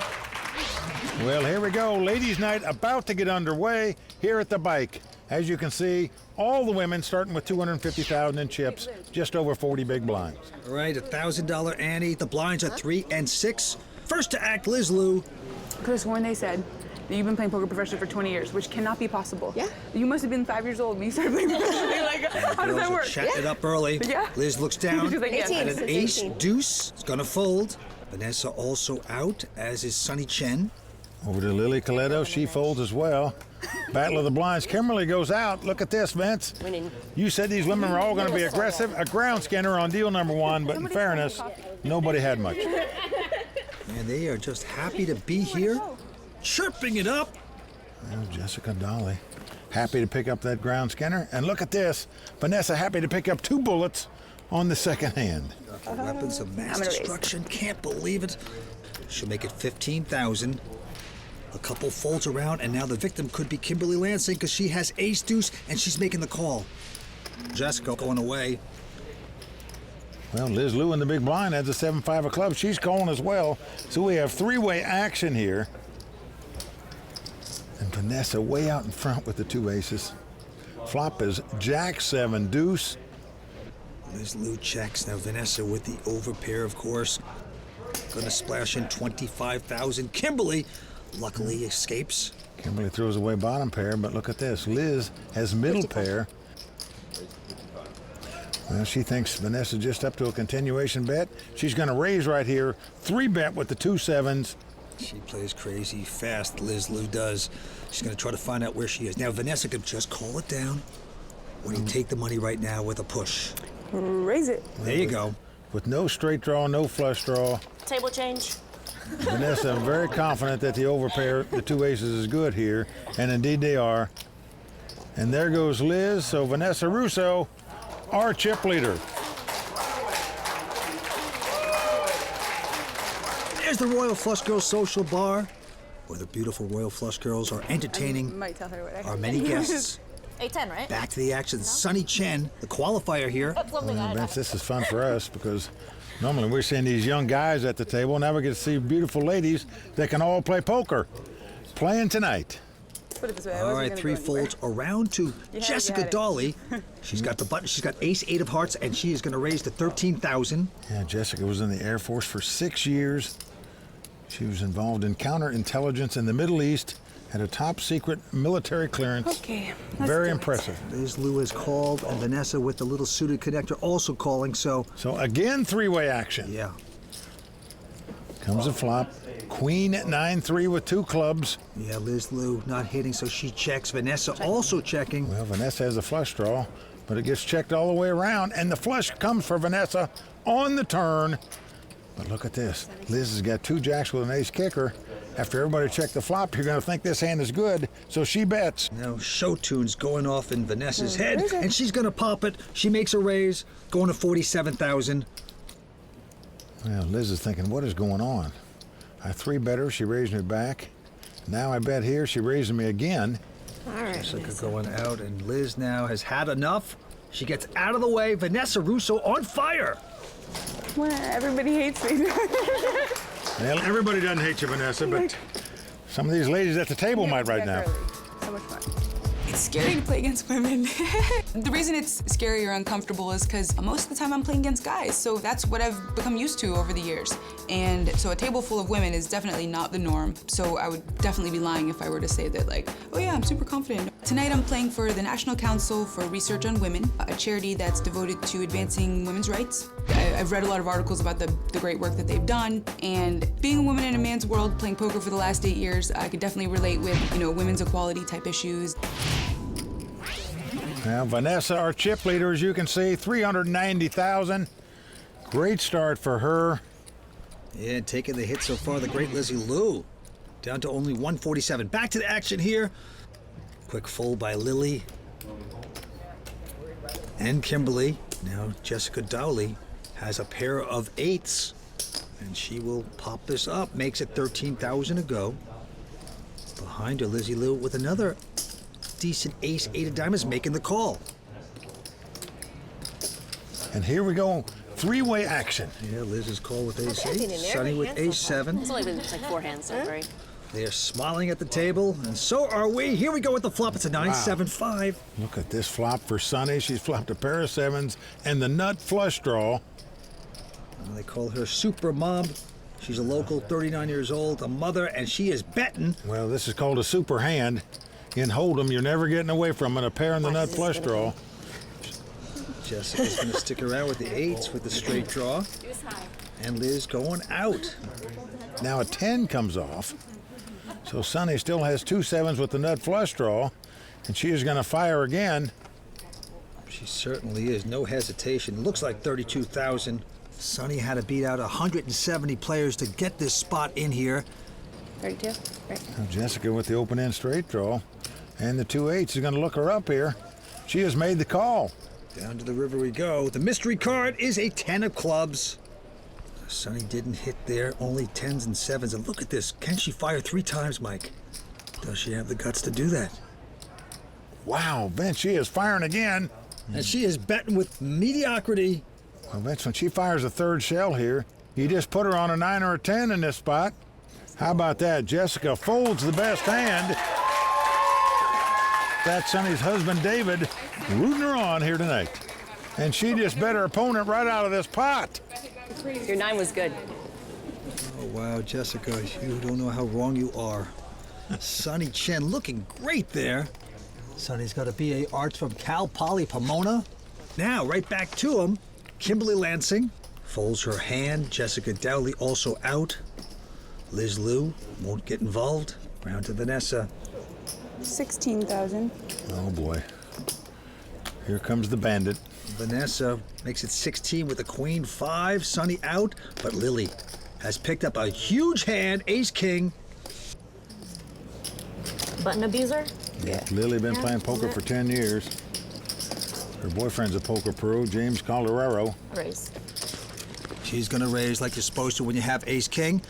S2: Well, here we go. Ladies' night about to get underway here at the Bike. As you can see, all the women starting with $250,000 in chips, just over 40 big blinds.
S3: All right, $1,000 ante. The blinds are 3 and 6. First to act, Liz Liu.
S20: Could have sworn they said that you've been playing poker professionally for 20 years, which cannot be possible. Yeah. You must have been 5 years old when you started playing professionally. Like, how does that work?
S3: Chatting it up early.
S20: Yeah.
S3: Liz looks down
S20: She's like, yeah.
S3: at an ace deuce. It's gonna fold. Vanessa also out, as is Sunny Chen.
S2: Over to Lily Coletto. She folds as well. Battle of the blinds. Kimberly goes out. Look at this, Vince. You said these women were all going to be aggressive. A ground skinner on deal number 1, but in fairness, nobody had much.
S3: And they are just happy to be here, chirping it up.
S2: Well, Jessica Dowley, happy to pick up that ground skinner. And look at this. Vanessa happy to pick up 2 bullets on the second hand.
S3: Weapons of mass destruction. Can't believe it. She'll make it 15,000. A couple folds around, and now the victim could be Kimberly Lansing because she has ace deuce and she's making the call. Jessica going away.
S2: Well, Liz Liu in the big blind has a 7-5 of clubs. She's calling as well. So we have 3-way action here. And Vanessa way out in front with the 2 aces. Flop is Jack 7 deuce.
S3: Liz Liu checks. Now Vanessa with the overpair, of course. Gonna splash in 25,000. Kimberly luckily escapes.
S2: Kimberly throws away bottom pair, but look at this. Liz has middle pair. Well, she thinks Vanessa just up to a continuation bet. She's going to raise right here. 3-bet with the 2 7s.
S3: She plays crazy fast, Liz Liu does. She's going to try to find out where she is. Now, Vanessa could just call it down. Or do you take the money right now with a push?
S20: Raise it.
S3: There you go.
S2: With no straight draw, no flush draw.
S22: Table change.
S2: Vanessa very confident that the overpair, the 2 aces, is good here, and indeed they are. And there goes Liz. So Vanessa Russo, our chip leader.
S3: There's the Royal Flush Girls Social Bar, where the beautiful Royal Flush Girls are entertaining our many guests.
S22: 8-10, right?
S3: Back to the action. Sunny Chen, the qualifier here.
S2: Well, Vince, this is fun for us because normally we're seeing these young guys at the table. Now we get to see beautiful ladies that can all play poker. Playing tonight.
S20: Put it this way.
S3: All right, 3 folds around to Jessica Dowley. She's got the button. She's got ace 8 of hearts, and she is going to raise to 13,000.
S2: Yeah, Jessica was in the Air Force for 6 years. She was involved in counterintelligence in the Middle East, had a top secret military clearance.
S20: Okay.
S2: Very impressive.
S3: Liz Liu is called, and Vanessa with the little suited connector also calling, so
S2: again, 3-way action.
S3: Yeah.
S2: Comes a flop. Queen 9-3 with 2 clubs.
S3: Yeah, Liz Liu not hitting, so she checks. Vanessa also checking.
S2: Well, Vanessa has a flush draw, but it gets checked all the way around, and the flush comes for Vanessa on the turn. But look at this. Liz has got 2 jacks with an ace kicker. After everybody checked the flop, you're going to think this hand is good, so she bets.
S3: Now, show tune's going off in Vanessa's head, and she's going to pop it. She makes a raise, going to 47,000.
S2: Well, Liz is thinking, what is going on? I 3-bet her, she raised me back. Now I bet here, she raises me again.
S3: All right, Jessica going out, and Liz now has had enough. She gets out of the way. Vanessa Russo on fire.
S20: Well, everybody hates me.
S2: Well, everybody doesn't hate you, Vanessa, but some of these ladies at the table might right now.
S20: So much fun.
S7: It's scary to play against women. The reason it's scary or uncomfortable is because most of the time I'm playing against guys, so that's what I've become used to over the years. And so a table full of women is definitely not the norm, so I would definitely be lying if I were to say that, like, oh yeah, I'm super confident. Tonight I'm playing for the National Council for Research on Women, a charity that's devoted to advancing women's rights. I've read a lot of articles about the great work that they've done, and being a woman in a man's world, playing poker for the last 8 years, I could definitely relate with, women's equality type issues.
S2: Now, Vanessa, our chip leader, as you can see, 390,000. Great start for her.
S3: Yeah, taking the hit so far, the great Lizzie Lou. Down to only 147. Back to the action here. Quick fold by Lily. And Kimberly. Now Jessica Dowley has a pair of 8s. And she will pop this up. Makes it 13,000 to go. Behind her, Lizzie Lou with another decent ace, 8 of diamonds, making the call.
S2: And here we go, 3-way action.
S3: Yeah, Liz's call with ace 8, Sonny with ace 7.
S14: It's only been like 4 hands, so right?
S3: They're smiling at the table, and so are we. Here we go with the flop. It's a 9-7-5.
S2: Look at this flop for Sonny. She's flopped a pair of 7s and the nut flush draw.
S3: They call her Super Mom. She's a local, 39 years old, a mother, and she is betting.
S2: Well, this is called a super hand. In Hold'em, you're never getting away from it. A pair in the nut flush draw.
S3: Jessica's going to stick around with the 8s with the straight draw. And Liz going out.
S2: Now a 10 comes off. So Sonny still has 2 7s with the nut flush draw. And she is going to fire again.
S3: She certainly is. No hesitation. Looks like 32,000. Sonny had to beat out 170 players to get this spot in here.
S14: 32, right.
S2: Now Jessica with the open end straight draw. And the 2 8s is going to look her up here. She has made the call.
S3: Down to the river we go. The mystery card is a 10 of clubs. Sonny didn't hit there, only 10s and 7s. And look at this. Can she fire 3 times, Mike? Does she have the guts to do that?
S2: Wow, Vince, she is firing again.
S3: And she is betting with mediocrity.
S2: Well, Vince, when she fires a 3rd shell here, you just put her on a 9 or a 10 in this spot. How about that? Jessica folds the best hand. That's Sonny's husband, David, rooting her on here tonight. And she just bet her opponent right out of this pot.
S14: Your 9 was good.
S3: Oh, wow, Jessica, you don't know how wrong you are. Sonny Chen looking great there. Sonny's got a BA Arts from Cal Poly Pomona. Now, right back to him, Kimberly Lansing folds her hand. Jessica Dowley also out. Liz Lou won't get involved. Round to Vanessa.
S20: 16,000.
S2: Oh boy. Here comes the bandit.
S3: Vanessa makes it 16 with a queen 5. Sonny out, but Lily has picked up a huge hand, ace king.
S14: Button abuser?
S3: Yeah.
S2: Lily been playing poker for 10 years. Her boyfriend's a poker pro, James Calderaro.
S14: Raise.
S3: She's gonna raise like you're supposed to when you have ace king.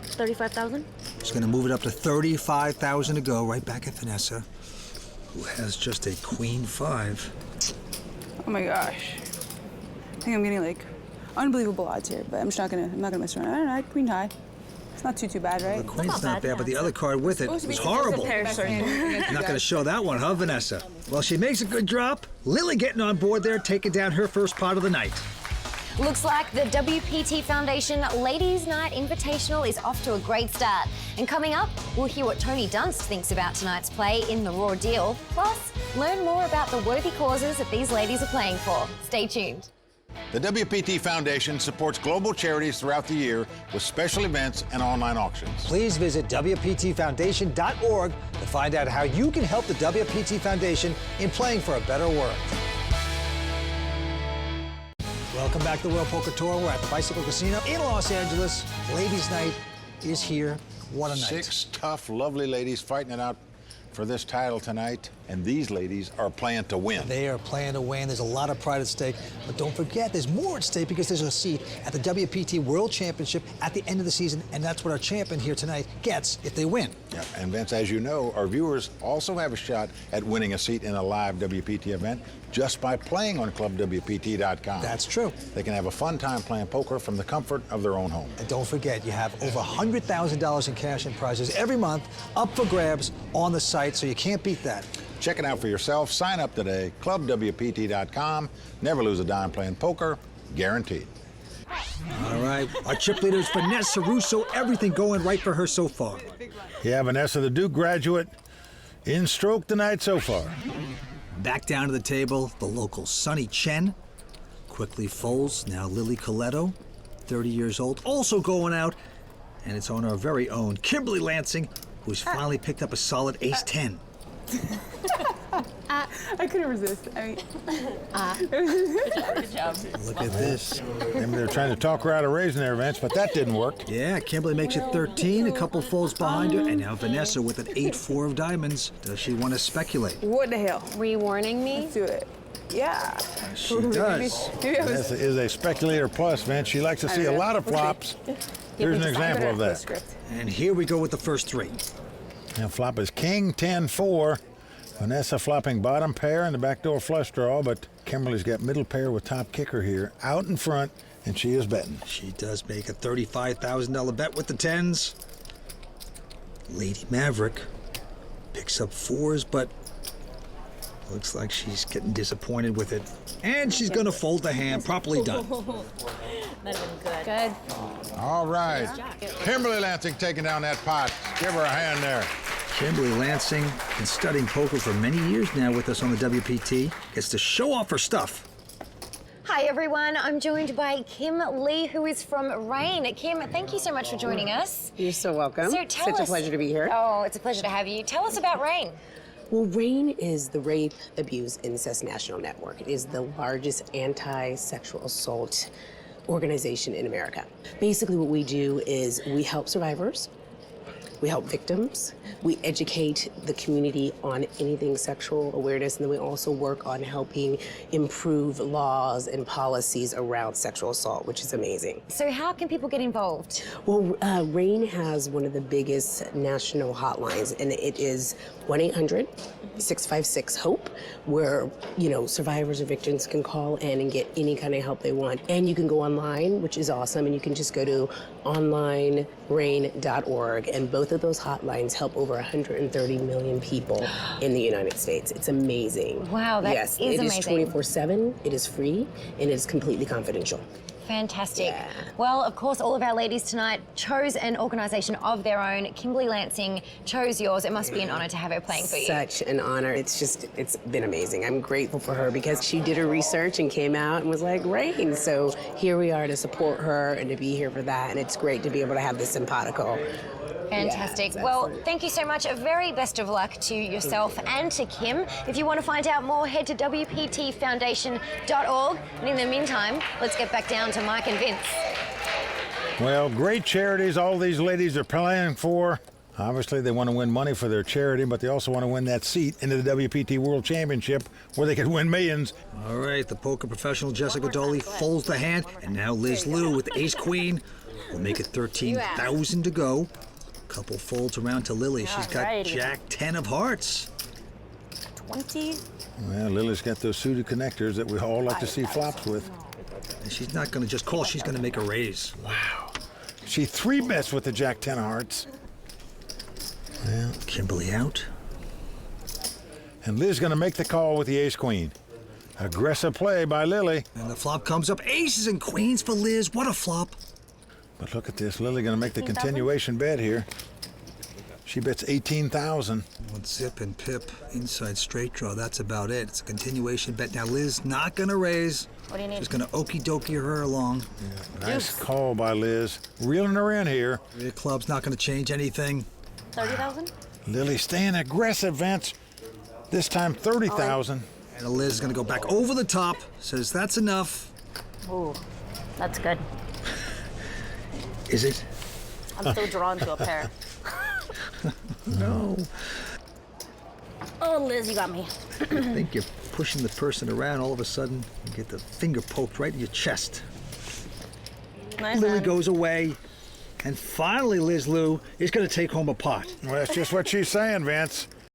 S14: 35,000?
S3: She's gonna move it up to 35,000 to go, right back at Vanessa, who has just a queen 5.
S20: Oh my gosh. I think I'm getting like unbelievable odds here, but I'm not gonna mess around. I don't know, queen high. It's not too bad, right?
S3: The queen's not bad, but the other card with it was horrible. You're not gonna show that one, huh, Vanessa? Well, she makes a good drop. Lily getting on board there, taking down her first pot of the night.
S1: Looks like the WPT Foundation Ladies Night Invitational is off to a great start. And coming up, we'll hear what Tony Dunst thinks about tonight's play in the Raw Deal. Plus, learn more about the worthy causes that these ladies are playing for. Stay tuned.
S2: The WPT Foundation supports global charities throughout the year with special events and online auctions.
S3: Please visit WPTFoundation.org to find out how you can help the WPT Foundation in playing for a better world. Welcome back to the World Poker Tour. We're at the Bicycle Casino in Los Angeles. Ladies' night is here. What a night.
S2: 6 tough, lovely ladies fighting it out for this title tonight, and these ladies are playing to win.
S3: They are playing to win. There's a lot of pride at stake, but don't forget there's more at stake because there's a seat at the WPT World Championship at the end of the season, and that's what our champion here tonight gets if they win.
S2: Yeah, and Vince, as you know, our viewers also have a shot at winning a seat in a live WPT event just by playing on clubwpt.com.
S3: That's true.
S2: They can have a fun time playing poker from the comfort of their own home.
S3: And don't forget, you have over $100,000 in cash and prizes every month up for grabs on the site, so you can't beat that.
S2: Check it out for yourself. Sign up today, clubwpt.com. Never lose a dime playing poker, guaranteed.
S3: All right, our chip leader is Vanessa Russo. Everything going right for her so far.
S2: Yeah, Vanessa, the Duke graduate, in stroke tonight so far.
S3: Back down to the table, the local Sonny Chen quickly folds. Now Lily Coletto, 30 years old, also going out. And it's on our very own Kimberly Lansing, who's finally picked up a solid ace-10.
S20: I couldn't resist. I mean,
S14: Good job.
S3: Look at this.
S2: Maybe they're trying to talk her out of raising their events, but that didn't work.
S3: Yeah, Kimberly makes it 13, a couple folds behind her, and now Vanessa with an 8-4 of diamonds. Does she want to speculate?
S20: what the hell?
S14: Were you warning me?
S20: Let's do it. Yeah.
S3: She does.
S20: Maybe I was.
S2: Vanessa is a speculator plus, Vince. She likes to see a lot of flops. Here's an example of that.
S3: And here we go with the first 3.
S2: Now flop is king 10-4. Vanessa flopping bottom pair and the backdoor flush draw, but Kimberly's got middle pair with top kicker here, out in front, and she is betting.
S3: She does make a $35,000 bet with the 10s. Lady Maverick picks up 4s, but looks like she's getting disappointed with it. And she's gonna fold the hand, properly done.
S14: That'd have been good. Good.
S2: All right. Kimberly Lansing taking down that pot. Give her a hand there.
S3: Kimberly Lansing been studying poker for many years now with us on the WPT. Gets to show off her stuff.
S1: Hi everyone, I'm joined by Kim Lee, who is from Rain. Kim, thank you so much for joining us.
S6: You're so welcome.
S1: So tell
S6: Such
S1: us,
S6: a pleasure to be here.
S1: Oh, it's a pleasure to have you. Tell us about Rain.
S6: Well, RAIN is the Rape, Abuse, Incest National Network. It is the largest anti-sexual assault organization in America. Basically what we do is we help survivors, we help victims, we educate the community on anything sexual awareness, and then we also work on helping improve laws and policies around sexual assault, which is amazing.
S1: So how can people get involved?
S6: Well, RAIN has one of the biggest national hotlines, and it is 1-800-656-HOPE, where, you know, survivors or victims can call in and get any kind of help they want. And you can go online, which is awesome, and you can just go to onlinerain.org, and both of those hotlines help over 130 million people in the United States. It's amazing.
S1: Wow, that
S6: yes,
S1: is amazing.
S6: It is 24/7, it is free, and it is completely confidential.
S1: Fantastic.
S6: Yeah.
S1: Well, of course, all of our ladies tonight chose an organisation of their own. Kimberly Lansing chose yours. It must be an honour to have her playing for you.
S6: Such an honor. It's been amazing. I'm grateful for her because she did her research and came out and was like, RAIN. So here we are to support her and to be here for that. And it's great to be able to have this simpatico.
S1: Fantastic.
S6: Yeah,
S1: well, thank you so much. A very best of luck to yourself and to Kim. If you want to find out more, head to WPTfoundation.org. And in the meantime, let's get back down to Mike and Vince.
S2: Well, great charities all these ladies are playing for. Obviously, they want to win money for their charity, but they also want to win that seat into the WPT World Championship where they could win millions.
S3: All right, the poker professional Jessica Dolly folds the hand, and now Liz Liu with the ace-queen will make it 13,000 to go. Couple folds around to Lily. She's got Jack 10 of hearts.
S14: 20.
S2: Well, Lily's got those suited connectors that we all like to see flops with.
S3: And she's not going to just call, she's going to make a raise.
S2: Wow. She 3-bets with the Jack 10 of hearts.
S3: Well, Kimberly out.
S2: And Liz going to make the call with the ace-queen. Aggressive play by Lily.
S3: And the flop comes up. Aces and queens for Liz. What a flop.
S2: But look at this. Lily going to make the continuation bet here. She bets 18,000.
S3: With zip and pip, inside straight draw. That's about it. It's a continuation bet. Now Liz not going to raise.
S14: What do you need?
S3: She's going to okie dokie her along.
S2: Yeah, nice call by Liz. Reeling her in here.
S3: The club's not going to change anything.
S14: 30,000?
S2: Lily staying aggressive, Vance. This time 30,000.
S3: And Liz is going to go back over the top. Says that's enough.
S14: Ooh, that's good.
S3: Is it?
S14: I'm still drawn to a pair.
S3: No.
S14: Oh, Liz, you got me.
S3: You think you're pushing the person around, all of a sudden you get the finger poked right in your chest.
S14: Nice
S3: Lily
S14: hand.
S3: goes away, and finally Liz Lou is going to take home a pot.
S2: Well, that's just what she's saying, Vance.